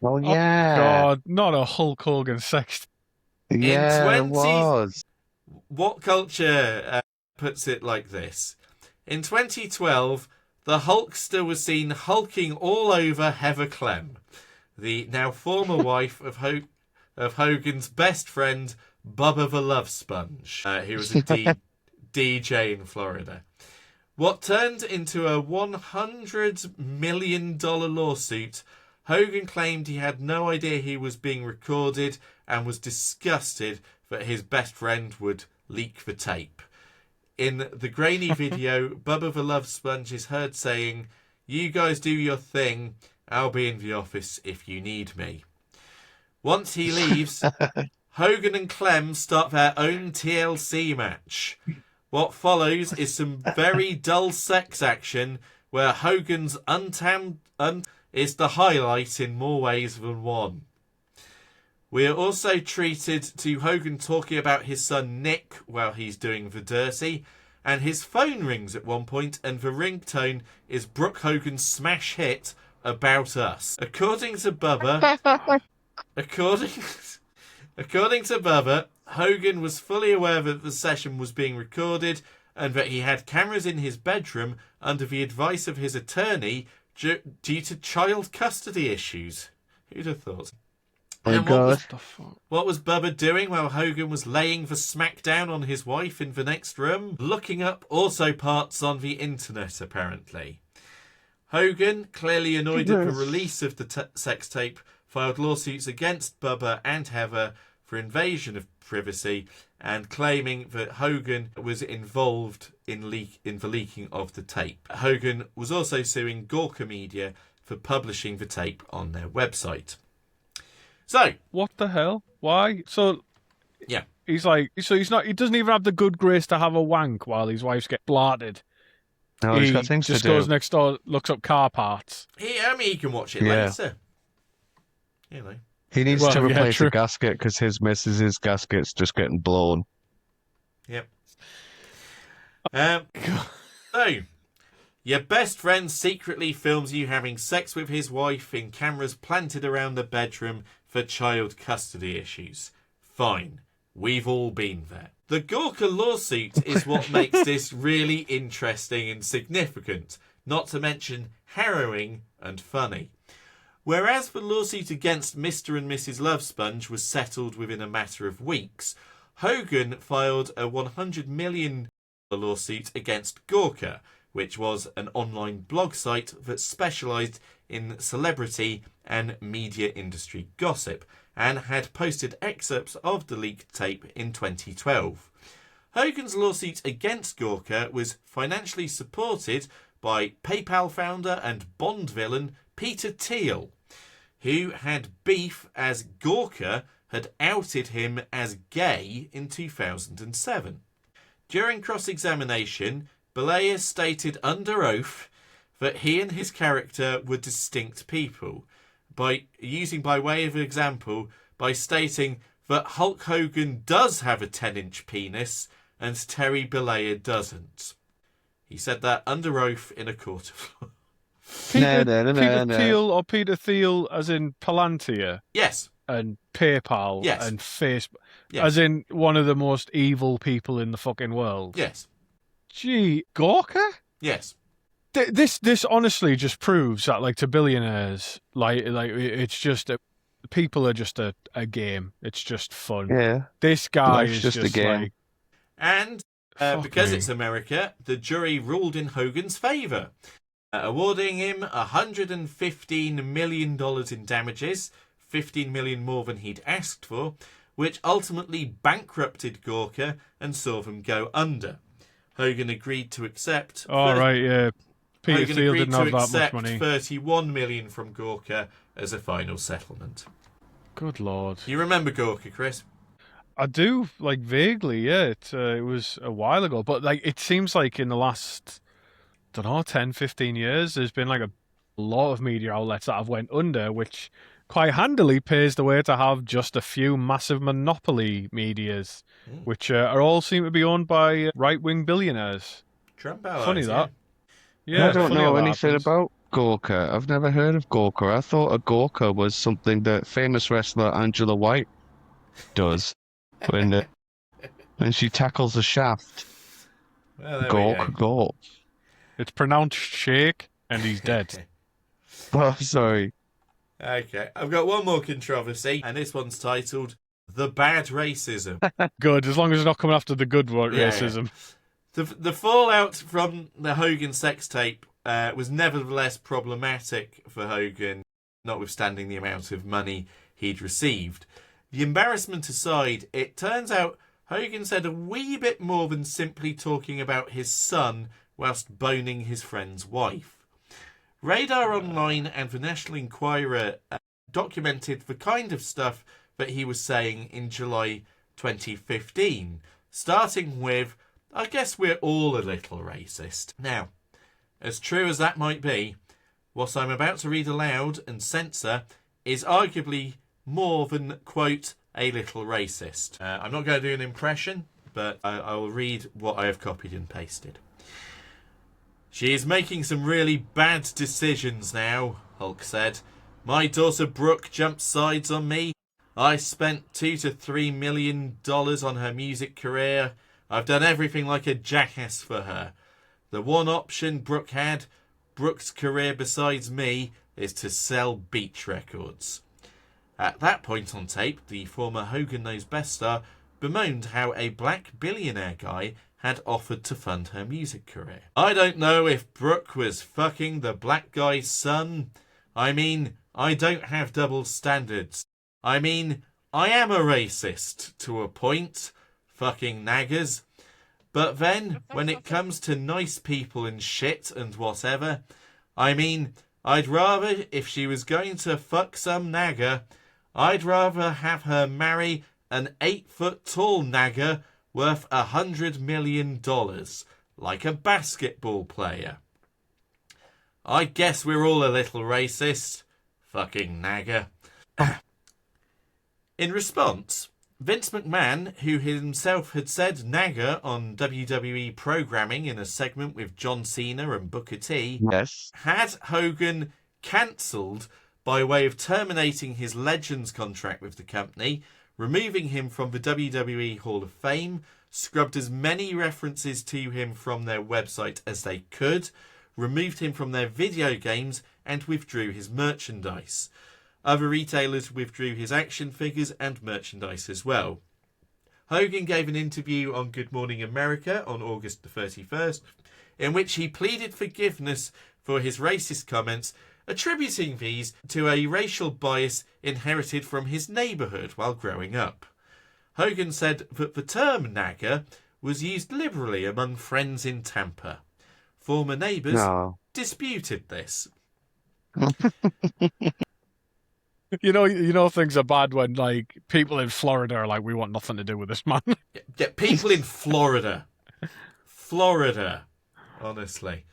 Oh, yeah. Oh, God, not a Hulk Hogan sex. Yeah, it was. What Culture puts it like this. In 2012, the Hulkster was seen hulking all over Heather Clem, the now former wife of Hogan's best friend, Bubba the Love Sponge, who was a DJ in Florida. What turned into a $100 million lawsuit, Hogan claimed he had no idea he was being recorded and was disgusted that his best friend would leak the tape. In the grainy video, Bubba the Love Sponge is heard saying, "You guys do your thing. I'll be in the office if you need me." Once he leaves, Hogan and Clem start their own TLC match. What follows is some very dull sex action where Hogan's untamed is the highlight in more ways than one. We are also treated to Hogan talking about his son Nick while he's doing the dirty, and his phone rings at one point, and the ringtone is Brooke Hogan's smash hit "About Us." According to Bubba, Hogan was fully aware that the session was being recorded and that he had cameras in his bedroom under the advice of his attorney due to child custody issues. Who'd have thought? Oh, God. What was Bubba doing while Hogan was laying the smackdown on his wife in the next room? Looking up also parts on the internet, apparently. Hogan, clearly annoyed at the release of the sex tape, filed lawsuits against Bubba and Heather for invasion of privacy and claiming that Hogan was involved in the leaking of the tape. Hogan was also suing Gorka Media for publishing the tape on their website. So, what the hell? Why? So, yeah, he's not. He doesn't even have the good grace to have a wank while his wife gets blarted. No, he's got things to do. Just goes next door, looks up car parts. He can watch it later. He needs to replace the gasket because his missus's gasket's just getting blown. Yep. So, your best friend secretly films you having sex with his wife in cameras planted around the bedroom for child custody issues. Fine. We've all been there. The Gorka lawsuit is what makes this really interesting and significant, not to mention harrowing and funny. Whereas the lawsuit against Mr. and Mrs. Love Sponge was settled within a matter of weeks, Hogan filed a $100 million lawsuit against Gorka, which was an online blog site that specialised in celebrity and media industry gossip, and had posted excerpts of the leaked tape in 2012. Hogan's lawsuit against Gorka was financially supported by PayPal founder and Bond villain Peter Thiel, who had beef as Gorka had outed him as gay in 2007. During cross-examination, Belair stated under oath that he and his character were distinct people, by way of example, by stating that Hulk Hogan does have a 10-inch penis and Terry Belair doesn't. He said that under oath in a court of law. Peter Thiel, or Peter Thiel as in Palantir? Yes. And PayPal, yes. And Facebook, yes. As in one of the most evil people in the fucking world. Yes. Gee, Gorka? Yes. This honestly just proves that, like, to billionaires, like it's just people are just a game. It's just fun. Yeah. This guy Life's is just a game. like, and because it's America, the jury ruled in Hogan's favour, awarding him $115 million in damages, $15 million more than he'd asked for, which ultimately bankrupted Gorka and saw them go under. Hogan agreed to accept. Peter Hogan Thiel agreed didn't to have that accept much money. $31 million from Gorka as a final settlement. Good lord. You remember Gorka, Chris? I do, like, vaguely, yeah. It was a while ago, but like it seems like in the last, 10, 15 years, there's been like a lot of media outlets that have went under, which quite handily paves the way to have just a few massive monopoly medias, which are all seem to be owned by right-wing billionaires. Trump allies, Funny that. Yeah, Yeah, I don't funny know how that anything happens. about Gorka. I've never heard of Gorka. I thought a Gorka was something that famous wrestler Angela White does when she tackles a shaft. Well, there Gork, we go. Gork. It's pronounced shake, and he's dead. Oh, sorry. Okay, I've got one more controversy, and this one's titled "The Bad Racism." Good, as long as it's not coming after the good Yeah. racism. The fallout from the Hogan sex tape was nevertheless problematic for Hogan, notwithstanding the amount of money he'd received. The embarrassment aside, it turns out Hogan said a wee bit more than simply talking about his son whilst boning his friend's wife. Radar Online and the National Enquirer documented the kind of stuff that he was saying in July 2015, starting with, "I guess we're all a little racist." Now, as true as that might be, what I'm about to read aloud and censor is arguably more than, quote, a little racist. I'm not going to do an impression, but I will read what I have copied and pasted. "She is making some really bad decisions now," Hulk said. "My daughter Brooke jumped sides on me. I spent $2 to $3 million on her music career. I've done everything like a jackass for her. The one option Brooke had, Brooke's career besides me, is to sell beach records." At that point on tape, the former Hogan Knows Best star bemoaned how a black billionaire guy had offered to fund her music career. "I don't know if Brooke was fucking the black guy's son. I mean, I don't have double standards. I mean, I am a racist to a point, fucking naggers. But then, when it comes to nice people and shit and whatever, I mean, I'd rather, if she was going to fuck some nagger, I'd rather have her marry an 8-foot-tall nagger worth $100 million, like a basketball player. I guess we're all a little racist. Fucking nagger." In response, Vince McMahon, who himself had said nagger on WWE programming in a segment with John Cena and Booker T, Yes. had Hogan cancelled by way of terminating his Legends contract with the company, removing him from the WWE Hall of Fame, scrubbed as many references to him from their website as they could, removed him from their video games, and withdrew his merchandise. Other retailers withdrew his action figures and merchandise as well. Hogan gave an interview on Good Morning America on August the 31st, in which he pleaded forgiveness for his racist comments, attributing these to a racial bias inherited from his neighbourhood while growing up. Hogan said that the term nagger was used liberally among friends in Tampa. Former neighbours disputed this. You know things are bad when like people in Florida are like, we want nothing to do with this man. Yeah, people in Florida. Honestly.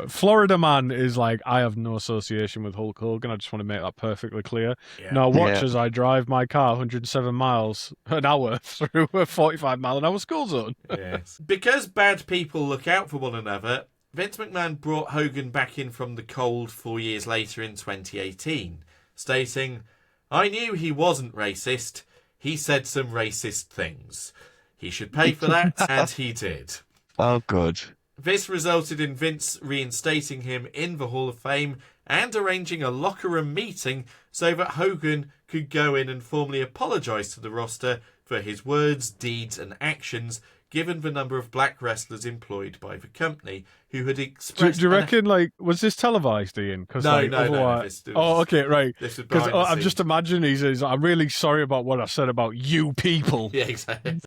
Florida man is like, I have no association with Hulk Hogan. I just want to make that perfectly clear. Yeah. Now watch as I drive my car 107 miles an hour through a 45-mile-an-hour school zone. Yes. Because bad people look out for one another, Vince McMahon brought Hogan back in from the cold 4 years later in 2018, stating, "I knew he wasn't racist. He said some racist things. He should pay for that," and he did. Oh, good. This resulted in Vince reinstating him in the Hall of Fame and arranging a locker room meeting so that Hogan could go in and formally apologise to the roster for his words, deeds and actions, given the number of black wrestlers employed by the company who had expressed... Do you reckon, like, was this televised, Ian? Cause, No, like, no. Oh, okay, right. Because I'm just imagining he says, "I'm really sorry about what I said about you people." Yeah, exactly.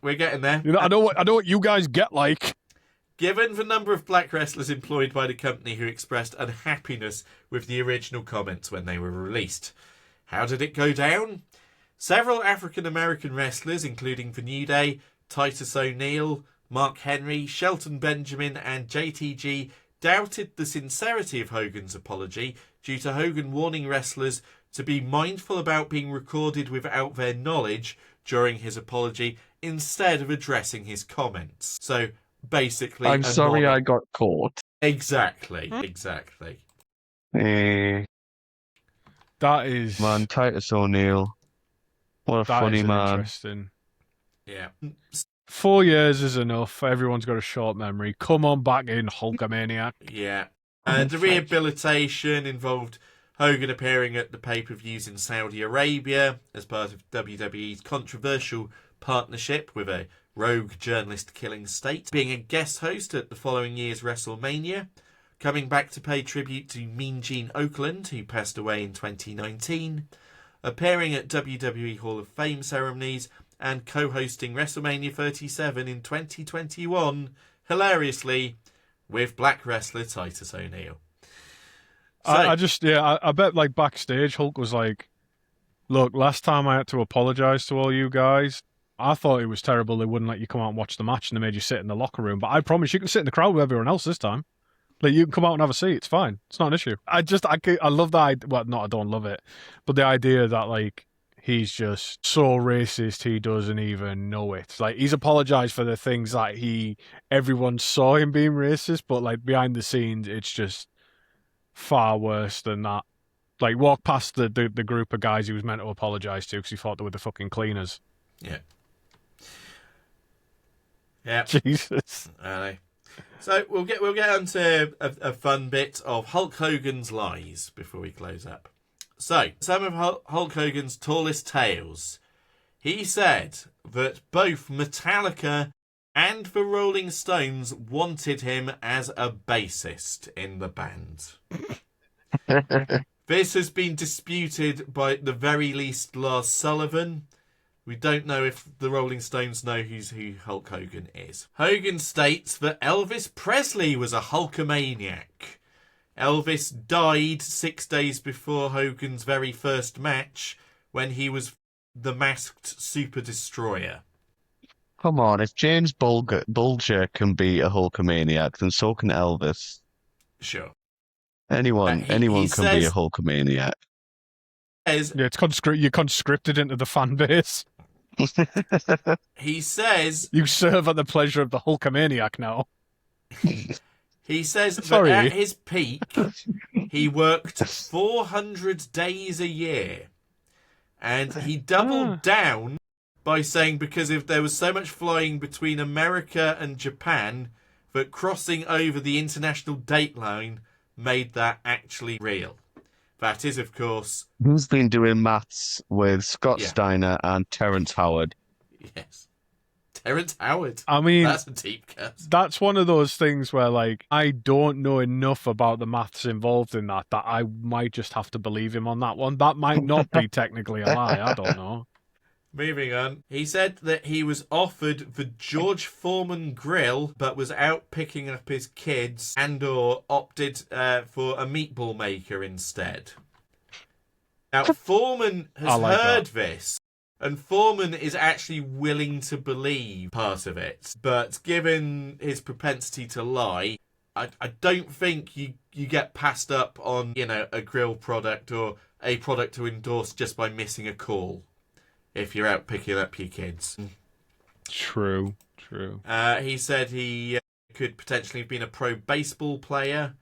We're getting there. You know, I know what you guys get like. Given the number of black wrestlers employed by the company who expressed unhappiness with the original comments when they were released. How did it go down? Several African-American wrestlers, including The New Day, Titus O'Neil, Mark Henry, Shelton Benjamin and JTG, doubted the sincerity of Hogan's apology due to Hogan warning wrestlers to be mindful about being recorded without their knowledge during his apology instead of addressing his comments. So basically, I'm sorry I got caught. Exactly. That is... Man, Titus O'Neil. What a funny man. Interesting. Yeah. 4 years is enough. Everyone's got a short memory. Come on back in, Hulkamania. Yeah. And the rehabilitation involved Hogan appearing at the pay-per-views in Saudi Arabia as part of WWE's controversial partnership with a rogue journalist-killing state, being a guest host at the following year's WrestleMania, coming back to pay tribute to Mean Gene Okerlund, who passed away in 2019, appearing at WWE Hall of Fame ceremonies, and co-hosting WrestleMania 37 in 2021, hilariously, with black wrestler Titus O'Neil. So, I bet like backstage Hulk was like, "Look, last time I had to apologise to all you guys, I thought it was terrible they wouldn't let you come out and watch the match and they made you sit in the locker room, but I promise you can sit in the crowd with everyone else this time. Like, you can come out and have a seat, it's fine. It's not an issue." I love that, well, not I don't love it, but the idea that, like, he's just so racist he doesn't even know it. Like, he's apologised for the things that everyone saw him being racist, but, like, behind the scenes, it's just far worse than that. Like, walk past the group of guys he was meant to apologise to because he thought they were the fucking cleaners. Yeah. Yeah. Jesus. So we'll get on to a fun bit of Hulk Hogan's lies before we close up. So, some of Hulk Hogan's tallest tales. He said that both Metallica and the Rolling Stones wanted him as a bassist in the band. This has been disputed by at the very least Lars Sullivan. We don't know if the Rolling Stones know who Hulk Hogan is. Hogan states that Elvis Presley was a Hulkamaniac. Elvis died 6 days before Hogan's very first match when he was the masked Super Destroyer. Come on, if James Bulger can be a Hulkamaniac, then so can Elvis. Sure. Anyone can be a Hulkamaniac. Yeah, you're conscripted into the fan base. He says... You serve at the pleasure of the Hulkamaniac now. He says that at his peak, he worked 400 days a year. And he doubled down by saying because if there was so much flying between America and Japan that crossing over the international date line made that actually real. That is, of course... Who's been doing maths with Scott Steiner and Terrence Howard? Yes. Terrence Howard. I mean, That's a deep cut. that's one of those things where, like, I don't know enough about the maths involved in that I might just have to believe him on that one. That might not be technically a lie. I don't know. Moving on. He said that he was offered the George Foreman grill, but was out picking up his kids and/or opted for a meatball maker instead. Now, Foreman has heard this, and Foreman is actually willing to believe part of it. But given his propensity to lie, I don't think you get passed up on, a grill product or a product to endorse just by missing a call if you're out picking up your kids. True. He said he could potentially have been a pro baseball player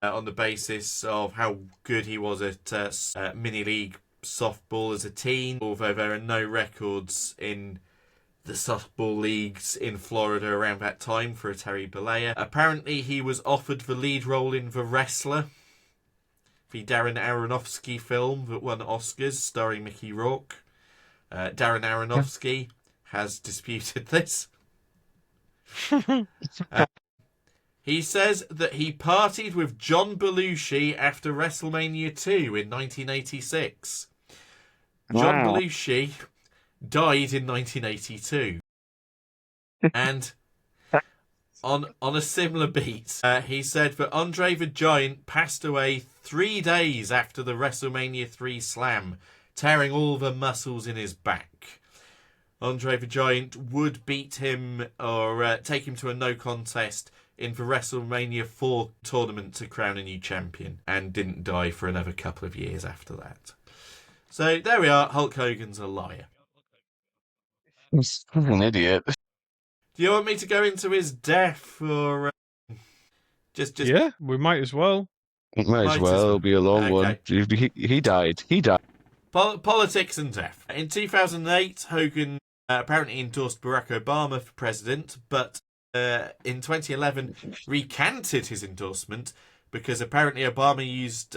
on the basis of how good he was at mini league softball as a teen, although there are no records in the softball leagues in Florida around that time for a Terry Bollea. Apparently he was offered the lead role in The Wrestler, the Darren Aronofsky film that won Oscars starring Mickey Rourke. Darren Aronofsky has disputed this. He says that he partied with John Belushi after WrestleMania 2 in 1986. John Belushi died in 1982. And on a similar beat, he said that Andre the Giant passed away 3 days after the WrestleMania 3 slam, tearing all the muscles in his back. Andre the Giant would beat him or take him to a no contest in the WrestleMania 4 tournament to crown a new champion, and didn't die for another couple of years after that. So there we are. Hulk Hogan's a liar. He's an idiot. Do you want me to go into his death, or just? Yeah, we might as well. It might as well. It'll be a long one. He died. Politics and death. In 2008, Hogan apparently endorsed Barack Obama for president, but in 2011 recanted his endorsement because apparently Obama used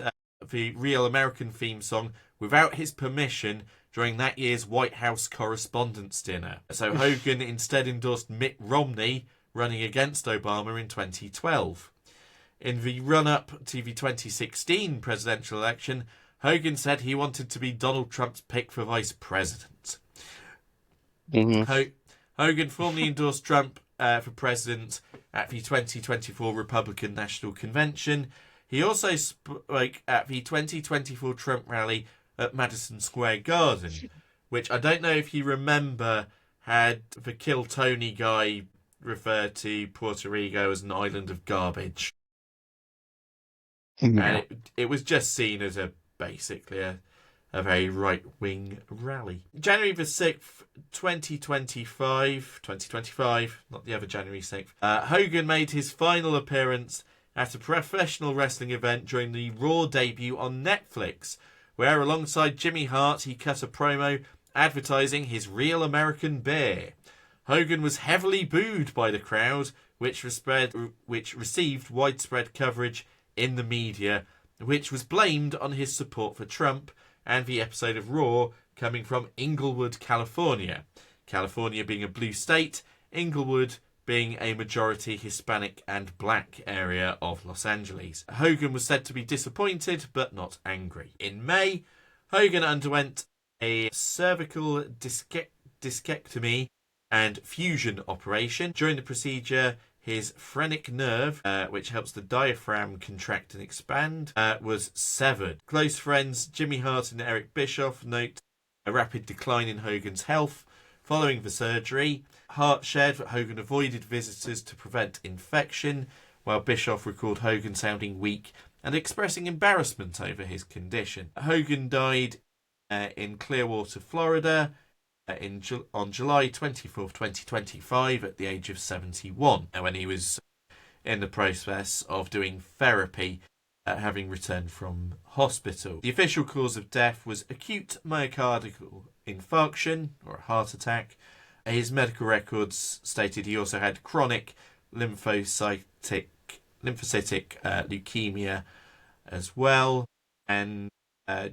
the Real American theme song without his permission during that year's White House Correspondents' Dinner. So Hogan instead endorsed Mitt Romney, running against Obama in 2012. In the run-up to the 2016 presidential election, Hogan said he wanted to be Donald Trump's pick for vice president. Mm-hmm. Hogan formally endorsed Trump for president at the 2024 Republican National Convention. He also spoke at the 2024 Trump rally at Madison Square Garden, which I don't know if you remember had the Kill Tony guy refer to Puerto Rico as an island of garbage. No. And it was just seen as basically a very right-wing rally. January the 6th, 2025, not the other January 6th, Hogan made his final appearance at a professional wrestling event during the Raw debut on Netflix, where alongside Jimmy Hart he cut a promo advertising his Real American beer. Hogan was heavily booed by the crowd, which received widespread coverage in the media, which was blamed on his support for Trump and the episode of Raw coming from Inglewood, California. California being a blue state, Inglewood being a majority Hispanic and black area of Los Angeles. Hogan was said to be disappointed but not angry. In May, Hogan underwent a cervical discectomy and fusion operation. During the procedure, his phrenic nerve, which helps the diaphragm contract and expand, was severed. Close friends Jimmy Hart and Eric Bischoff note a rapid decline in Hogan's health following the surgery. Hart shared that Hogan avoided visitors to prevent infection, while Bischoff recalled Hogan sounding weak and expressing embarrassment over his condition. Hogan died in Clearwater, Florida, on July 24th, 2025, at the age of 71, when he was in the process of doing therapy, having returned from hospital. The official cause of death was acute myocardial infarction, or a heart attack. His medical records stated he also had chronic lymphocytic leukemia as well. And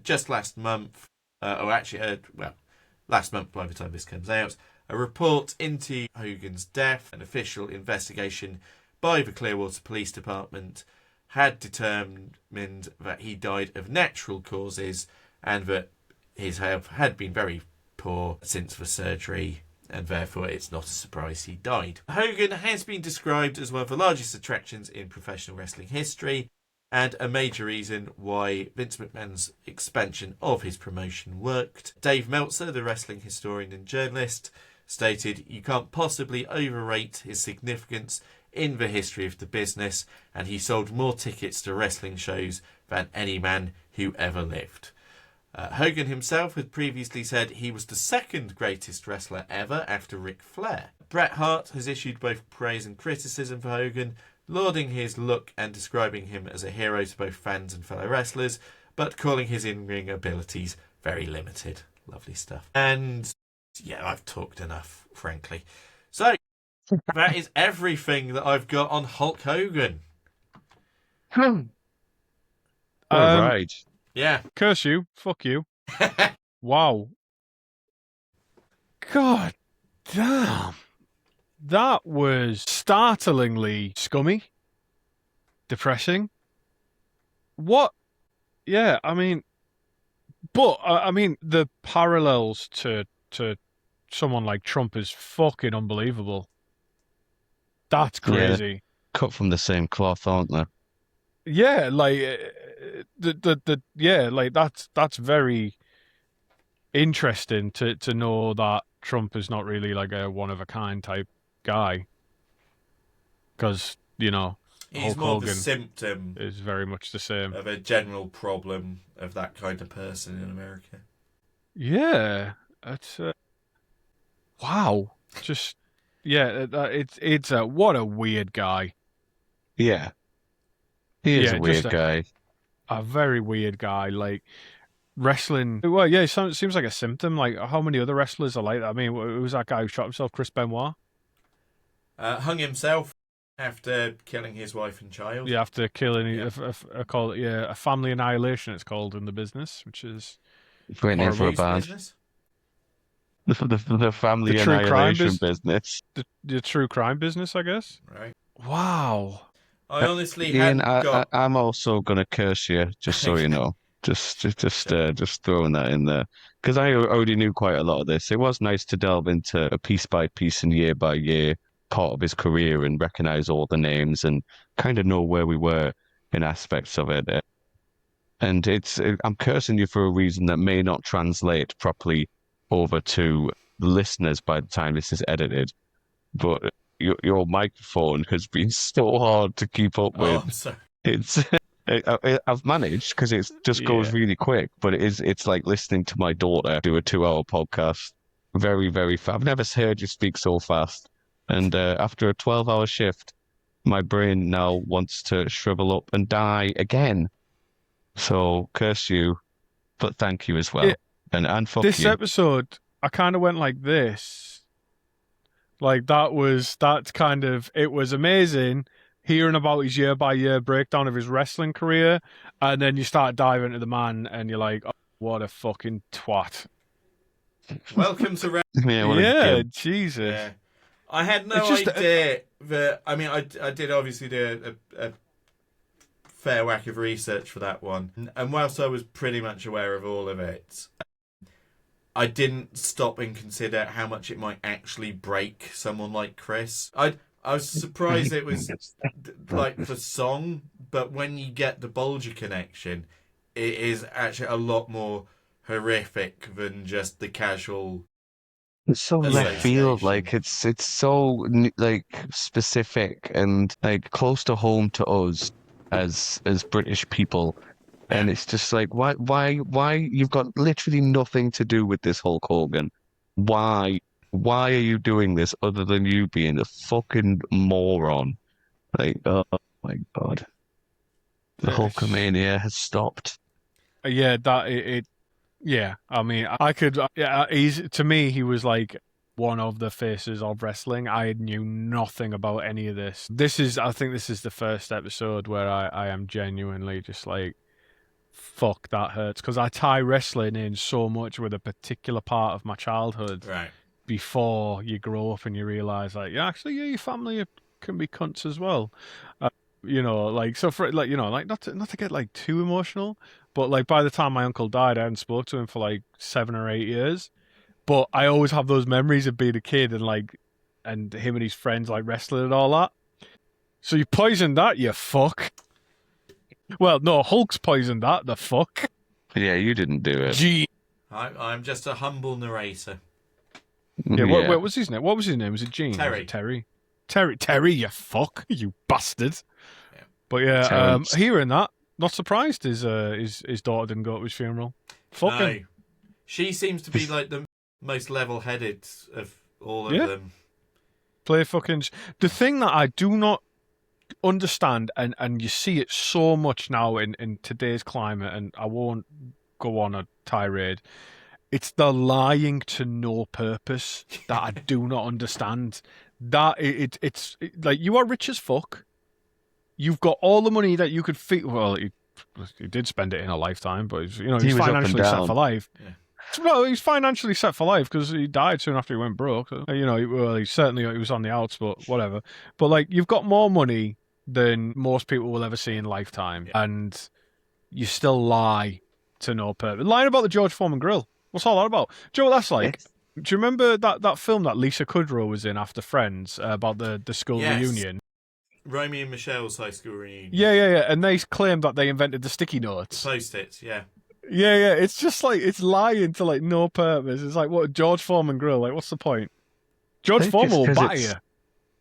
just last month, last month by the time this comes out, A report into Hogan's death, an official investigation by the Clearwater Police Department, had determined that he died of natural causes and that his health had been very poor since the surgery, and therefore it's not a surprise he died. Hogan has been described as one of the largest attractions in professional wrestling history, and a major reason why Vince McMahon's expansion of his promotion worked. Dave Meltzer, the wrestling historian and journalist, stated, "You can't possibly overrate his significance in the history of the business, and he sold more tickets to wrestling shows than any man who ever lived." Hogan himself had previously said he was the second greatest wrestler ever after Ric Flair. Bret Hart has issued both praise and criticism for Hogan, lauding his look and describing him as a hero to both fans and fellow wrestlers, but calling his in-ring abilities very limited. Lovely stuff. And yeah, I've talked enough, frankly. So that is everything that I've got on Hulk Hogan. All right. Yeah. Curse you. Fuck you. Wow. God damn. That was startlingly scummy. Depressing. What? Yeah, I mean... But, I mean, the parallels to someone like Trump is fucking unbelievable. That's crazy. Yeah, cut from the same cloth, aren't they? Yeah, like like that's very interesting to know that Trump is not really like a one of a kind type guy, because he's Hulk more of a Hogan symptom is very much the same. of a general problem of that kind of person in America. Yeah, it's wow. Just it's what a weird guy. Yeah. He is Yeah, a weird just guy. A very weird guy. Like wrestling. Well, yeah, it seems like a symptom. Like how many other wrestlers are like that? I mean, who was that guy who shot himself? Chris Benoit. Hung himself after killing his wife and child. Yeah, after killing, Yeah. call it a family annihilation. It's called in the business, which is Great name for a Whose band. business? The family The true crime annihilation business. the true crime business, I guess. Right. Wow. I honestly Ian, hadn't got... I'm also gonna curse you, just so you know. Just throwing that in there, because I already knew quite a lot of this. It was nice to delve into a piece by piece and year by year part of his career and recognize all the names and kind of know where we were in aspects of it. And I'm cursing you for a reason that may not translate properly over to listeners by the time this is edited, but your microphone has been so hard to keep up Oh, with. I'm sorry. It's I've managed because it just goes Yeah. really quick, but it's like listening to my daughter do a 2-hour podcast. Very, very fast. I've never heard you speak so fast. And after a 12-hour shift, my brain now wants to shrivel up and die again. So curse you, but thank you as well. Yeah. And fuck This you. episode, I kind of went like this. Like it was amazing hearing about his year by year breakdown of his wrestling career, and then you start diving into the man, and you're like, oh, what a fucking twat. Welcome to... Yeah, what a Yeah, gimp. Jesus. Yeah. I had no It's just- idea that... I mean, I did obviously do a fair whack of research for that one. And whilst I was pretty much aware of all of it, I didn't stop and consider how much it might actually break someone like Chris. I was surprised it was like the song, but when you get the Bulger connection, it is actually a lot more horrific than just the casual... It's so left field, like it's so like specific and like close to home to us as British people, and it's just like why you've got literally nothing to do with this Hulk Hogan. Why are you doing this other than you being a fucking moron? Like, oh my God, the Hulkamania has stopped. Yeah, yeah, I mean, I could. Yeah, to me, he was like one of the faces of wrestling. I knew nothing about any of this. I think this is the first episode where I am genuinely just like, fuck, that hurts, because I tie wrestling in so much with a particular part of my childhood. Right. before you grow up and you realise, like, yeah, actually, yeah, your family can be cunts as well. Like, so for, like, like, not to get, like, too emotional, but, like, by the time my uncle died, I hadn't spoke to him for, like, 7 or 8 years. But I always have those memories of being a kid and, like, and him and his friends, like, wrestling and all that. So you poisoned that, you fuck. Well, no, Hulk's poisoned that, the fuck. Yeah, you didn't do it. Gee. I'm just a humble narrator. Yeah, what was his name? What was his name? Was it Gene? Terry. Was it Terry? Terry, you fuck, you bastard. Yeah. But yeah, Terrence. hearing that, not surprised his daughter didn't go to his funeral. Fuck him. No. She seems to be like the most level-headed of all of Yeah. them. Play fucking... The thing that I do not understand, and you see it so much now in today's climate, and I won't go on a tirade, it's the lying to no purpose that I do not understand. That it's like, you are rich as fuck. You've got all the money that you could well, he did spend it in a lifetime, but he's He was financially up and set down. for life. Yeah. Well, he's financially set for life because he died soon after he went broke. So, well, he was on the outs, but whatever. But, like, you've got more money than most people will ever see in lifetime, and you still lie to no purpose. Lying about the George Foreman grill. What's all that about? Joe, that's like... Do you remember that film that Lisa Kudrow was in after Friends about the school reunion? Romy and Michelle's high school reunion. Yeah. And they claimed that they invented the sticky notes. Post-its, yeah. Yeah. It's just like, it's lying to, like, no purpose. It's like, what, George Foreman grill? Like, what's the point? George Foreman will batter you.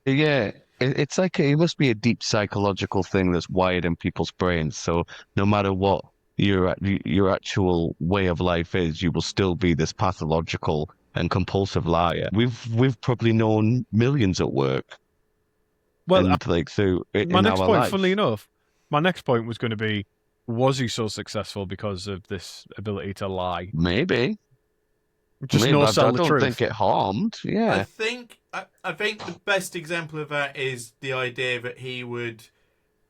Yeah, it's like it must be a deep psychological thing that's wired in people's brains. So no matter what your actual way of life is, you will still be this pathological and compulsive liar. We've probably known millions at work. Well, and, like, through my in next our point, life. funnily enough, my next point was going to be, was he so successful because of this ability to lie? Maybe. Just Maybe. no I sell the don't truth. think it harmed. Yeah. I think the best example of that is the idea that he would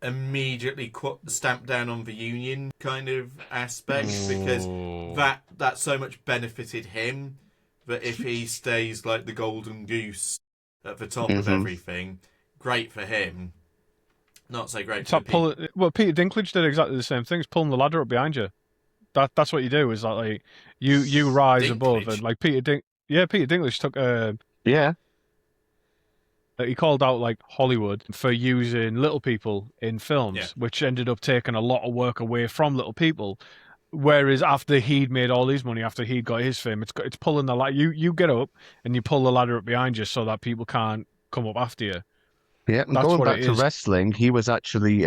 immediately stamp down on the union kind of aspect, because that so much benefited him that if he stays like the golden goose at the top of everything, great for him. Not so great for people. Well, Peter Dinklage did exactly the same thing. He's pulling the ladder up behind you. That's what you do. Is that, like, you rise above, and like Peter Dinklage took Yeah. he called out, like, Hollywood for using little people in films, which ended up taking a lot of work away from little people. Whereas after he'd made all his money, after he'd got his fame, it's pulling the ladder. You get up and you pull the ladder up behind you so that people can't come up after you. Yeah, and That's going what back it to is. wrestling, he was actually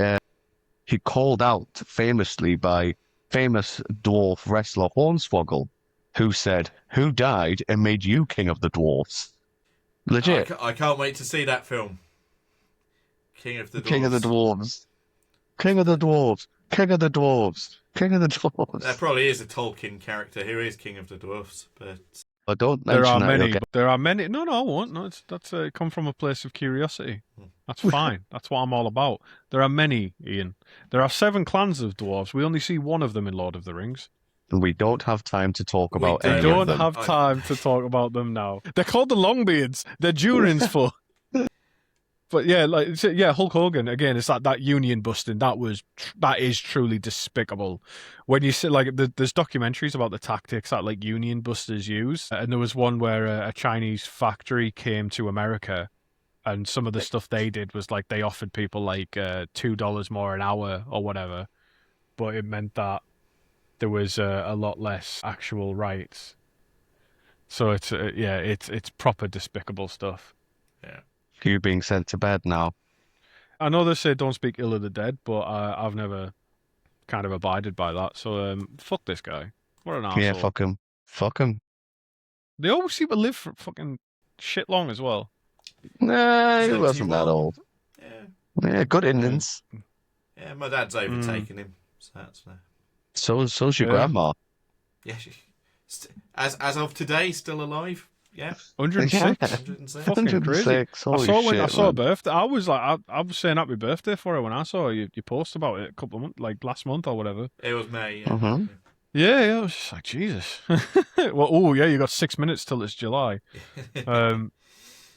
he called out famously by famous dwarf wrestler Hornswoggle, who said, "Who died and made you king of the dwarfs?" Legit. I can't wait to see that film. King of the Dwarves. King of the dwarves. King of the dwarves. King of the dwarves. King of the dwarves. There probably is a Tolkien character who is King of the Dwarves, but But don't There mention are that. many. You'll get... There are many. No, I won't. No, that's come from a place of curiosity. That's fine. That's what I'm all about. There are many, Ian. There are 7 clans of dwarves. We only see one of them in Lord of the Rings. We don't have time to talk We about don't. any Don't of them. have time to talk about them now. They're called the Longbeards. They're Durin's for. But yeah, Hulk Hogan again. It's that union busting. That is truly despicable. When you see, like, there's documentaries about the tactics that, like, union busters use, and there was one where a Chinese factory came to America, and some of the stuff they did was, like, they offered people like $2 more an hour or whatever, but it meant that there was a lot less actual rights. So it's proper despicable stuff. yeah. You being sent to bed now. I know they say don't speak ill of the dead, but I've never kind of abided by that. So fuck this guy. What an arsehole. Yeah, fuck him. Fuck him. They always seem to live for fucking shit long as well. Nah, he 71. wasn't that old. Yeah. Yeah, good innings. Yeah, my dad's overtaken him, so that's So's your Yeah. grandma. yeah. As of today, still alive. Yeah, 106. 106. Fucking crazy. 106. Holy I saw when shit, I saw her man. birthday. I was like, I was saying happy birthday for her when I saw you post about it a couple of months, like last month or whatever. It was May. Yeah. Mhm. Yeah, I was just like, Jesus. Well, oh yeah, you got 6 minutes till it's July.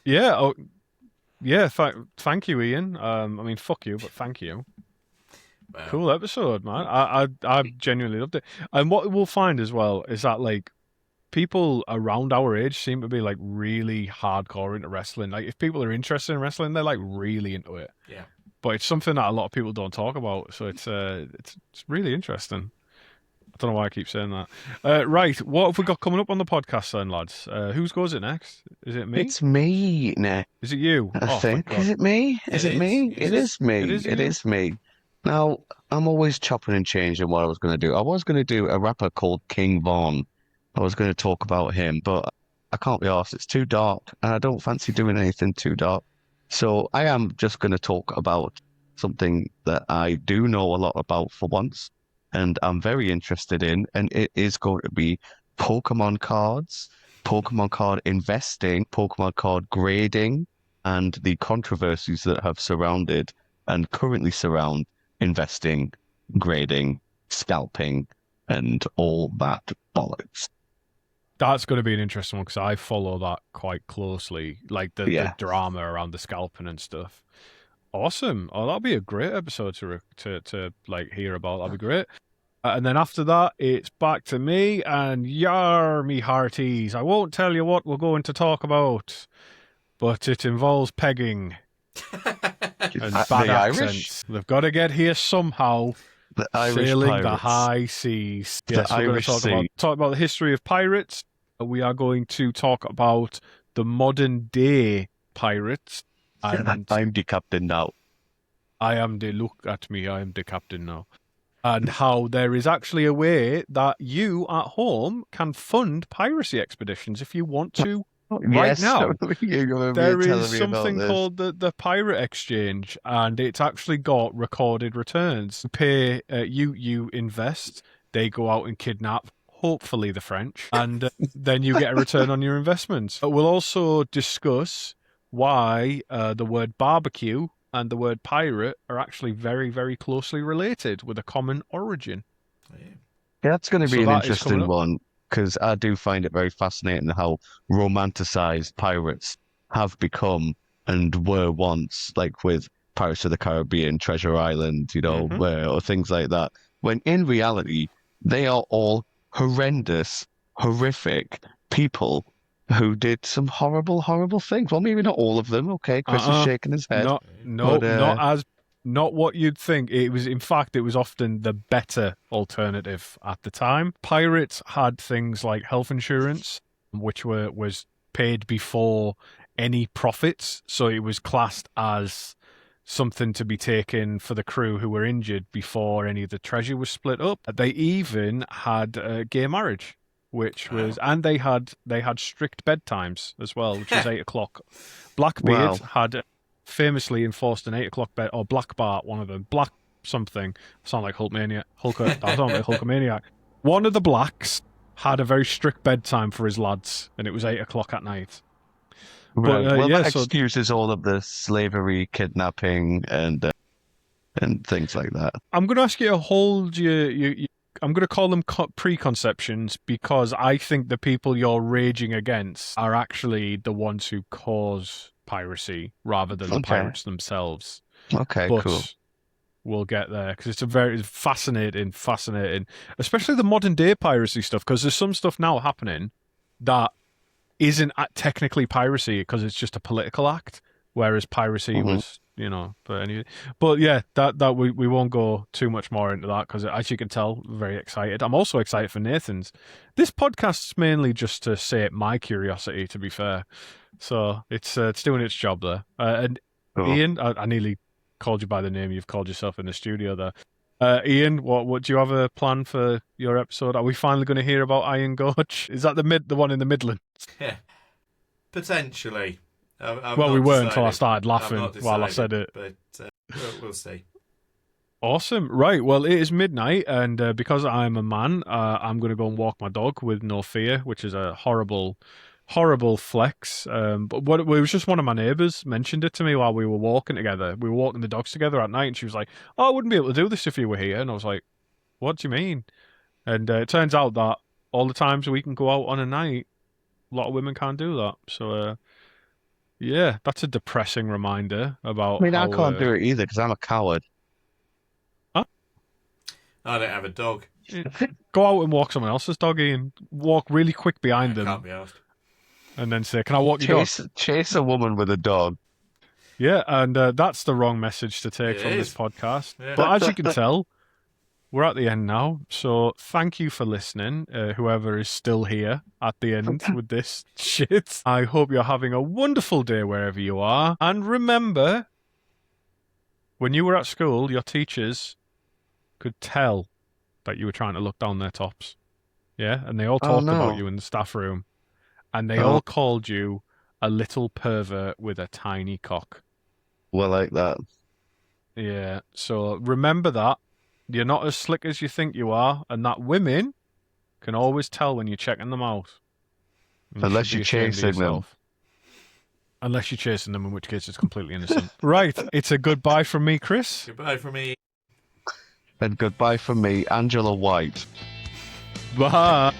Yeah, oh yeah. Thank you, Ian. I mean, fuck you, but thank you. Well, Cool episode, man. I genuinely loved it. And what we'll find as well is that like people around our age seem to be like really hardcore into wrestling. Like if people are interested in wrestling, they're like really into it. yeah. But it's something that a lot of people don't talk about. So it's really interesting. I don't know why I keep saying that. Right, what have we got coming up on the podcast then, lads? Whose goes it next? Is it me? It's me, Nick. Is it you? I Oh, thank think. Is God. it me? It Is it is. me? It It is. is It me. is It you. is me. Now, I'm always chopping and changing what I was going to do. I was going to do a rapper called King Von. I was going to talk about him, but I can't be arsed. It's too dark, and I don't fancy doing anything too dark. So I am just going to talk about something that I do know a lot about for once, and I'm very interested in, and it is going to be Pokemon cards, Pokemon card investing, Pokemon card grading, and the controversies that have surrounded and currently surround investing, grading, scalping, and all that bollocks. That's going to be an interesting one because I follow that quite closely, like the Yeah. drama around the scalping and stuff. Awesome! Oh, that'll be a great episode to like hear about. That'll be great. And then after that, it's back to me and yar me hearties. I won't tell you what we're going to talk about, but it involves pegging and bad The accents. Irish? They've got to get here somehow. The Irish Sailing the pirates. high seas. The Yes, we're going Irish to Sea. talk about the history of pirates. We are going to talk about the modern day pirates. And I'm the captain now. I am the look at me. I am the captain now. And how there is actually a way that you at home can fund piracy expeditions if you want to. Right Yes, now, you're going to there be telling is me about something this. called the Pirate Exchange, and it's actually got recorded returns. Pay you invest, they go out and kidnap, hopefully the French, and then you get a return on your investments. We'll also discuss why the word barbecue and the word pirate are actually very, very closely related with a common origin. Yeah. That's going to be So an that is coming interesting up. one because I do find it very fascinating how romanticized pirates have become and were once, like with Pirates of the Caribbean, Treasure Island, or things like that. When in reality, they are all horrendous, horrific people who did some horrible, horrible things. Well, maybe not all of them. Okay, Chris is shaking his head. No, But not what you'd think. It was, in fact, it was often the better alternative at the time. Pirates had things like health insurance, which was paid before any profits, so it was classed as something to be taken for the crew who were injured before any of the treasure was split up. They even had gay marriage, which was, and they had strict bedtimes as well, which was 8 o'clock. Blackbeard Wow. had famously enforced an 8 o'clock bed, or Black Bart, one of them, Black something. I sound like Hulkamania. I sound like Hulkamaniac. One of the blacks had a very strict bedtime for his lads, and it was 8 o'clock at night. Right. But Well, yeah, that so excuses all of the slavery, kidnapping, and things like that. I'm going to ask you to hold I'm going to call them preconceptions because I think the people you're raging against are actually the ones who cause piracy rather than the Okay. pirates themselves. Okay, But cool. we'll get there because it's a very fascinating, especially the modern day piracy stuff, because there's some stuff now happening that isn't technically piracy because it's just a political act, whereas piracy was, but anyway. But yeah, that we won't go too much more into that because, as you can tell, I'm very excited. I'm also excited for Nathan's. This podcast's mainly just to sate my curiosity, to be fair. So it's doing its job there. And Cool. Ian, I nearly called you by the name you've called yourself in the studio there. Ian, what do you have a plan for your episode? Are we finally going to hear about Iron Gorge? Is that the one in the Midlands? Yeah. Potentially. Well, we were until I started laughing while I said it. But we'll see. Awesome. Right. Well, it is midnight, and because I'm a man, I'm going to go and walk my dog with no fear, which is a horrible flex. But it was just one of my neighbours mentioned it to me while we were walking together. We were walking the dogs together at night, and she was like, "Oh, I wouldn't be able to do this if you were here." And I was like, "What do you mean?" And it turns out that all the times we can go out on a night, a lot of women can't do that. So, yeah, that's a depressing reminder about I mean, I how. can't do it either because I'm a coward. Huh? I don't have a dog. Go out and walk someone else's doggy and walk really quick behind them. Can't be asked. And then say, "Can I walk your dog?" Chase a woman with a dog. Yeah, and that's the wrong message to take from this podcast. Yeah. But as you can tell, we're at the end now. So thank you for listening, whoever is still here at the end with this shit. I hope you're having a wonderful day wherever you are. And remember, when you were at school, your teachers could tell that you were trying to look down their tops. Yeah, and they all talked about you in the staff room. And they all called you a little pervert with a tiny cock. Well, like that. Yeah, so remember that. You're not as slick as you think you are, and that women can always tell when you're checking them out. Unless you're chasing them. Unless you're chasing them, in which case it's completely innocent. Right, it's a goodbye from me, Chris. Goodbye from me. And goodbye from me, Angela White. Bye.